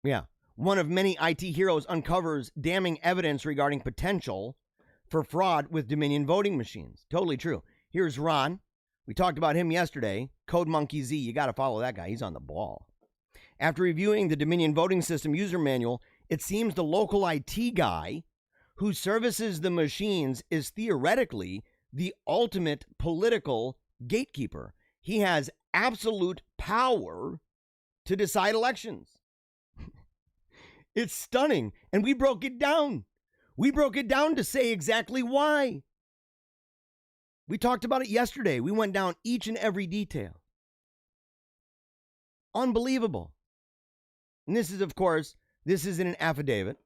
Yeah. One of many IT heroes uncovers damning evidence regarding potential for fraud with Dominion voting machines. Totally true. Here's Ron. We talked about him yesterday. Code Monkey Z. You got to follow that guy. He's on the ball. After reviewing the Dominion voting system user manual, it seems the local IT guy who services the machines is theoretically the ultimate political gatekeeper. He has absolute power to decide elections. It's stunning. And we broke it down. We broke it down to say exactly why. We talked about it yesterday. We went down each and every detail. Unbelievable. And this is, of course, this is in an affidavit.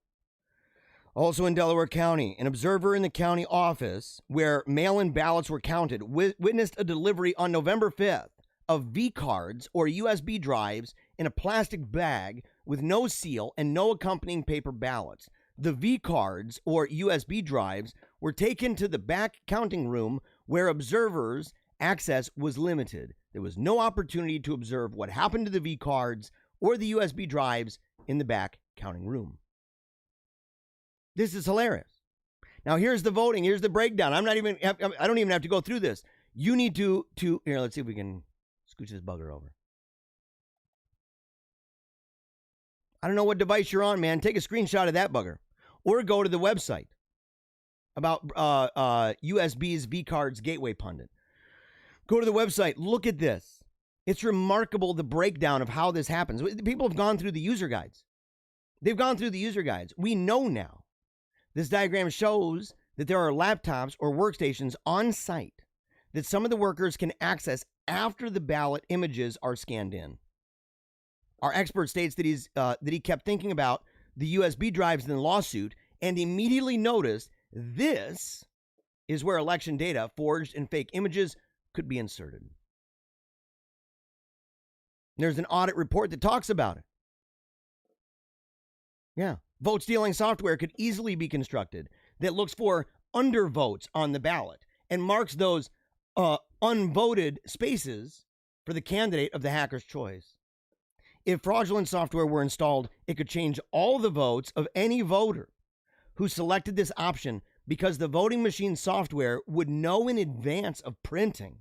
Also in Delaware County, an observer in the county office where mail-in ballots were counted witnessed a delivery on November 5th of V cards or USB drives in a plastic bag with no seal and no accompanying paper ballots. The V cards or USB drives were taken to the back counting room where observers' access was limited. There was no opportunity to observe what happened to the V cards or the USB drives in the back counting room. This is hilarious. Now here's the voting. Here's the breakdown. I don't even have to go through this. You need to here, let's see if we can scooch this bugger over. I don't know what device you're on, man. Take a screenshot of that bugger. Or go to the website about USBs, V cards, Gateway Pundit. Go to the website. Look at this. It's remarkable, the breakdown of how this happens. People have gone through the user guides. They've gone through the user guides. We know now. This diagram shows that there are laptops or workstations on site that some of the workers can access after the ballot images are scanned in. Our expert states that he kept thinking about the USB drives in the lawsuit and immediately noticed this is where election data, forged and fake images, could be inserted. There's an audit report that talks about it. Yeah. Vote stealing software could easily be constructed that looks for undervotes on the ballot and marks those unvoted spaces for the candidate of the hacker's choice. If fraudulent software were installed, it could change all the votes of any voter who selected this option because the voting machine software would know in advance of printing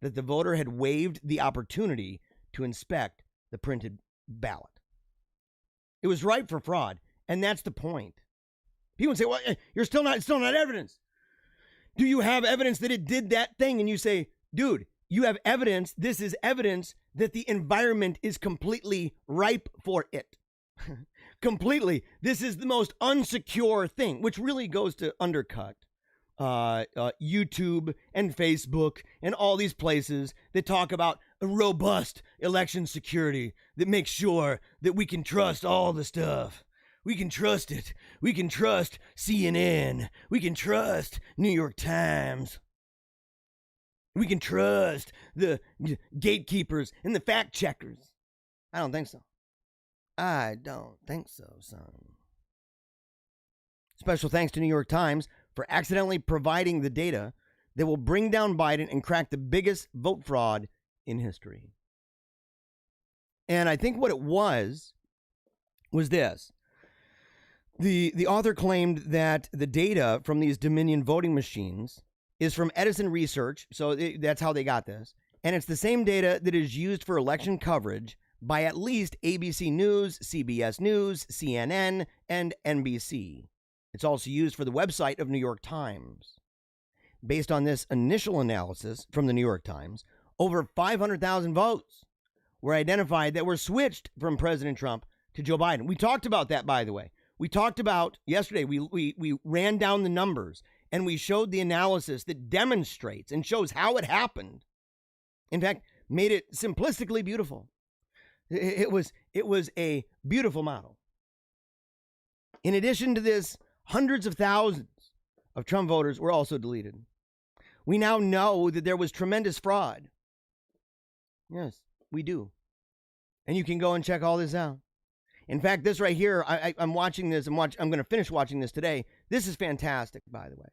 that the voter had waived the opportunity to inspect the printed ballot. It was ripe for fraud, and that's the point. People say, well, you're still not evidence. Do you have evidence that it did that thing? And you say, dude, you have evidence. This is evidence that the environment is completely ripe for it. Completely. This is the most unsecure thing, which really goes to undercut YouTube and Facebook and all these places that talk about a robust election security that makes sure that we can trust all the stuff. We can trust it. We can trust CNN. We can trust New York Times. We can trust the gatekeepers and the fact checkers. I don't think so. I don't think so, son. Special thanks to New York Times for accidentally providing the data that will bring down Biden and crack the biggest vote fraud in history. And I think what it was this. The author claimed that the data from these Dominion voting machines is from Edison Research, so that's how they got this. And it's the same data that is used for election coverage by at least ABC News, CBS News, CNN, and NBC. It's also used for the website of New York Times. Based on this initial analysis from the New York Times, over 500,000 votes were identified that were switched from President Trump to Joe Biden. We talked about that, by the way. We talked about yesterday, we ran down the numbers and we showed the analysis that demonstrates and shows how it happened. In fact, made it simplistically beautiful. It was a beautiful model. In addition to this, hundreds of thousands of Trump voters were also deleted. We now know that there was tremendous fraud. Yes, we do. And you can go and check all this out. In fact, this right here, I'm watching this. I'm going to finish watching this today. This is fantastic, by the way.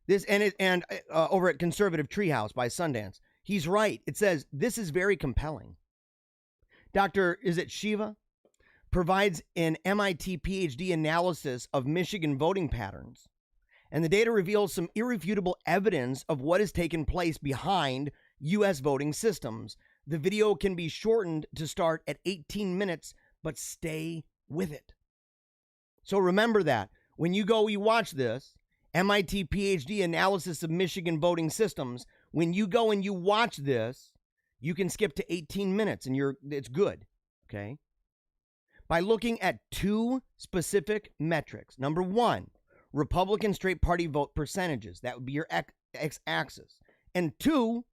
This and over at Conservative Treehouse by Sundance, he's right. It says this is very compelling. Dr. Shiva provides an MIT PhD analysis of Michigan voting patterns, and the data reveals some irrefutable evidence of what has taken place behind U.S. voting systems. The video can be shortened to start at 18 minutes, but stay with it. So remember that. When you watch this, MIT PhD analysis of Michigan voting systems, when you go and you watch this, you can skip to 18 minutes and it's good, okay? By looking at two specific metrics. Number one, Republican straight party vote percentages. That would be your x-axis. And two,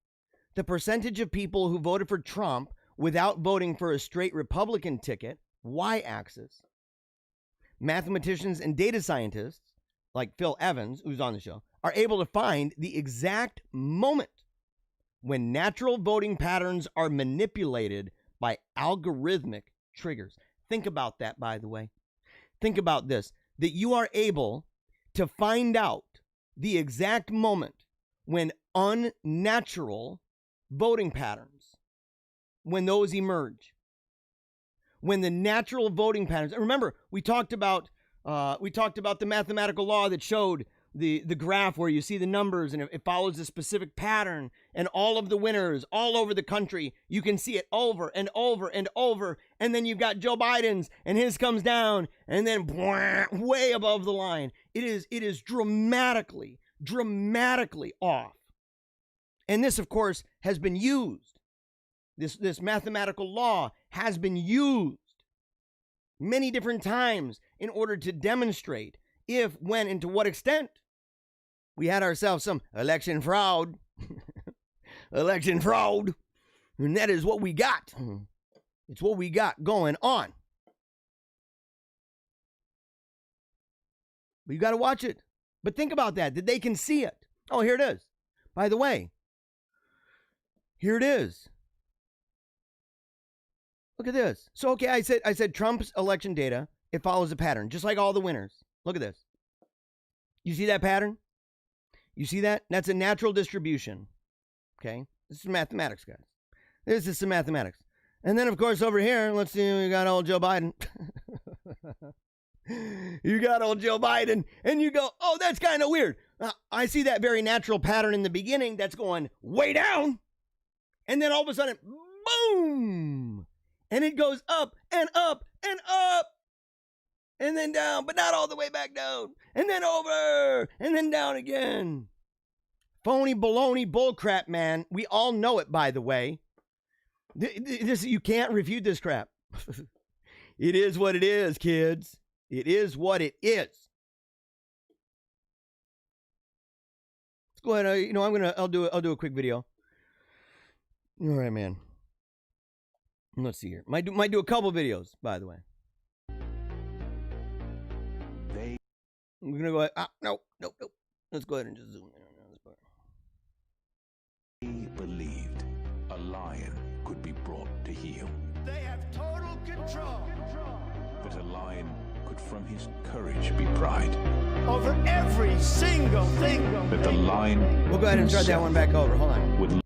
the percentage of people who voted for Trump without voting for a straight Republican ticket, y-axis. Mathematicians and data scientists, like Phil Evans, who's on the show, are able to find the exact moment when natural voting patterns are manipulated by algorithmic triggers. Think about that, by the way. Think about this, that you are able to find out the exact moment when unnatural voting patterns, when those emerge. When the natural voting patterns, and remember, we talked about the mathematical law that showed the graph where you see the numbers and it follows a specific pattern, and all of the winners all over the country, you can see it over and over and over, and then you've got Joe Biden's and his comes down and then way above the line. It is dramatically off. And this, of course, has been used. This mathematical law has been used many different times in order to demonstrate if, when, and to what extent we had ourselves some election fraud. Election fraud. And that is what we got. It's what we got going on. But you got to watch it. But think about that they can see it. Oh, here it is. By the way, here it is. Look at this. So, okay, I said Trump's election data, it follows a pattern, just like all the winners. Look at this. You see that pattern? You see that? That's a natural distribution. Okay? This is mathematics, guys. This is some mathematics. And then, of course, over here, let's see, we got old Joe Biden. You got old Joe Biden, and you go, oh, that's kind of weird. I see that very natural pattern in the beginning that's going way down. And then all of a sudden, boom! And it goes up and up and up. And then down, but not all the way back down. And then over, and then down again. Phony baloney bullcrap, man. We all know it, by the way. This, you can't refute this crap. It is what it is, kids. It is what it is. Let's go ahead. I'll do a quick video. All right, man. Let's see here. Might do a couple videos, by the way. We're gonna go ahead. Nope. Let's go ahead and just zoom in on this part. They believed a lion could be brought to heel. They have total control That a lion could from his courage be pride. over every single thing. That the lion We'll go ahead and start that one back over. Hold on. would.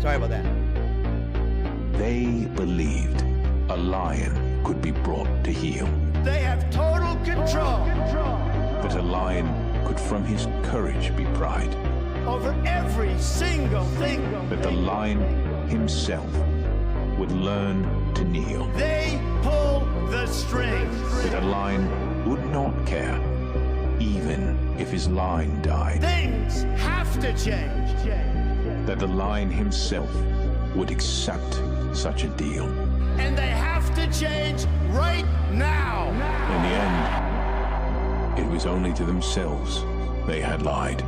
Sorry about that. They believed a lion could be brought to heel. They have total control That a lion could from his courage be pride. over every single thing. That the lion himself would learn to kneel. They pull the strings. That a lion would not care, even if his line died. Things have to change. That the lion himself would accept such a deal. And they have to change right now. In the end, it was only to themselves they had lied.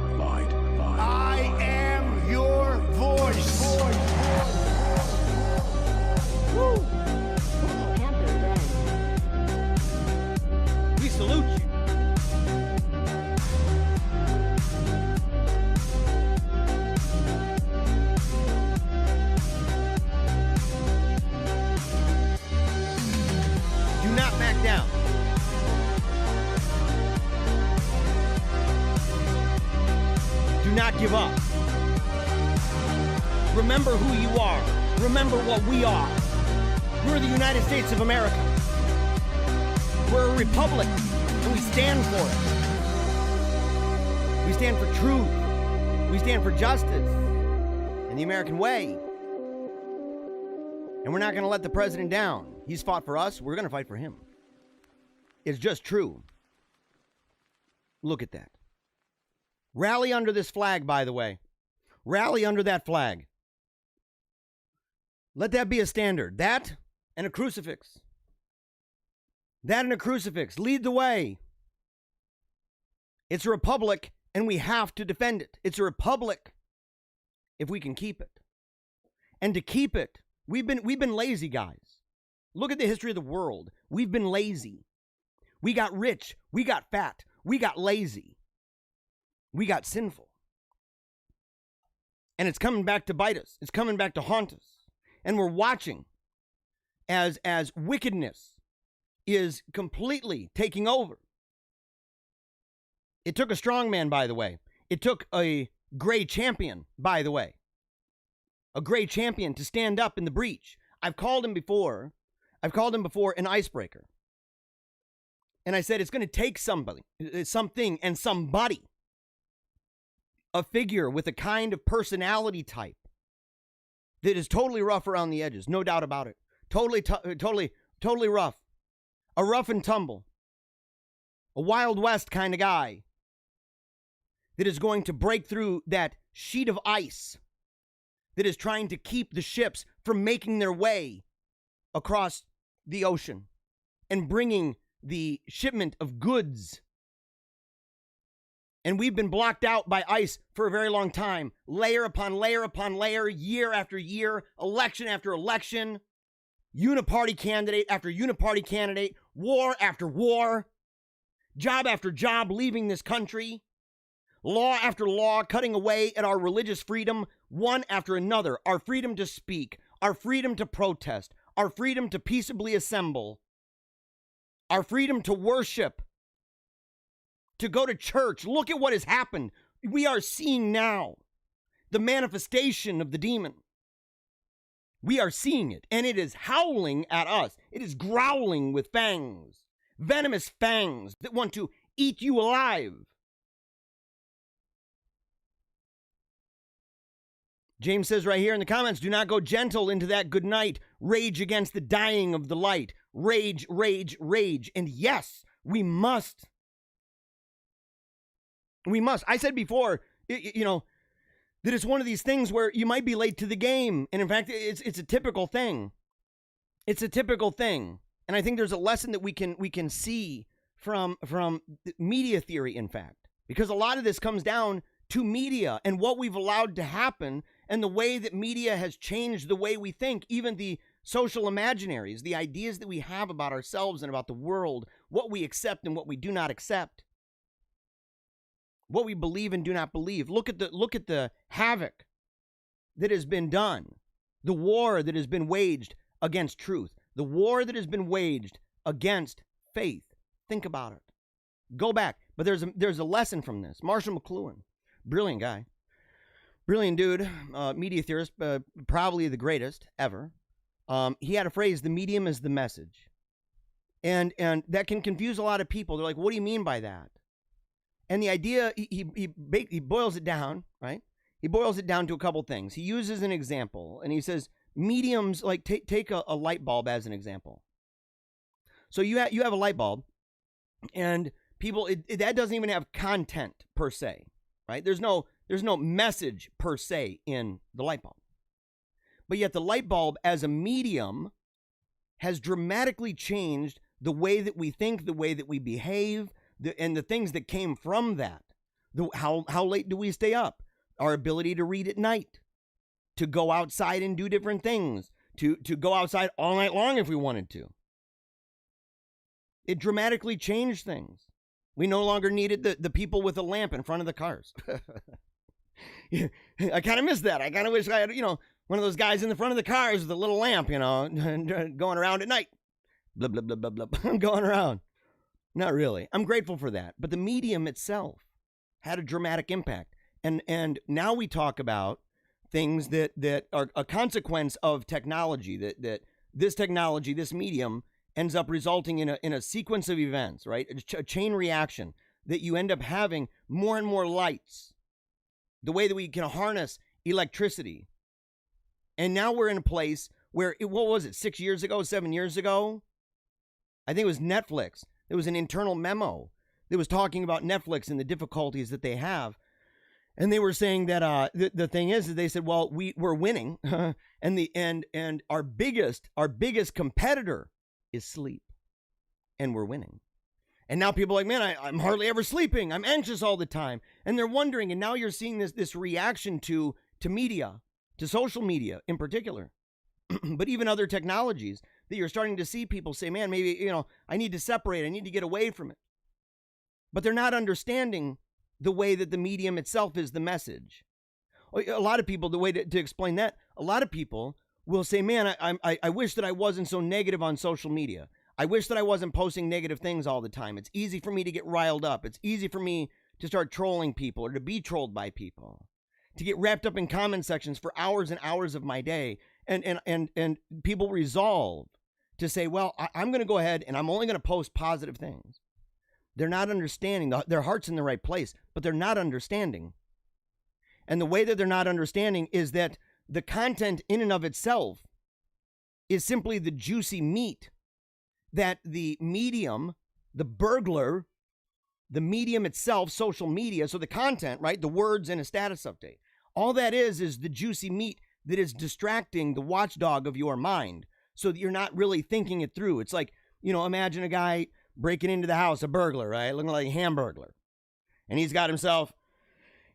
I am your voice. Woo! We salute you. Do not back down. Do not give up. Remember who you are. Remember what we are. We're the United States of America. We're a republic, and we stand for it. We stand for truth. We stand for justice and the American way. And we're not going to let the president down. He's fought for us. We're going to fight for him. It's just true. Look at that. Rally under this flag, by the way. Rally under that flag. Let that be a standard. That and a crucifix. That and a crucifix. Lead the way. It's a republic, and we have to defend it. It's a republic if we can keep it. And to keep it, we've been lazy, guys. Look at the history of the world. We've been lazy. We got rich. We got fat. We got lazy. We got sinful. And it's coming back to bite us. It's coming back to haunt us. And we're watching as wickedness is completely taking over. It took a strong man, by the way. It took a gray champion, by the way. A gray champion to stand up in the breach. I've called him before an icebreaker. And I said it's going to take something, and somebody. A figure with a kind of personality type that is totally rough around the edges, no doubt about it. Totally rough. A rough and tumble. A Wild West kind of guy that is going to break through that sheet of ice that is trying to keep the ships from making their way across the ocean and bringing the shipment of goods. And we've been blocked out by ice for a very long time. Layer upon layer upon layer, year after year, election after election. Uniparty candidate after uniparty candidate, war after war, job after job leaving this country, law after law cutting away at our religious freedom, one after another, our freedom to speak, our freedom to protest, our freedom to peaceably assemble, our freedom to worship, to go to church. Look at what has happened. We are seeing now the manifestation of the demon. We are seeing it, and it is howling at us. It is growling with fangs, venomous fangs that want to eat you alive. James says right here in the comments, do not go gentle into that good night. Rage against the dying of the light. Rage, rage, rage. And yes, we must. We must. I said before, that it's one of these things where you might be late to the game. And in fact, it's a typical thing. It's a typical thing. And I think there's a lesson that we can see from media theory, in fact. Because a lot of this comes down to media and what we've allowed to happen and the way that media has changed the way we think, even the social imaginaries, the ideas that we have about ourselves and about the world, what we accept and what we do not accept, what we believe and do not believe. Look at the havoc that has been done, the war that has been waged against truth, the war that has been waged against faith. Think about it. Go back. But there's a lesson from this. Marshall McLuhan, brilliant guy. Brilliant dude, media theorist, probably the greatest ever. He had a phrase, the medium is the message. And that can confuse a lot of people. They're like, what do you mean by that? And the idea, he boils it down, right? He boils it down to a couple things. He uses an example, and he says, mediums, like take a light bulb as an example. So you have a light bulb, and people, that doesn't even have content per se, right? There's no message per se in the light bulb. But yet the light bulb as a medium has dramatically changed the way that we think, the way that we behave, and the things that came from that. How late do we stay up? Our ability to read at night, to go outside and do different things, to go outside all night long if we wanted to. It dramatically changed things. We no longer needed the people with a lamp in front of the cars. I kind of miss that. I kind of wish I had, one of those guys in the front of the cars with a little lamp, going around at night. Blah, blah, blah, blah, blah. I'm going around. Not really. I'm grateful for that. But the medium itself had a dramatic impact. And now we talk about things that are a consequence of technology, that this technology, this medium, ends up resulting in a sequence of events, right? A chain reaction that you end up having more and more lights, the way that we can harness electricity. And now we're in a place where, what was it, 6 years ago, 7 years ago? I think it was Netflix. There was an internal memo that was talking about Netflix and the difficulties that they have. And they were saying that the thing is they said, well, we're winning, and our biggest competitor is sleep, and we're winning. And now people are like, man, I'm hardly ever sleeping. I'm anxious all the time. And they're wondering, and now you're seeing this reaction to media, to social media in particular, but even other technologies, that you're starting to see people say, man, maybe, I need to separate. I need to get away from it. But they're not understanding the way that the medium itself is the message. A lot of people, the way to explain that, a lot of people will say, man, I wish that I wasn't so negative on social media. I wish that I wasn't posting negative things all the time. It's easy for me to get riled up. It's easy for me to start trolling people or to be trolled by people, to get wrapped up in comment sections for hours and hours of my day. And people resolve to say, well, I'm going to go ahead and I'm only going to post positive things. They're not understanding. Their heart's in the right place, but they're not understanding. And the way that they're not understanding is that the content in and of itself is simply the juicy meat that the medium, the burglar, the medium itself, social media, so the content, right, the words and a status update, all that is the juicy meat that is distracting the watchdog of your mind so that you're not really thinking it through. It's like, imagine a guy breaking into the house, a burglar, right, looking like a Hamburglar, and he's got himself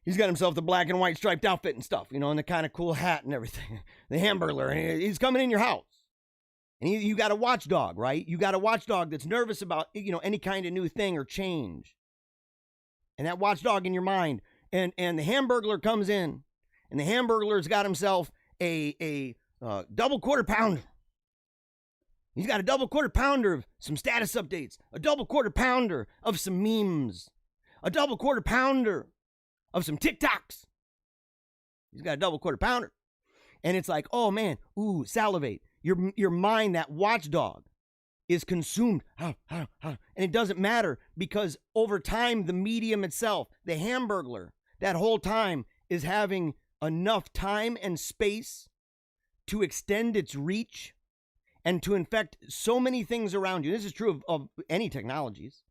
the black and white striped outfit and stuff, and the kind of cool hat and everything, the Hamburglar, and he's coming in your house. And you got a watchdog, right? You got a watchdog that's nervous about, any kind of new thing or change. And that watchdog in your mind. And the Hamburglar comes in. And the Hamburglar's got himself a double quarter pounder. He's got a double quarter pounder of some status updates. A double quarter pounder of some memes. A double quarter pounder of some TikToks. He's got a double quarter pounder. And it's like, oh man, ooh, salivate. Your mind, that watchdog, is consumed. And it doesn't matter because over time, the medium itself, the Hamburglar, that whole time is having enough time and space to extend its reach and to infect so many things around you. This is true of any technologies.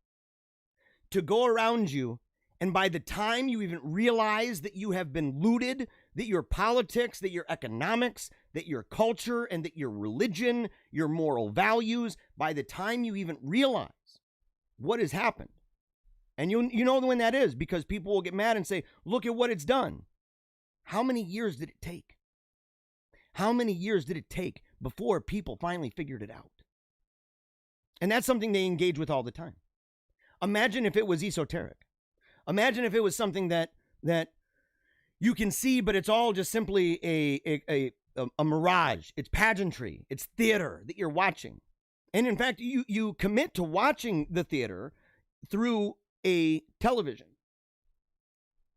To go around you, and by the time you even realize that you have been looted, that your politics, that your economics, that your culture, and that your religion, your moral values, by the time you even realize what has happened, and you know when that is, because people will get mad and say, look at what it's done. How many years did it take? How many years did it take before people finally figured it out? And that's something they engage with all the time. Imagine if it was esoteric. Imagine if it was something that you can see, but it's all just simply a mirage. It's pageantry. It's theater that you're watching. And in fact, you commit to watching the theater through a television.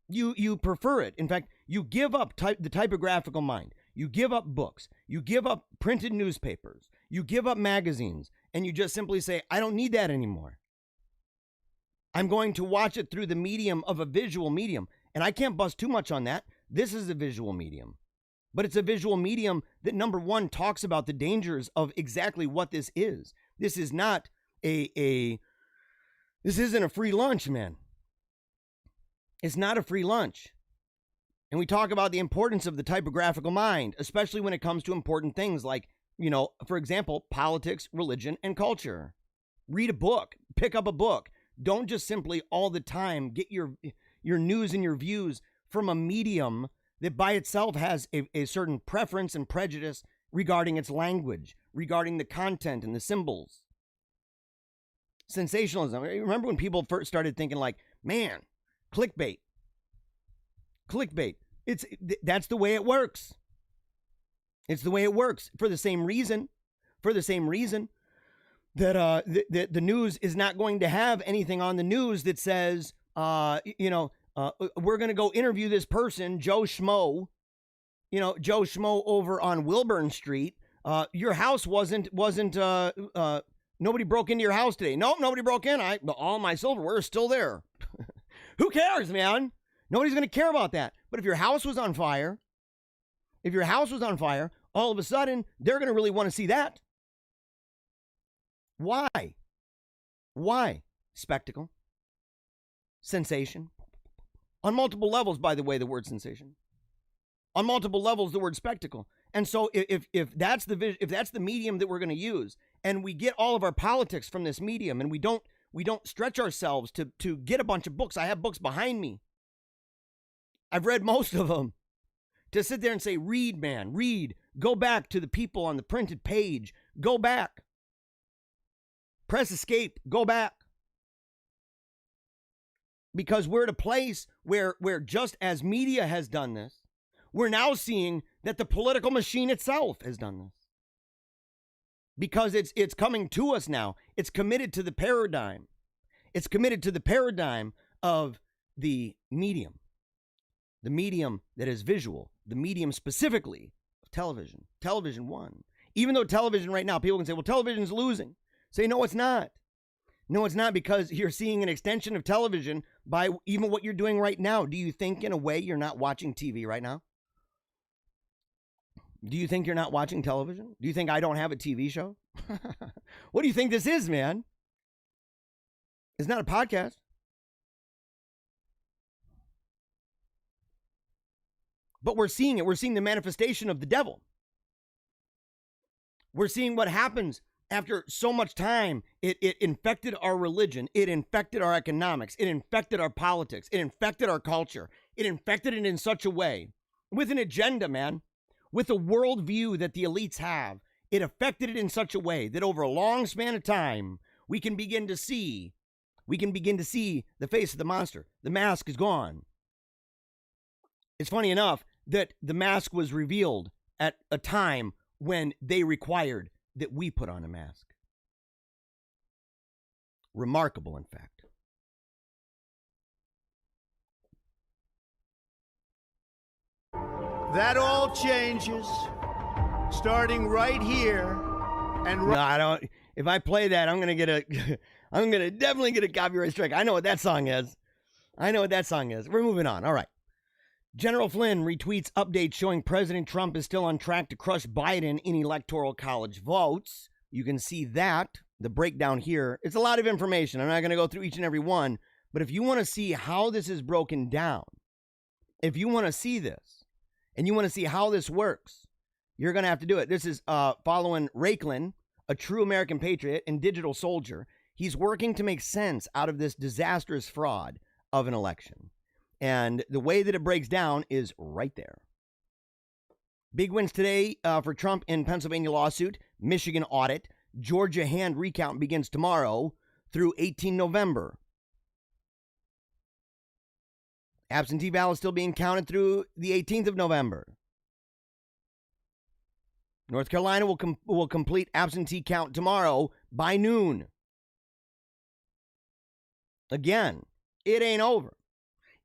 You prefer it. In fact, you give up the typographical mind. You give up books. You give up printed newspapers. You give up magazines. And you just simply say, I don't need that anymore. I'm going to watch it through the medium of a visual medium. And I can't bust too much on that. This is a visual medium. But it's a visual medium that, number one, talks about the dangers of exactly what this is. This is not this isn't a free lunch, man. It's not a free lunch. And we talk about the importance of the typographical mind, especially when it comes to important things like, for example, politics, religion, and culture. Read a book. Pick up a book. Don't just simply all the time get your news and your views from a medium that by itself has a certain preference and prejudice regarding its language, regarding the content and the symbols. Sensationalism. Remember when people first started thinking like, man, clickbait. That's the way it works. It's the way it works for the same reason that the news is not going to have anything on the news that says, we're going to go interview this person, Joe Schmo, over on Wilburn Street. Your house wasn't nobody broke into your house today. Nope, nobody broke in. All my silverware is still there. Who cares, man? Nobody's going to care about that. But if your house was on fire, all of a sudden, they're going to really want to see that. Why? Spectacle. Sensation. On multiple levels, by the way, the word sensation. On multiple levels, the word spectacle. And so if that's the medium that we're going to use, and we get all of our politics from this medium, and we don't stretch ourselves to get a bunch of books. I have books behind me. I've read most of them. To sit there and say, read, man, read. Go back to the people on the printed page. Go back. Press escape. Go back. Because we're at a place where just as media has done this, we're now seeing that the political machine itself has done this. Because it's coming to us now. It's committed to the paradigm. It's committed to the paradigm of the medium. The medium that is visual. The medium specifically of television. Television won. Even though television right now, people can say, well, television's losing. Say, no, it's not. No, it's not, because you're seeing an extension of television by even what you're doing right now. Do you think in a way you're not watching TV right now? Do you think you're not watching television? Do you think I don't have a TV show? What do you think this is, man? It's not a podcast. But we're seeing it. We're seeing the manifestation of the devil. We're seeing what happens after so much time. It infected our religion. It infected our economics. It infected our politics. It infected our culture. It infected it in such a way with an agenda, man, with a worldview that the elites have. it affected it in such a way that over a long span of time, we can begin to see the face of the monster. The mask is gone. It's funny enough that the mask was revealed at a time when they required that we put on a mask. Remarkable, in fact. That all changes starting right here and No, I don't. If I play that, I'm gonna definitely get a copyright strike. I know what that song is. We're moving on. All right. General Flynn retweets updates showing President Trump is still on track to crush Biden in electoral college votes. You can see that, the breakdown here. It's a lot of information. I'm not going to go through each and every one, but if you want to see how this is broken down, if you want to see this, and you want to see how this works, you're going to have to do it. This is following Raiklen, a true American patriot and digital soldier. He's working to make sense out of this disastrous fraud of an election. And the way that it breaks down is right there. Big wins today for Trump in Pennsylvania lawsuit, Michigan audit, Georgia hand recount begins tomorrow through 18 November. Absentee ballots still being counted through the 18th of November. North Carolina will complete absentee count tomorrow by noon. Again, it ain't over.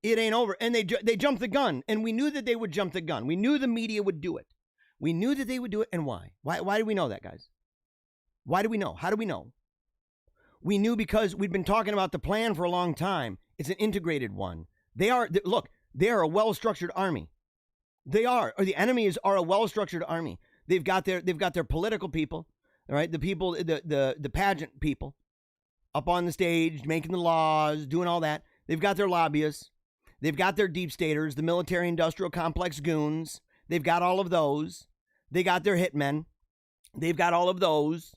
It ain't over. And they jumped the gun. And we knew that they would jump the gun. We knew the media would do it. We knew that they would do it. And why? Why do we know that, guys? Why do we know? How do we know? We knew because we'd been talking about the plan for a long time. It's an integrated one. They are a well-structured army. They are, or the enemies are a well-structured army. They've got their political people, all right? The people, the pageant people up on the stage, making the laws, doing all that. They've got their lobbyists. They've got their deep staters, the military-industrial complex goons. They've got all of those. They got their hitmen. They've got all of those.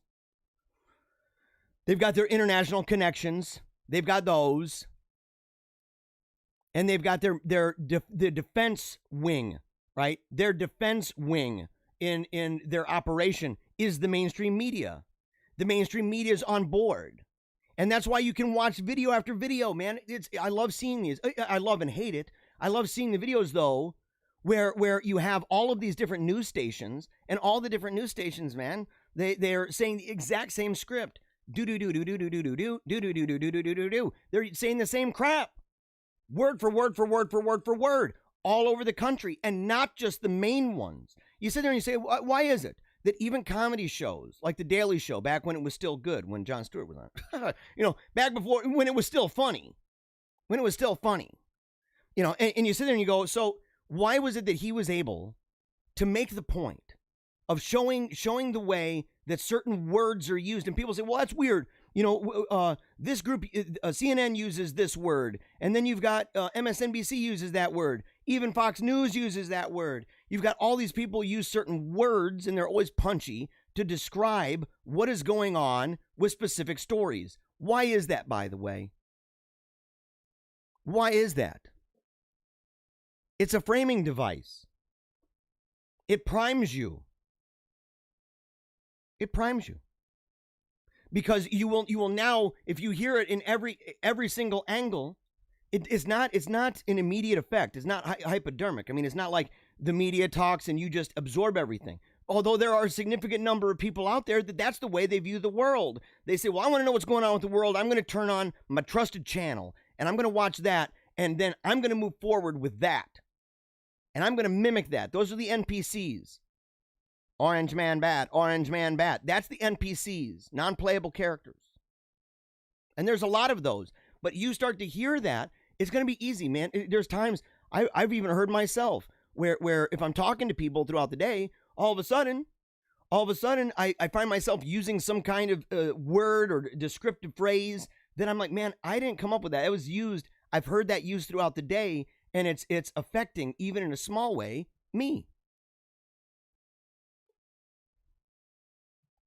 They've got their international connections. They've got those. And they've got their defense wing, right? Their defense wing in their operation is the mainstream media. The mainstream media is on board. And that's why you can watch video after video, man. I love seeing these. I love and hate it. I love seeing the videos, though, where you have all of these different news stations, and all the different news stations, man, they're saying the exact same script. Do. They're saying the same crap. Word for word for word for word for word, all over the country, and not just the main ones. You sit there and you say, why is it that even comedy shows like The Daily Show, back when it was still good, when Jon Stewart was on, back before, when it was still funny, and you sit there and you go, so why was it that he was able to make the point of showing the way that certain words are used, and people say, well, that's weird. This group, CNN uses this word, and then you've got MSNBC uses that word. Even Fox News uses that word. You've got all these people use certain words, and they're always punchy, to describe what is going on with specific stories. Why is that, by the way? Why is that? It's a framing device. It primes you. It primes you. Because you will now, if you hear it in every single angle, it's not an immediate effect. It's not hypodermic. I mean, it's not like the media talks and you just absorb everything. Although there are a significant number of people out there that's the way they view the world. They say, well, I want to know what's going on with the world. I'm going to turn on my trusted channel and I'm going to watch that. And then I'm going to move forward with that. And I'm going to mimic that. Those are the NPCs. Orange man bad, orange man bad. That's the NPCs, non-playable characters. And there's a lot of those. But you start to hear that, it's going to be easy, man. There's times, I've even heard myself, where if I'm talking to people throughout the day, all of a sudden, I find myself using some kind of word or descriptive phrase that I'm like, man, I didn't come up with that. It was used, I've heard that used throughout the day, and it's affecting, even in a small way, me.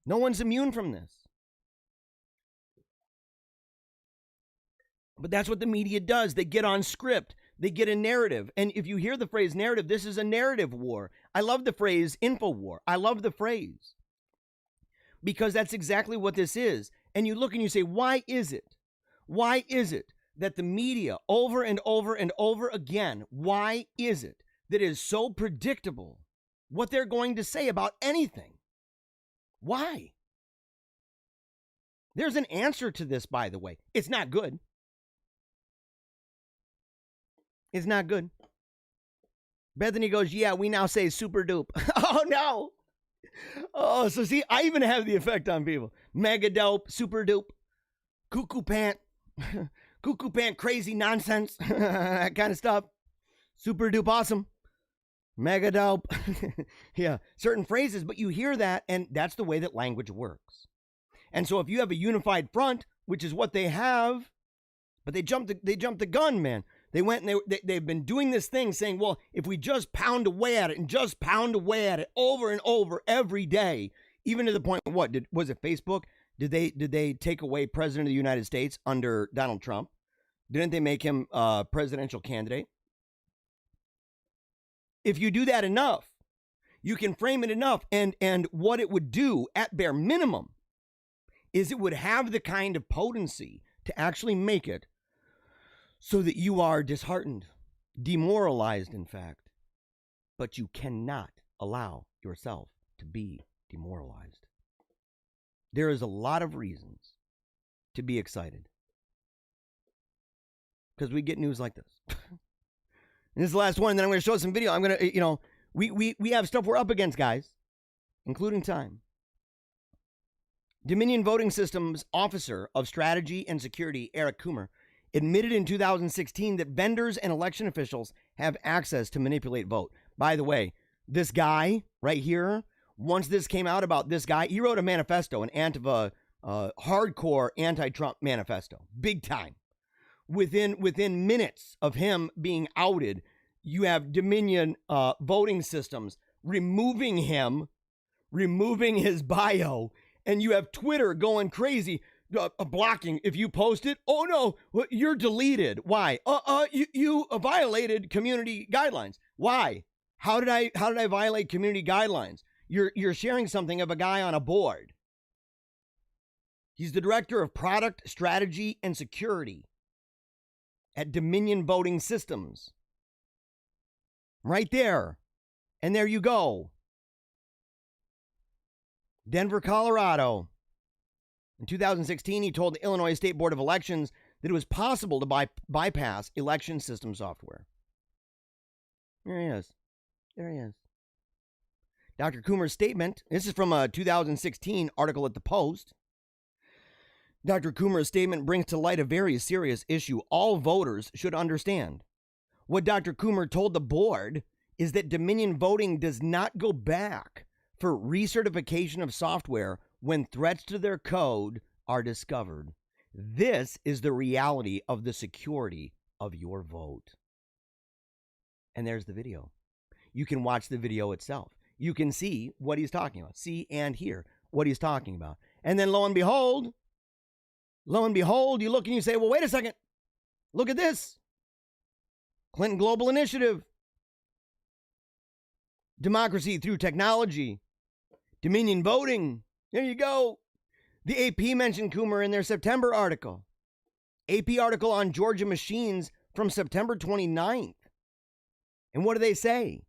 No one's immune from this. But that's what the media does. They get on script. They get a narrative. And if you hear the phrase narrative, this is a narrative war. I love the phrase info war. I love the phrase. because that's exactly what this is. And you look and you say, why is it? Why is it that the media over and over and over again, why is it that it is so predictable what they're going to say about anything? Why? There's an answer to this, by the way. It's not good. It's not good. Bethany goes, yeah, we now say super dupe. Oh, no. Oh, so see, I even have the effect on people. Mega dope, super dupe, cuckoo pant, crazy nonsense, that kind of stuff. Super dupe awesome. Mega dope. Yeah, certain phrases, but you hear that, and that's the way that language works. And so if you have a unified front, which is what they have, but they jumped the gun, man. They went and they've been doing this thing saying, well, if we just pound away at it and just pound away at it over and over every day, even to the point, was it Facebook? Did they take away President of the United States under Donald Trump? Didn't they make him a presidential candidate? If you do that enough, you can frame it enough. And what it would do at bare minimum is it would have the kind of potency to actually make it so that you are disheartened, demoralized, in fact. But you cannot allow yourself to be demoralized. There is a lot of reasons to be excited because we get news like this. And this is the last one, and then I'm going to show some video. I'm going to, we have stuff we're up against, guys, including time. Dominion Voting Systems Officer of Strategy and Security, Eric Coomer, admitted in 2016 that vendors and election officials have access to manipulate vote. By the way, this guy right here, once this came out about this guy, he wrote a manifesto, an Antifa, hardcore anti-Trump manifesto, big time. Within minutes of him being outed, you have Dominion Voting Systems removing him, removing his bio, and you have Twitter going crazy, blocking. If you post it, oh no, you're deleted. Why? You violated community guidelines. Why? How did I violate community guidelines? You're sharing something of a guy on a board. He's the director of product strategy and security at Dominion Voting Systems. Right there. And there you go. Denver, Colorado. In 2016, he told the Illinois State Board of Elections that it was possible to bypass election system software. There he is. There he is. Dr. Coomer's statement, this is from a 2016 article at The Post. Dr. Coomer's statement brings to light a very serious issue all voters should understand. What Dr. Coomer told the board is that Dominion Voting does not go back for recertification of software when threats to their code are discovered. This is the reality of the security of your vote. And there's the video. You can watch the video itself. You can see what he's talking about. See and hear what he's talking about. And then lo and behold, you look and you say, well, wait a second. Look at this. Clinton Global Initiative. Democracy through technology. Dominion Voting. There you go. The AP mentioned Coomer in their September article. AP article on Georgia machines from September 29th. And what do they say?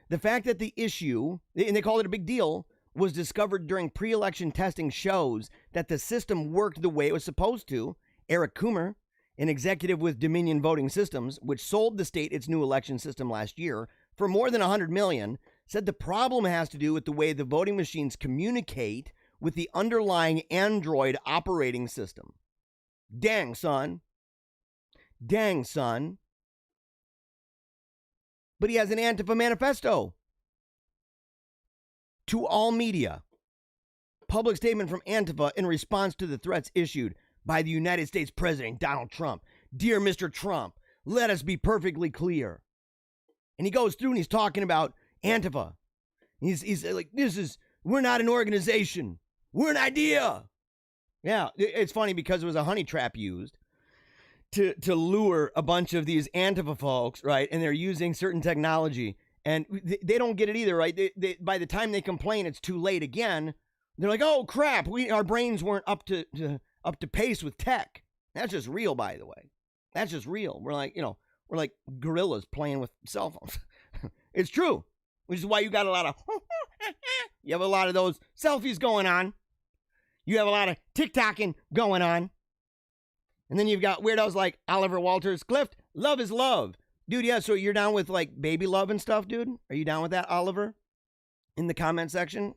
The fact that the issue, and they called it a big deal, was discovered during pre-election testing shows that the system worked the way it was supposed to. Eric Coomer, an executive with Dominion Voting Systems, which sold the state its new election system last year for more than $100 million, said the problem has to do with the way the voting machines communicate with the underlying Android operating system. Dang, son. Dang, son. But he has an Antifa manifesto. To all media. Public statement from Antifa in response to the threats issued by the United States President Donald Trump. Dear Mr. Trump, let us be perfectly clear. And he goes through and he's talking about Antifa. He's like, we're not an organization. We're an idea. Yeah, it's funny because it was a honey trap used to lure a bunch of these Antifa folks, right? And they're using certain technology. And they don't get it either, right? They by the time they complain, it's too late again. They're like, oh crap, our brains weren't up to pace with tech. That's just real, by the way. That's just real. We're like, we're like gorillas playing with cell phones. It's true, which is why you got a lot of you have a lot of those selfies going on. You have a lot of TikToking going on. And then you've got weirdos like Oliver Walters Clift. Love is love. Dude, yeah, so you're down with like baby love and stuff, dude? Are you down with that, Oliver? In the comment section?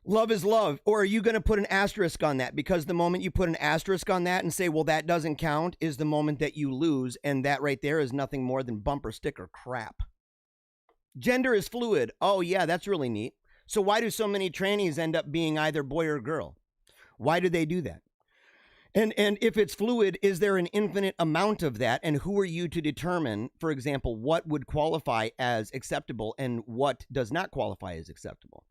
Love is love. Or are you going to put an asterisk on that? Because the moment you put an asterisk on that and say, well, that doesn't count, is the moment that you lose. And that right there is nothing more than bumper sticker crap. Gender is fluid. Oh, yeah, that's really neat. So why do so many trannies end up being either boy or girl? Why do they do that? And if it's fluid, is there an infinite amount of that? And who are you to determine, for example, what would qualify as acceptable and what does not qualify as acceptable?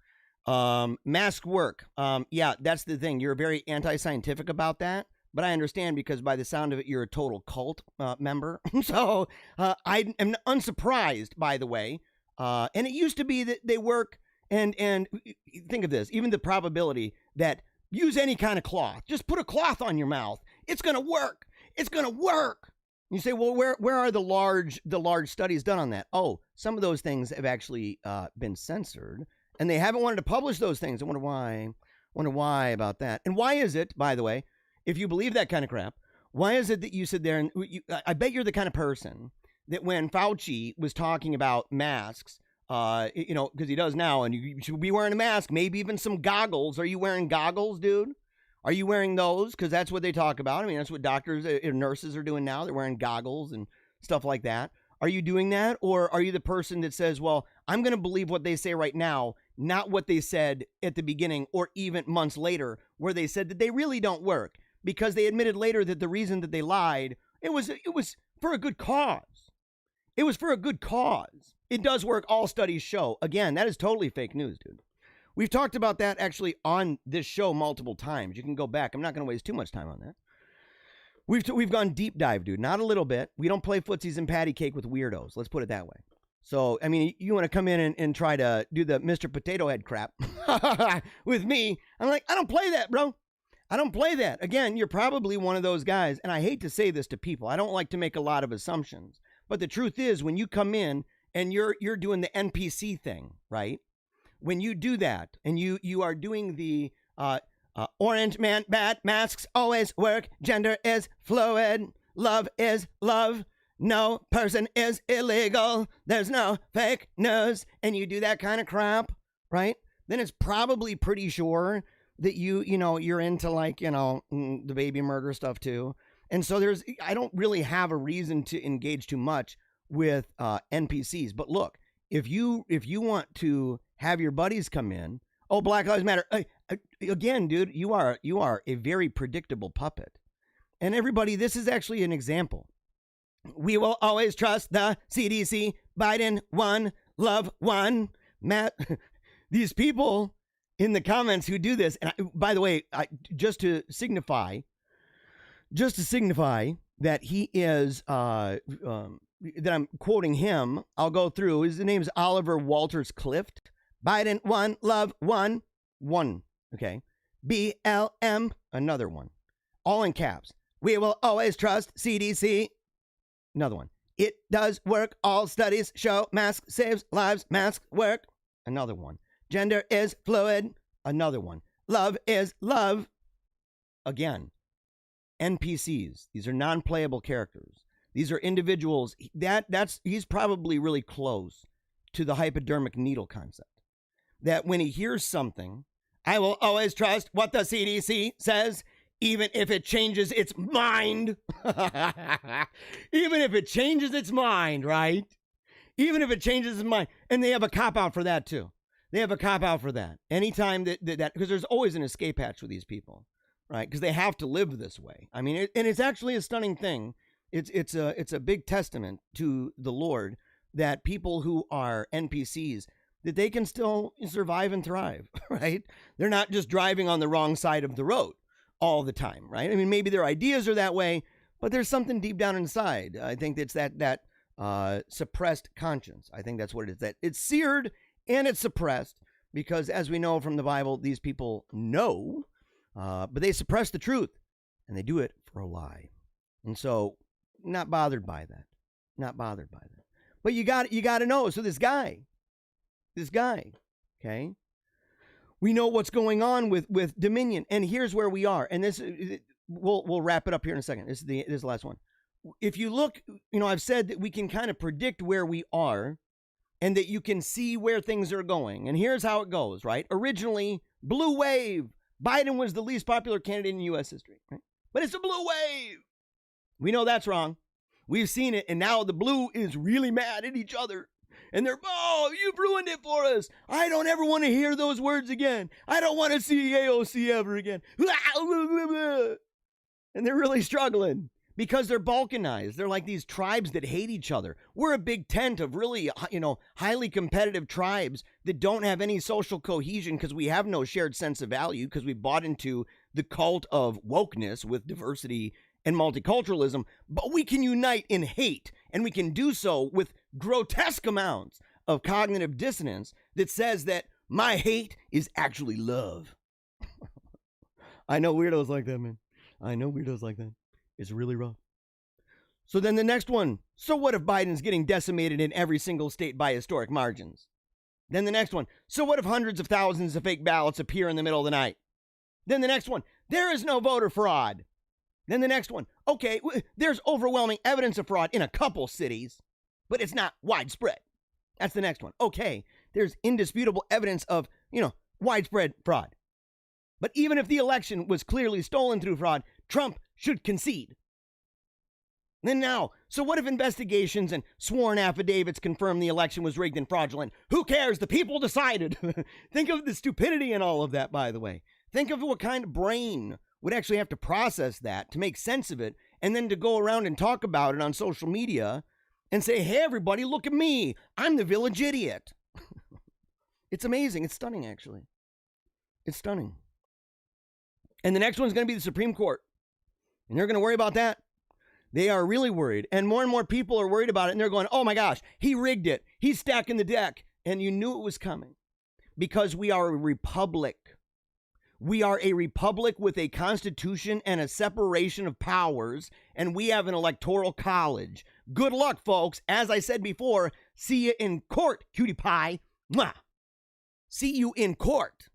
Mask work. Yeah, that's the thing. You're very anti-scientific about that, but I understand because by the sound of it, you're a total cult member. So I am unsurprised, by the way. And it used to be that they work and think of this, even the probability that use any kind of cloth. Just put a cloth on your mouth. It's going to work. It's going to work. You say, well, where are the large studies done on that? Oh, some of those things have actually been censored, and they haven't wanted to publish those things. I wonder why. Wonder why about that. And why is it, by the way, if you believe that kind of crap, why is it that you sit there and I bet you're the kind of person that when Fauci was talking about masks, because he does now, and you should be wearing a mask, maybe even some goggles. Are you wearing goggles, dude? Are you wearing those? Because that's what they talk about. I mean, that's what doctors and nurses are doing now. They're wearing goggles and stuff like that. Are you doing that? Or are you the person that says, well, I'm going to believe what they say right now, not what they said at the beginning or even months later, where they said that they really don't work because they admitted later that the reason that they lied, it was for a good cause. It was for a good cause. It does work. All studies show. Again, that is totally fake news, dude. We've talked about that actually on this show multiple times. You can go back. I'm not going to waste too much time on that. We've gone deep dive, dude. Not a little bit. We don't play footsies and patty cake with weirdos. Let's put it that way. So, I mean, you want to come in and try to do the Mr. Potato Head crap with me. I'm like, I don't play that, bro. I don't play that. Again, you're probably one of those guys, and I hate to say this to people. I don't like to make a lot of assumptions. But the truth is, when you come in and you're doing the NPC thing, right? When you do that and you are doing the orange man bad masks always work, gender is fluid, love is love, no person is illegal, there's no fake news, and you do that kind of crap, right? Then it's probably pretty sure that you're into like, the baby murder stuff too. And so I don't really have a reason to engage too much with NPCs. But look, if you want to have your buddies come in, oh, Black Lives Matter. Again, dude, you are a very predictable puppet. And everybody, this is actually an example. We will always trust the CDC. Biden won, love won. Matt, these people in the comments who do this, and by the way, just to signify that he is, that I'm quoting him, I'll go through. His name is Oliver Walters Clift. Biden won, love won, one. Okay. BLM, another one. All in caps. We will always trust CDC. Another one. It does work. All studies show mask saves lives. Masks work. Another one. Gender is fluid. Another one. Love is love. Again. NPCs. These are non-playable characters. These are individuals. He's probably really close to the hypodermic needle concept. That when he hears something, I will always trust what the CDC says, even if it changes its mind. Even if it changes its mind, right? Even if it changes its mind. And they have a cop-out for that, too. They have a cop-out for that. Anytime that because there's always an escape hatch with these people, right? Because they have to live this way. I mean, and it's actually a stunning thing. It's a big testament to the Lord that people who are NPCs, that they can still survive and thrive, right? They're not just driving on the wrong side of the road all the time, right? I mean, maybe their ideas are that way, but there's something deep down inside. I think it's that suppressed conscience. I think that's what it is. That it's seared and it's suppressed, because as we know from the Bible, these people know, but they suppress the truth, and they do it for a lie. And so, not bothered by that. Not bothered by that. But you got to know. So this guy, okay, we know what's going on with Dominion, and here's where we are. And this, we'll wrap it up here in a second. This is the last one. If you look, I've said that we can kind of predict where we are, and that you can see where things are going. And here's how it goes, right? Originally, blue wave. Biden was the least popular candidate in U.S. history, right? But it's a blue wave. We know that's wrong. We've seen it, and now the blue is really mad at each other. And they're, you've ruined it for us. I don't ever want to hear those words again. I don't want to see AOC ever again. And they're really struggling because they're balkanized. They're like these tribes that hate each other. We're a big tent of really, highly competitive tribes that don't have any social cohesion because we have no shared sense of value because we bought into the cult of wokeness with diversity and multiculturalism, but we can unite in hate, and we can do so with grotesque amounts of cognitive dissonance that says that my hate is actually love. I know weirdos like that, man. I know weirdos like that. It's really rough. So then the next one. So what if Biden's getting decimated in every single state by historic margins? Then the next one. So what if hundreds of thousands of fake ballots appear in the middle of the night? Then the next one. There is no voter fraud. Then the next one. Okay, there's overwhelming evidence of fraud in a couple cities, but it's not widespread. That's the next one. Okay, there's indisputable evidence of, widespread fraud. But even if the election was clearly stolen through fraud, Trump should concede. Then now, so what if investigations and sworn affidavits confirm the election was rigged and fraudulent? Who cares? The people decided. Think of the stupidity in all of that, by the way. Think of what kind of brain would actually have to process that to make sense of it, and then to go around and talk about it on social media and say, hey, everybody, look at me. I'm the village idiot. It's amazing. It's stunning, actually. It's stunning. And the next one's going to be the Supreme Court. And they're going to worry about that. They are really worried. And more people are worried about it. And they're going, oh my gosh, he rigged it. He's stacking the deck. And you knew it was coming because we are a republic. We are a republic with a constitution and a separation of powers, and we have an electoral college. Good luck, folks. As I said before, see you in court, cutie pie. Mwah. See you in court.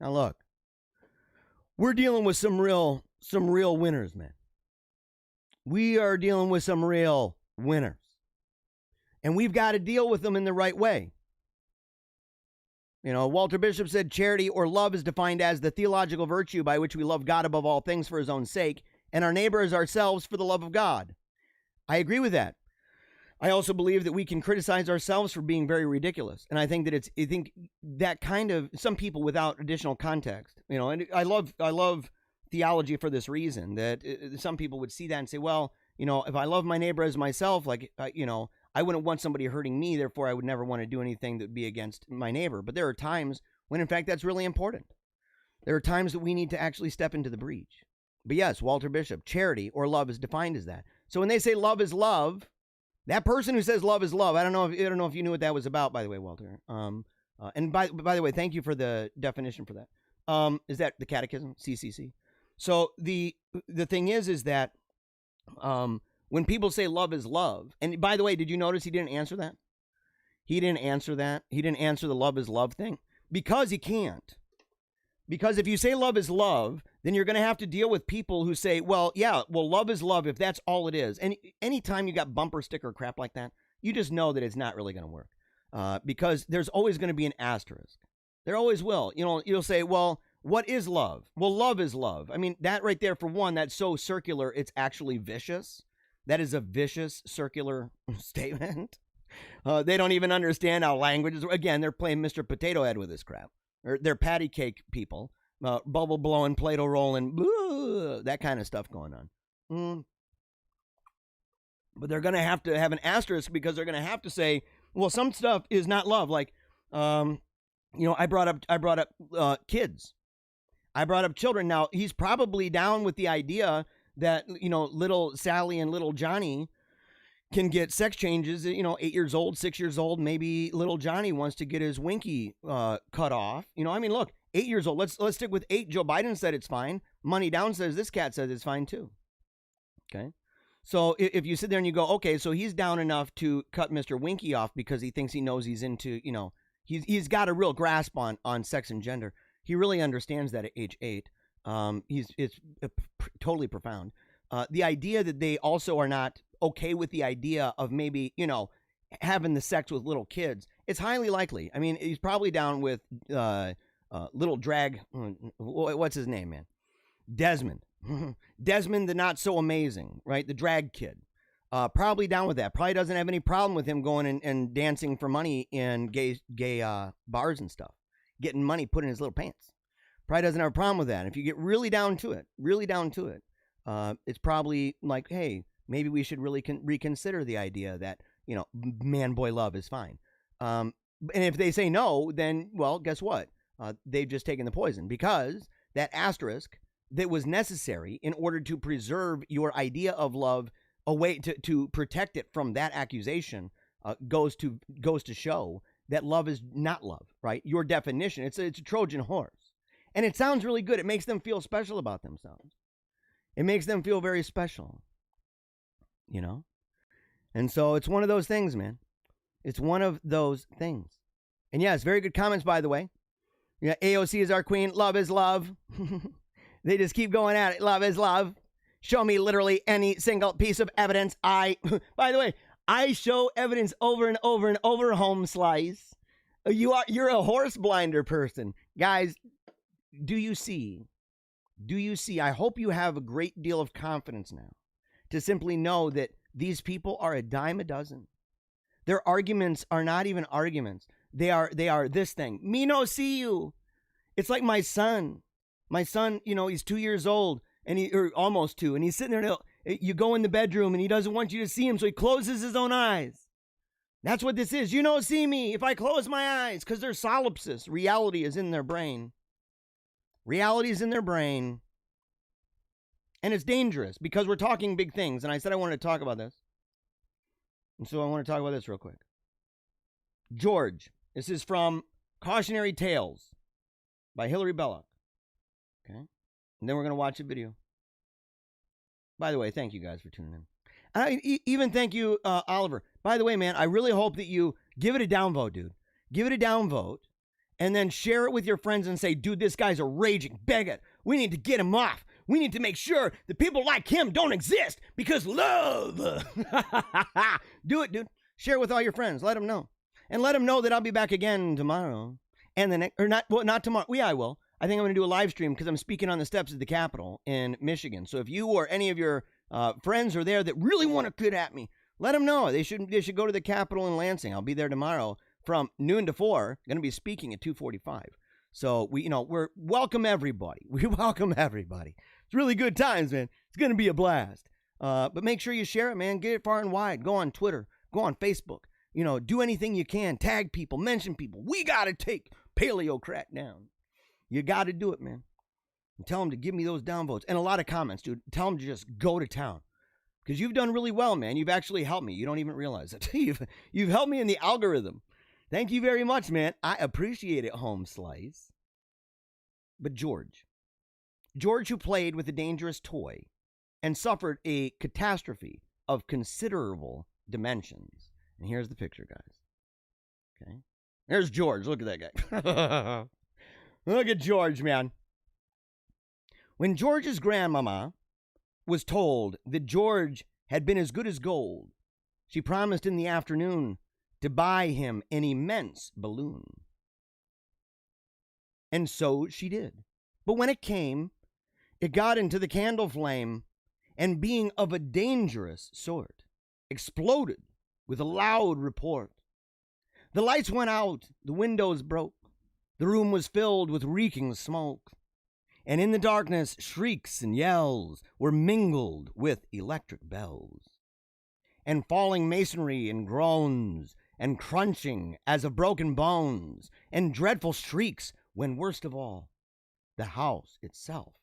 Now look, we're dealing with some real winners, man. We are dealing with some real winners, and we've got to deal with them in the right way. Walter Bishop said charity or love is defined as the theological virtue by which we love God above all things for his own sake and our neighbor as ourselves for the love of God. I agree with that. I also believe that we can criticize ourselves for being very ridiculous. And I think that kind of some people without additional context, and I love theology for this reason, that some people would see that and say, well, if I love my neighbor as myself, I wouldn't want somebody hurting me, therefore I would never want to do anything that would be against my neighbor. But there are times when, in fact, that's really important. There are times that we need to actually step into the breach. But yes, Walter Bishop, charity or love is defined as that. So when they say love is love, that person who says love is love, I don't know if you knew what that was about, by the way, Walter. And by the way, thank you for the definition for that. Is that the Catechism, CCC? So the thing is that when people say love is love, and by the way, did you notice he didn't answer that? He didn't answer that. He didn't answer the love is love thing because he can't. Because if you say love is love, then you're going to have to deal with people who say, well, love is love if that's all it is. And anytime you got bumper sticker crap like that, you just know that it's not really going to work because there's always going to be an asterisk. There always will. You'll say, well, what is love? Well, love is love. I mean, that right there, for one, that's so circular, it's actually vicious. That is a vicious circular statement. They don't even understand how language is. Again, they're playing Mr. Potato Head with this crap. Or they're patty cake people, bubble blowing, Play-Doh rolling, that kind of stuff going on. But they're going to have an asterisk because they're going to have to say, well, some stuff is not love. Like, I brought up kids. I brought up children. Now, he's probably down with the idea that, little Sally and little Johnny can get sex changes, 8 years old, 6 years old. Maybe little Johnny wants to get his winky cut off. Look, 8 years old. Let's stick with 8. Joe Biden said it's fine. Money Down says this cat says it's fine too. Okay. So if you sit there and you go, okay, so he's down enough to cut Mr. Winky off because he thinks he knows he's into, he's got a real grasp on sex and gender. He really understands that at age 8. It's totally profound. The idea that they also are not okay with the idea of maybe, having the sex with little kids, it's highly likely. I mean, he's probably down with little drag. What's his name, man? Desmond. Desmond, the not so amazing, right? The drag kid. Probably down with that. Probably doesn't have any problem with him going and dancing for money in gay bars and stuff. Getting money put in his little pants. Probably doesn't have a problem with that. If you get really down to it, it's probably like, hey, maybe we should really reconsider the idea that, man-boy love is fine. And if they say no, then, well, guess what? They've just taken the poison, because that asterisk that was necessary in order to preserve your idea of love, a way to protect it from that accusation, goes to show that love is not love, right? Your definition, it's a Trojan horse. And it sounds really good. It makes them feel special about themselves. It makes them feel very special, And so it's one of those things, man. It's one of those things. And yes, very good comments, by the way. Yeah, AOC is our queen. Love is love. They just keep going at it. Love is love. Show me literally any single piece of evidence. By the way, I show evidence over and over and over, Home Slice. You're a horse blinder person. Guys, do you see? I hope you have a great deal of confidence now to simply know that these people are a dime a dozen. Their arguments are not even arguments. They are this thing. Me no see you. It's like my son. My son, he's 2 years old, or almost 2, and he's sitting there. You go in the bedroom, and he doesn't want you to see him, so he closes his own eyes. That's what this is. You don't see me if I close my eyes, because they're solipsis. Reality is in their brain. Reality is in their brain. And it's dangerous, because we're talking big things, and I said I wanted to talk about this. And so I want to talk about this real quick. George. This is from Cautionary Tales by Hillary Belloc. Okay. And then we're going to watch a video. By the way, thank you guys for tuning in. Even thank you, Oliver. By the way, man, I really hope that you give it a downvote, dude. Give it a downvote, and then share it with your friends and say, dude, this guy's a raging bigot. We need to get him off. We need to make sure that people like him don't exist, because love. Do it, dude. Share it with all your friends. Let them know. And let them know that I'll be back again tomorrow. And the next, or not, well, not tomorrow. I will. I think I'm going to do a live stream, because I'm speaking on the steps of the Capitol in Michigan. So if you or any of your friends are there that really want to get at me, let them know. They should go to the Capitol in Lansing. I'll be there tomorrow from noon to 4. Going to be speaking at 2:45. So we're welcome everybody. We welcome everybody. It's really good times, man. It's going to be a blast. But make sure you share it, man. Get it far and wide. Go on Twitter. Go on Facebook. Do anything you can. Tag people. Mention people. We got to take Paleocrat down. You got to do it, man. And tell them to give me those downvotes. And a lot of comments, dude. Tell them to just go to town. Because you've done really well, man. You've actually helped me. You don't even realize it. You've helped me in the algorithm. Thank you very much, man. I appreciate it, Home Slice. But George, who played with a dangerous toy and suffered a catastrophe of considerable dimensions. And here's the picture, guys. Okay. There's George. Look at that guy. Look at George, man. When George's grandmama was told that George had been as good as gold, she promised in the afternoon to buy him an immense balloon. And so she did. But when it came, it got into the candle flame, and being of a dangerous sort, exploded with a loud report. The lights went out, the windows broke, the room was filled with reeking smoke, and in the darkness shrieks and yells were mingled with electric bells, and falling masonry and groans, and crunching as of broken bones, and dreadful shrieks, when worst of all, the house itself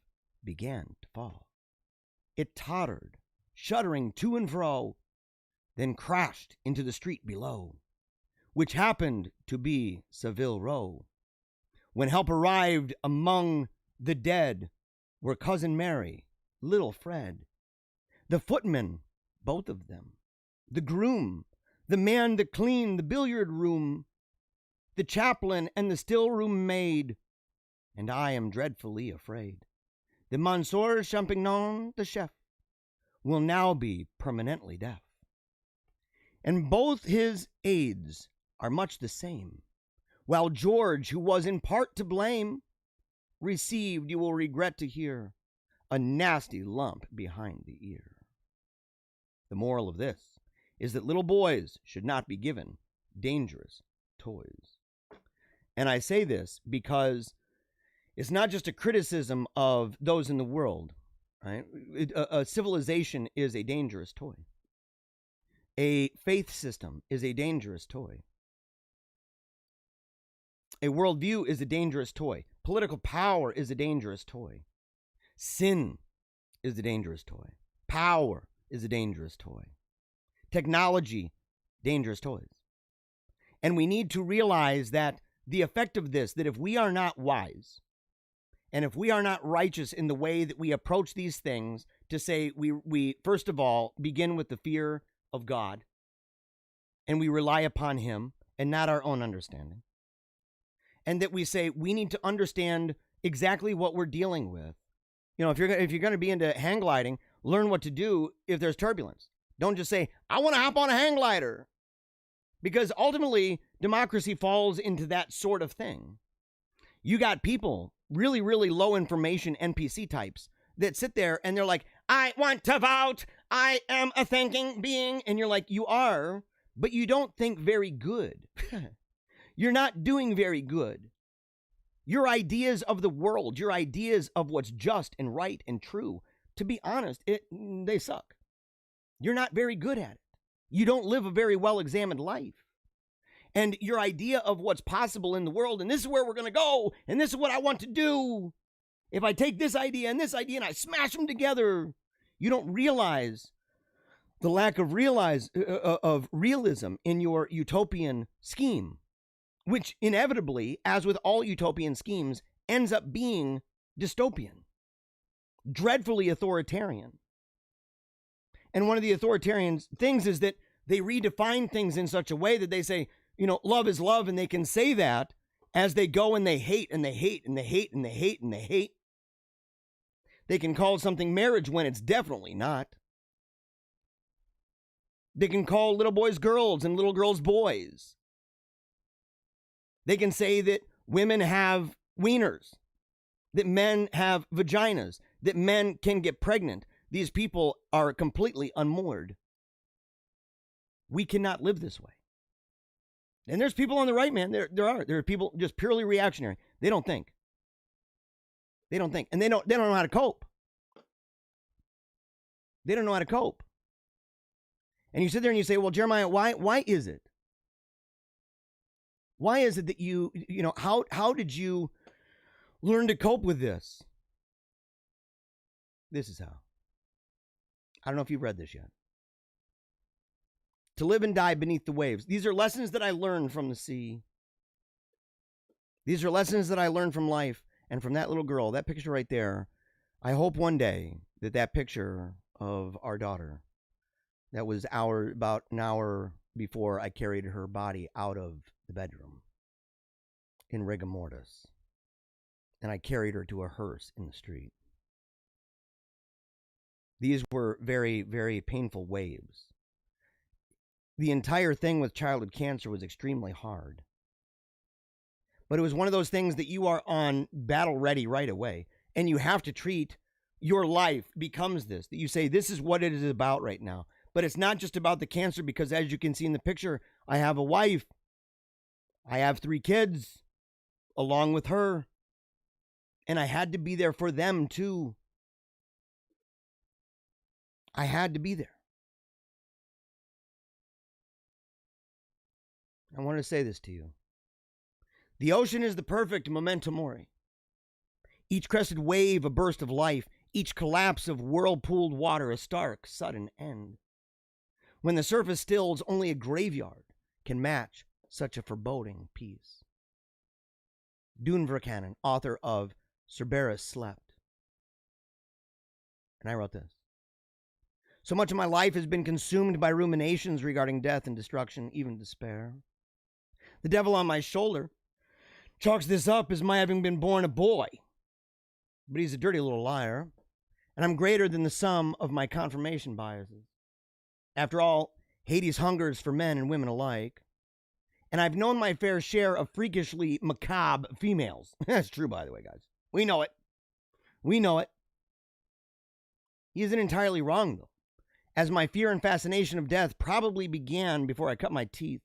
began to fall. It tottered, shuddering to and fro. then crashed into the street below, which happened to be Savile Row. When help arrived among the dead were Cousin Mary, little Fred, the footman, both of them, the groom, the man that cleaned the billiard room, the chaplain and the still-room maid, and I am dreadfully afraid that Monsieur Champignon, the chef, will now be permanently deaf. And both his aides are much the same, while George, who was in part to blame, received, you will regret to hear, a nasty lump behind the ear. The moral of this is that little boys should not be given dangerous toys. And I say this because it's not just a criticism of those in the world, right? A civilization is a dangerous toy. A faith system is a dangerous toy. A worldview is a dangerous toy. Political power is a dangerous toy. Sin is a dangerous toy. Power is a dangerous toy. Technology, dangerous toys. And we need to realize that the effect of this, that if we are not wise, and if we are not righteous in the way that we approach these things, to say we first of all begin with the fear of God, and we rely upon him and not our own understanding, and that we say we need to understand exactly what we're dealing with. You know, if you're going to be into hang gliding, learn what to do if there's turbulence. Don't just say, I want to hop on a hang glider. Because ultimately, democracy falls into that sort of thing. You got people, really, really low information NPC types, that sit there and they're like, I want to vote. I am a thinking being. And you're like, you are, but you don't think very good. You're not doing very good. Your ideas of the world, your ideas of what's just and right and true, to be honest, they suck. You're not very good at it. You don't live a very well-examined life. And your idea of what's possible in the world, and this is where we're going to go, and this is what I want to do. If I take this idea and I smash them together, you don't realize the lack of realism in your utopian scheme, which inevitably, as with all utopian schemes, ends up being dystopian, dreadfully authoritarian. And one of the authoritarian things is that they redefine things in such a way that they say, you know, love is love, and they can say that as they go and they hate and they hate and they hate and they hate and they hate. They can call something marriage when it's definitely not. They can call little boys girls and little girls boys. They can say that women have wieners, that men have vaginas, that men can get pregnant. These people are completely unmoored. We cannot live this way. And there's people on the right, man. There are people just purely reactionary. They don't think. They don't think. And they don't know how to cope. They don't know how to cope. And you sit there and you say, well, Jeremiah, why is it? Why is it that you know, how did you learn to cope with this? This is how. I don't know if you've read this yet. To live and die beneath the waves. These are lessons that I learned from the sea. These are lessons that I learned from life and from that little girl, that picture right there. I hope one day that picture of our daughter, that was about an hour before I carried her body out of the bedroom in rigor mortis, and I carried her to a hearse in the street. These were very, very painful waves. The entire thing with childhood cancer was extremely hard. But it was one of those things that you are on battle ready right away. And you have to treat your life becomes this, that you say, this is what it is about right now. But it's not just about the cancer, because as you can see in the picture, I have a wife. I have 3 kids along with her. And I had to be there for them too. I had to be there. I want to say this to you. The ocean is the perfect memento mori. Each crested wave a burst of life, each collapse of whirlpooled water a stark, sudden end. When the surface stills, only a graveyard can match such a foreboding peace. Dune Verkanen, author of Cerberus Slept. And I wrote this. So much of my life has been consumed by ruminations regarding death and destruction, even despair. The devil on my shoulder chalks this up as my having been born a boy. But he's a dirty little liar, and I'm greater than the sum of my confirmation biases. After all, Hades hungers for men and women alike, and I've known my fair share of freakishly macabre females. That's true, by the way, guys. We know it. We know it. He isn't entirely wrong, though, as my fear and fascination of death probably began before I cut my teeth,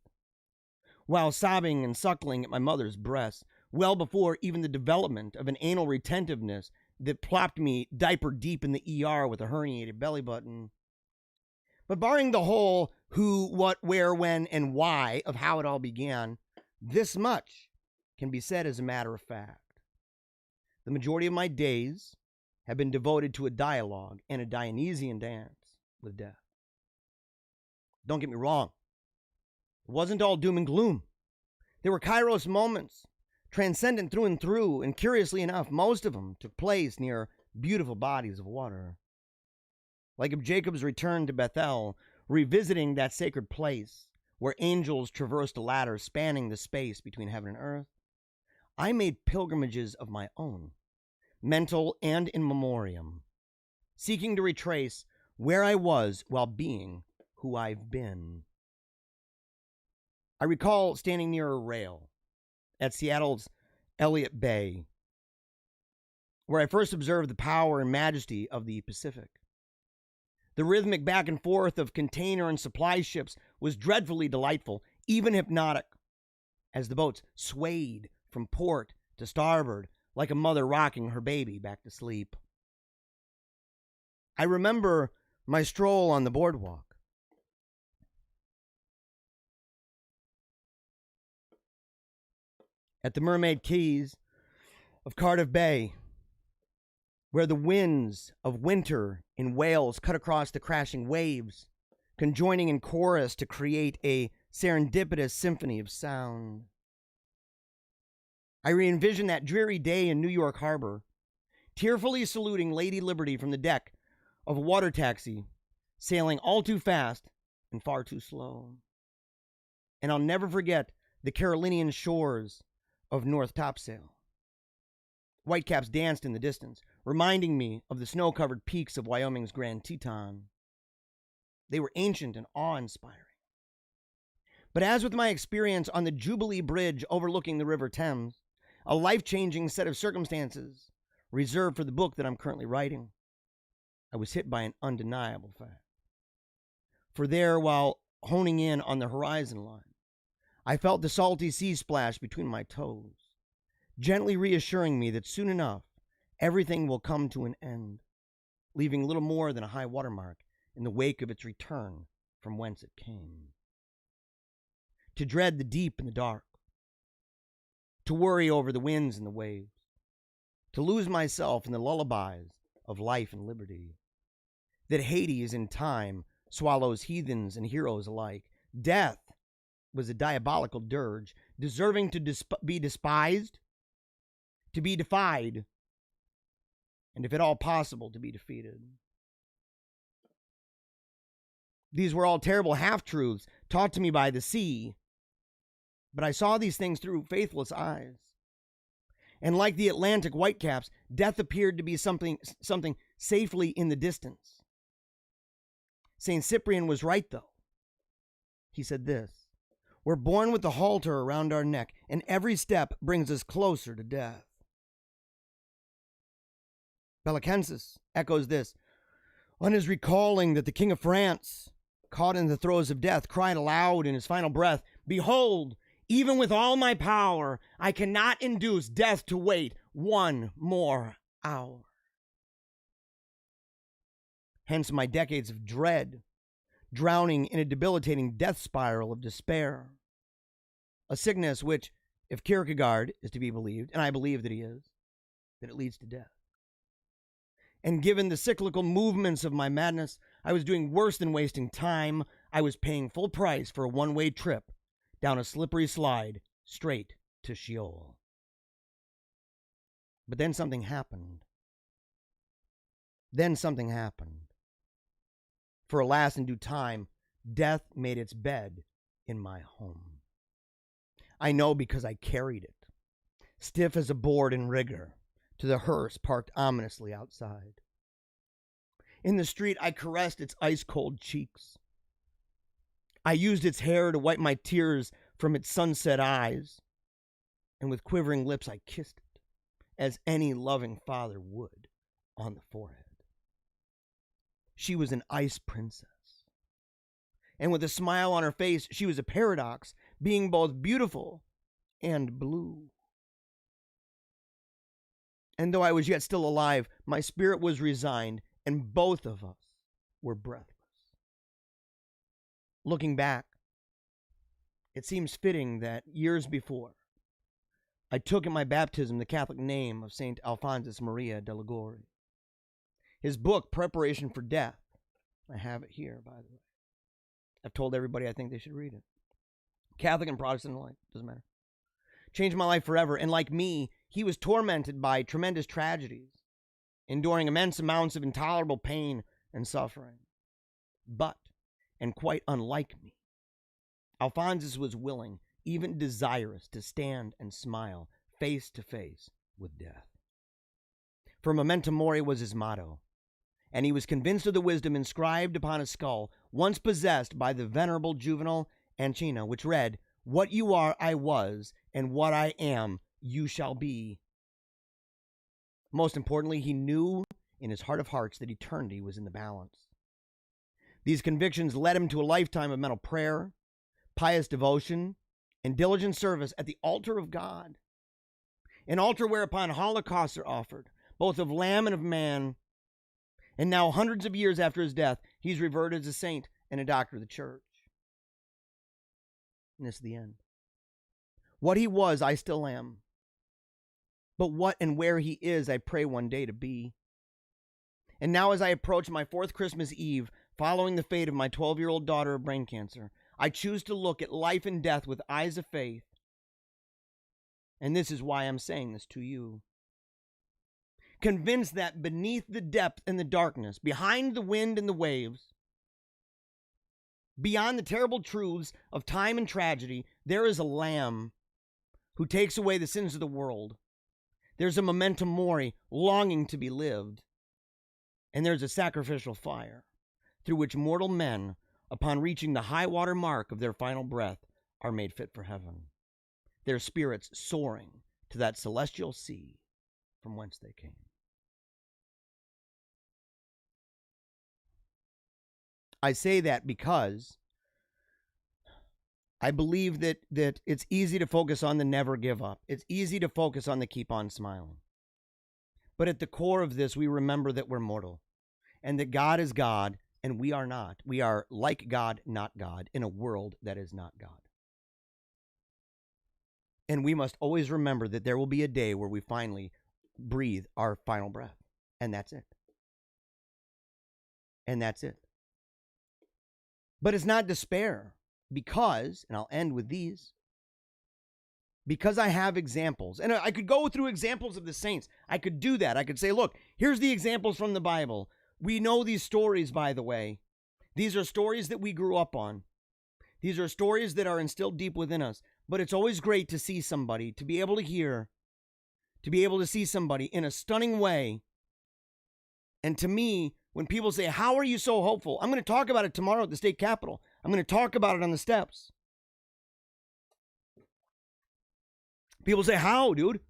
while sobbing and suckling at my mother's breast, well before even the development of an anal retentiveness that plopped me diaper deep in the ER with a herniated belly button. But barring the whole who, what, where, when, and why of how it all began, this much can be said as a matter of fact. The majority of my days have been devoted to a dialogue and a Dionysian dance with death. Don't get me wrong. It wasn't all doom and gloom. There were kairos moments, transcendent through and through, and curiously enough, most of them took place near beautiful bodies of water. Like of Jacob's return to Bethel, revisiting that sacred place where angels traversed a ladder spanning the space between heaven and earth, I made pilgrimages of my own, mental and in memoriam, seeking to retrace where I was while being who I've been. I recall standing near a rail at Seattle's Elliott Bay, where I first observed the power and majesty of the Pacific. The rhythmic back and forth of container and supply ships was dreadfully delightful, even hypnotic, as the boats swayed from port to starboard like a mother rocking her baby back to sleep. I remember my stroll on the boardwalk. At the Mermaid Keys of Cardiff Bay, where the winds of winter in Wales cut across the crashing waves, conjoining in chorus to create a serendipitous symphony of sound. I re-envision that dreary day in New York Harbor, tearfully saluting Lady Liberty from the deck of a water taxi, sailing all too fast and far too slow. And I'll never forget the Carolinian shores of North Topsail. Whitecaps danced in the distance, reminding me of the snow-covered peaks of Wyoming's Grand Teton. They were ancient and awe-inspiring. But as with my experience on the Jubilee Bridge overlooking the River Thames, a life-changing set of circumstances reserved for the book that I'm currently writing, I was hit by an undeniable fact. For there, while honing in on the horizon line, I felt the salty sea splash between my toes, gently reassuring me that soon enough, everything will come to an end, leaving little more than a high watermark in the wake of its return from whence it came. To dread the deep and the dark, to worry over the winds and the waves, to lose myself in the lullabies of life and liberty, that Hades in time swallows heathens and heroes alike. Death was a diabolical dirge, deserving to be despised, to be defied, and if at all possible, to be defeated. These were all terrible half-truths taught to me by the sea, but I saw these things through faithless eyes. And like the Atlantic whitecaps, death appeared to be something safely in the distance. St. Cyprian was right, though. He said this: "We're born with the halter around our neck, and every step brings us closer to death." Bellicensis echoes this. On his recalling that the King of France, caught in the throes of death, cried aloud in his final breath, "Behold, even with all my power, I cannot induce death to wait one more hour." Hence my decades of dread, drowning in a debilitating death spiral of despair. A sickness which, if Kierkegaard is to be believed, and I believe that he is, that it leads to death. And given the cyclical movements of my madness, I was doing worse than wasting time. I was paying full price for a one-way trip down a slippery slide straight to Sheol. But then something happened. For alas, in due time, death made its bed in my home. I know because I carried it, stiff as a board in rigor, to the hearse parked ominously outside. In the street, I caressed its ice-cold cheeks. I used its hair to wipe my tears from its sunset eyes, and with quivering lips I kissed it, as any loving father would, on the forehead. She was an ice princess, and with a smile on her face, she was a paradox, being both beautiful and blue. And though I was yet still alive, my spirit was resigned, and both of us were breathless. Looking back, it seems fitting that years before, I took in my baptism the Catholic name of St. Alphonsus Maria de Liguori. His book, Preparation for Death, I have it here, by the way. I've told everybody I think they should read it. Catholic and Protestant alike, doesn't matter. Changed my life forever, and like me, he was tormented by tremendous tragedies, enduring immense amounts of intolerable pain and suffering. But, and quite unlike me, Alphonsus was willing, even desirous, to stand and smile face to face with death. For memento mori was his motto, and he was convinced of the wisdom inscribed upon a skull once possessed by the venerable Juvenal Ancina, which read, "What you are, I was, and what I am, you shall be." Most importantly, he knew in his heart of hearts that eternity was in the balance. These convictions led him to a lifetime of mental prayer, pious devotion, and diligent service at the altar of God, an altar whereupon holocausts are offered, both of lamb and of man. And now, hundreds of years after his death, he's revered as a saint and a doctor of the church. And this is the end. What he was, I still am. But what and where he is, I pray one day to be. And now, as I approach my fourth Christmas Eve, following the fate of my 12-year-old daughter of brain cancer, I choose to look at life and death with eyes of faith. And this is why I'm saying this to you. Convinced that beneath the depth and the darkness, behind the wind and the waves, beyond the terrible truths of time and tragedy, there is a Lamb who takes away the sins of the world. There's a memento mori longing to be lived. And there's a sacrificial fire through which mortal men, upon reaching the high water mark of their final breath, are made fit for heaven, their spirits soaring to that celestial sea from whence they came. I say that because I believe that it's easy to focus on the never give up. It's easy to focus on the keep on smiling. But at the core of this, we remember that we're mortal and that God is God and we are not. We are like God, not God, in a world that is not God. And we must always remember that there will be a day where we finally breathe our final breath. And that's it. And that's it. But it's not despair because, and I'll end with these, because I have examples. And I could go through examples of the saints. I could do that. I could say, look, here's the examples from the Bible. We know these stories, by the way. These are stories that we grew up on. These are stories that are instilled deep within us. But it's always great to see somebody, to be able to hear, to be able to see somebody in a stunning way. And to me, when people say, how are you so hopeful? I'm going to talk about it tomorrow at the state capitol. I'm going to talk about it on the steps. People say, how, dude?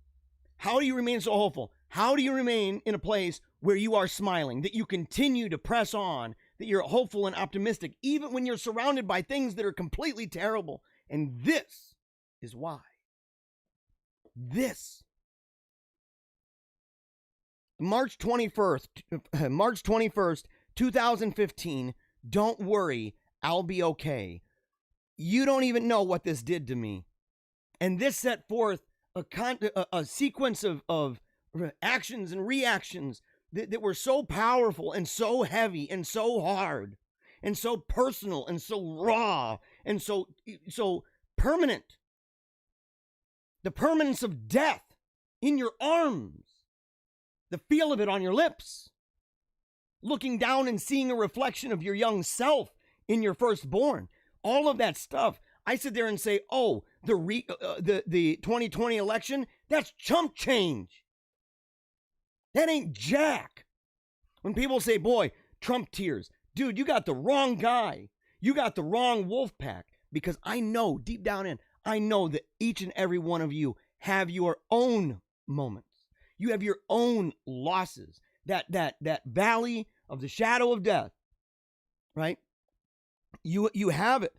How do you remain so hopeful? How do you remain in a place where you are smiling, that you continue to press on, that you're hopeful and optimistic, even when you're surrounded by things that are completely terrible? And this is why. This. March 21st, 2015, don't worry, I'll be okay. You don't even know what this did to me. And this set forth a sequence of actions and reactions that were so powerful and so heavy and so hard. and so personal and so raw and so permanent. The permanence of death in your arms, the feel of it on your lips, looking down and seeing a reflection of your young self in your firstborn, all of that stuff. I sit there and say, oh, the 2020 election, that's chump change. That ain't jack. When people say, boy, Trump tears, dude, you got the wrong guy. You got the wrong wolf pack. Because I know, deep down in, I know that each and every one of you have your own moments. You have your own losses. That valley of the shadow of death, right? You have it.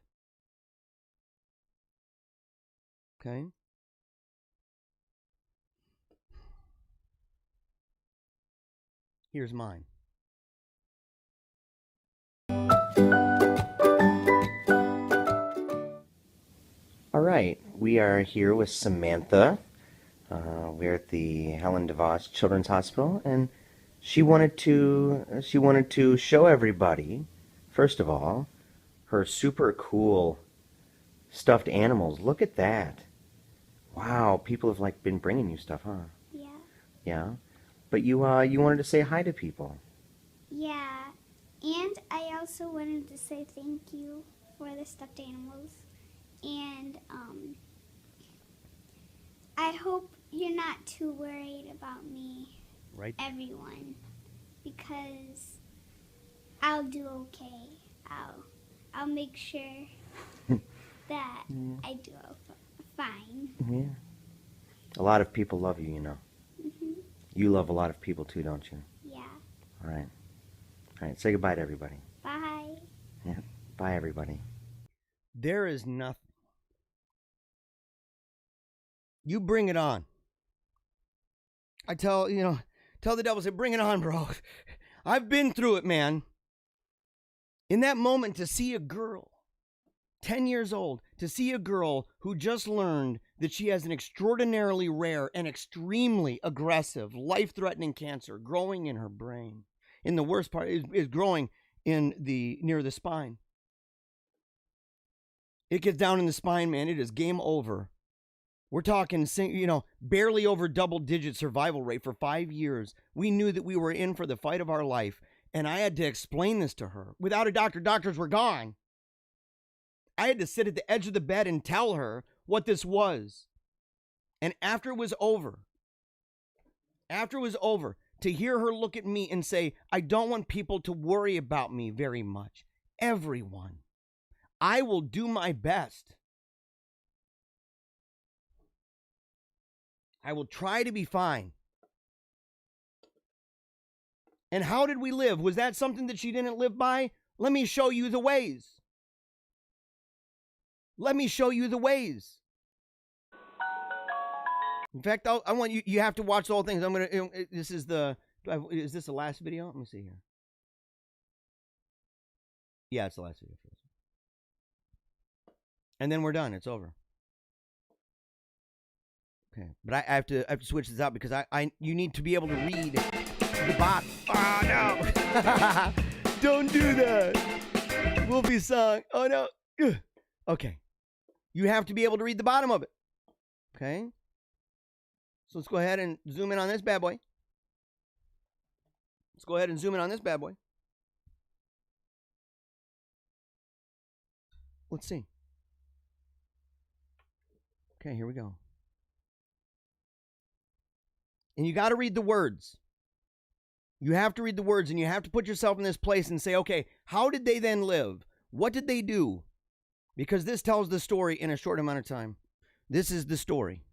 Okay? Here's mine. All right, we are here with Samantha. We're at the Helen DeVos Children's Hospital, and she wanted to show everybody, first of all, her super cool stuffed animals. Look at that! Wow, people have been bringing you stuff, huh? Yeah. Yeah, but you wanted to say hi to people. Yeah, and I also wanted to say thank you for the stuffed animals. And I hope you're not too worried about me, right? Everyone, because I'll do okay. I'll make sure that I do fine. Yeah. A lot of people love you, you know. Mm-hmm. You love a lot of people too, don't you? Yeah. All right. All right. Say goodbye to everybody. Bye. Yeah. Bye, everybody. There is nothing. You bring it on. I tell the devil, say, bring it on, bro. I've been through it, man. In that moment, to see a girl, 10 years old, to see a girl who just learned that she has an extraordinarily rare and extremely aggressive, life-threatening cancer growing in her brain. And the worst part is growing near the spine. It gets down in the spine, man. It is game over. We're talking, barely over double-digit survival rate for 5 years. We knew that we were in for the fight of our life, and I had to explain this to her. Without a doctor, doctors were gone. I had to sit at the edge of the bed and tell her what this was. And after it was over, to hear her look at me and say, I don't want people to worry about me very much. Everyone. I will do my best. I will try to be fine. And how did we live? Was that something that she didn't live by? Let me show you the ways. Let me show you the ways. In fact, I want you have to watch the whole thing. Is this the last video? Let me see here. Yeah, it's the last video. And then we're done. It's over. Okay, but I have to switch this out because you need to be able to read the bottom. Oh no! Don't do that. We'll be sung. Oh no. Ugh. Okay, you have to be able to read the bottom of it. Okay. So let's go ahead and zoom in on this bad boy. Let's see. Okay, here we go. And you got to read the words. You have to read the words, and you have to put yourself in this place and say, okay, how did they then live? What did they do? Because this tells the story in a short amount of time. This is the story.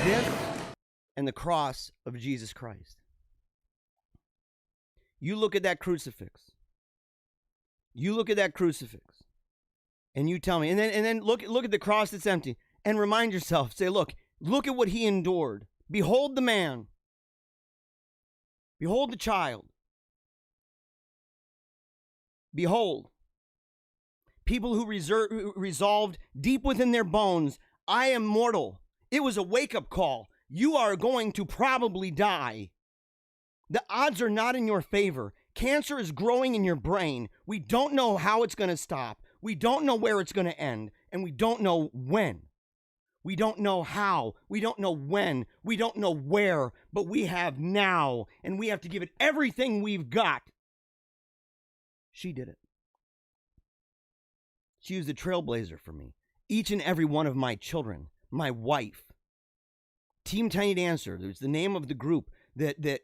This and the cross of Jesus Christ. You look at that crucifix. You look at that crucifix. And you tell me. And then look at the cross that's empty. And remind yourself. Say, look at what he endured. Behold the man. Behold the child. Behold. People who resolved deep within their bones, I am mortal. It was a wake-up call. You are going to probably die. The odds are not in your favor. Cancer is growing in your brain. We don't know how it's going to stop. We don't know where it's going to end. And we don't know when. We don't know how. We don't know when. We don't know where. But we have now. And we have to give it everything we've got. She did it. She was a trailblazer for me. Each and every one of my children. My wife. Team Tiny Dancer. It was the name of the group that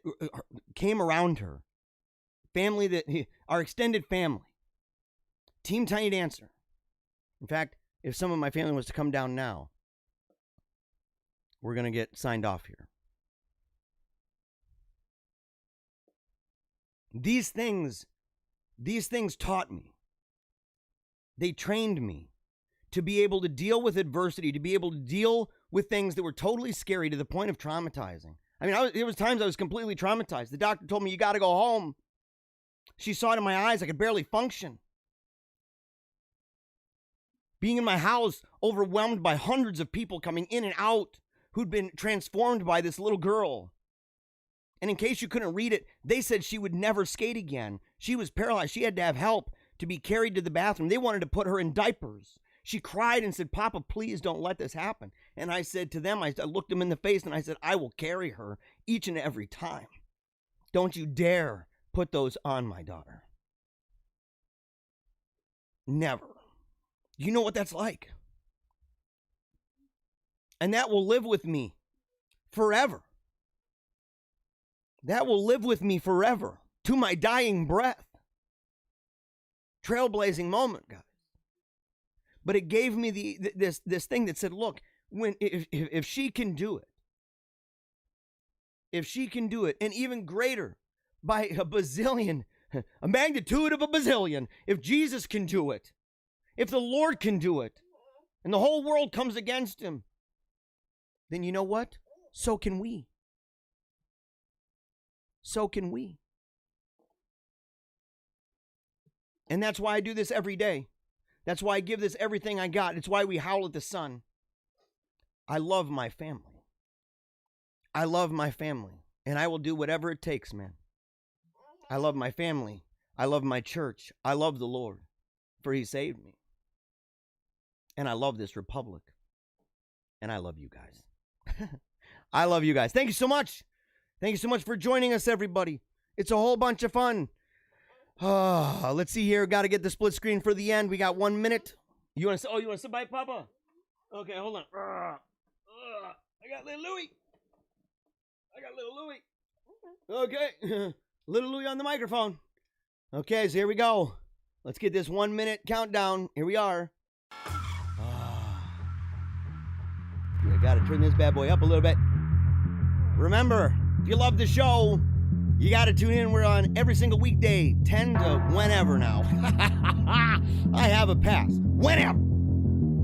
came around her. Family our extended family. Team Tiny Dancer. In fact, if some of my family was to come down now, we're going to get signed off here. These things taught me. They trained me to be able to deal with adversity, to be able to deal with things that were totally scary to the point of traumatizing. I mean, there was times I was completely traumatized. The doctor told me, you got to go home. She saw it in my eyes. I could barely function. Being in my house, overwhelmed by hundreds of people coming in and out who'd been transformed by this little girl. And in case you couldn't read it, they said she would never skate again. She was paralyzed. She had to have help to be carried to the bathroom. They wanted to put her in diapers. She cried and said, Papa, please don't let this happen. And I said to them, I looked them in the face and I said, I will carry her each and every time. Don't you dare put those on my daughter. Never. You know what that's like. And that will live with me forever. That will live with me forever to my dying breath. Trailblazing moment, guys. But it gave me this thing that said, look, if she can do it, and even greater by a magnitude of a bazillion, if Jesus can do it, if the Lord can do it, and the whole world comes against him, then you know what? So can we. So can we. And that's why I do this every day. That's why I give this everything I got. It's why we howl at the sun. I love my family. I love my family. And I will do whatever it takes, man. I love my family. I love my church. I love the Lord. For he saved me. And I love this republic. And I love you guys. I love you guys. Thank you so much. Thank you so much for joining us, everybody. It's a whole bunch of fun. Let's see here. Got to get the split screen for the end. We got 1 minute. You want to sit by Papa? Okay, hold on. I got little Louie. Okay. Little Louie on the microphone. Okay, so here we go. Let's get this 1 minute countdown. Here we are. I got to turn this bad boy up a little bit. Remember, if you love the show, you got to tune in. We're on every single weekday, 10 to whenever now. I have a pass. Whenever.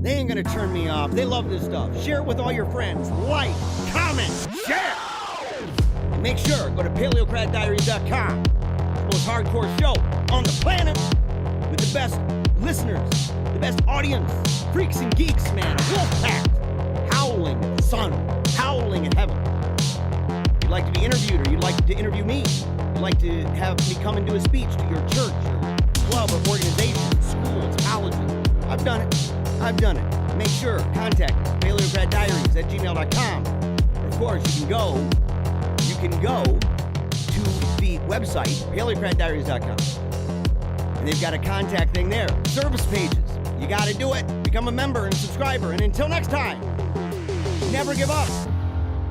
They ain't going to turn me off. They love this stuff. Share it with all your friends. Like, comment, share. And make sure, go to PaleocratDiaries.com. It's the most hardcore show on the planet with the best listeners, the best audience, freaks and geeks, man. A wolf pack. Howling at the sun, howling at heaven. If you'd like to be interviewed, or you'd like to interview me, you'd like to have me come and do a speech to your church or club or organization, schools, colleges, I've done it. Make sure, contact us, PaleocratDiaries@gmail.com. Or of course, you can go to the website, PaleocratDiaries.com. And they've got a contact thing there. Service pages. You got to do it. Become a member and subscriber. And until next time, never give up.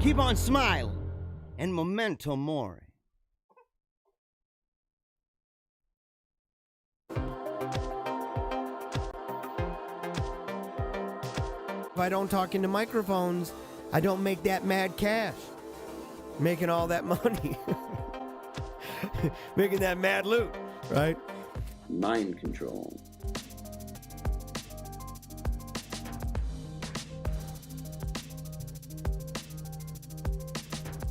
Keep on smiling. And memento mori. I don't talk into microphones, I don't make that mad cash. Making all that money. Making that mad loot, right? Mind control.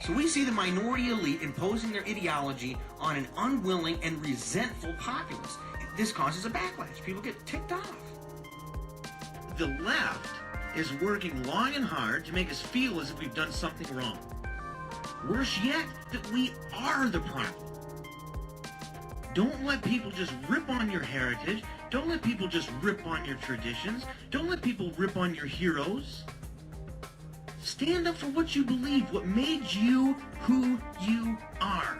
So we see the minority elite imposing their ideology on an unwilling and resentful populace. This causes a backlash. People get ticked off. The left is working long and hard to make us feel as if we've done something wrong. Worse yet, that we are the problem. Don't let people just rip on your heritage. Don't let people just rip on your traditions. Don't let people rip on your heroes. Stand up for what you believe, what made you who you are.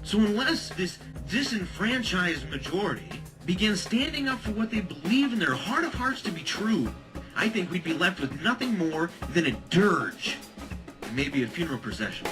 So unless this disenfranchised majority begins standing up for what they believe in their heart of hearts to be true, I think we'd be left with nothing more than a dirge, and maybe a funeral procession.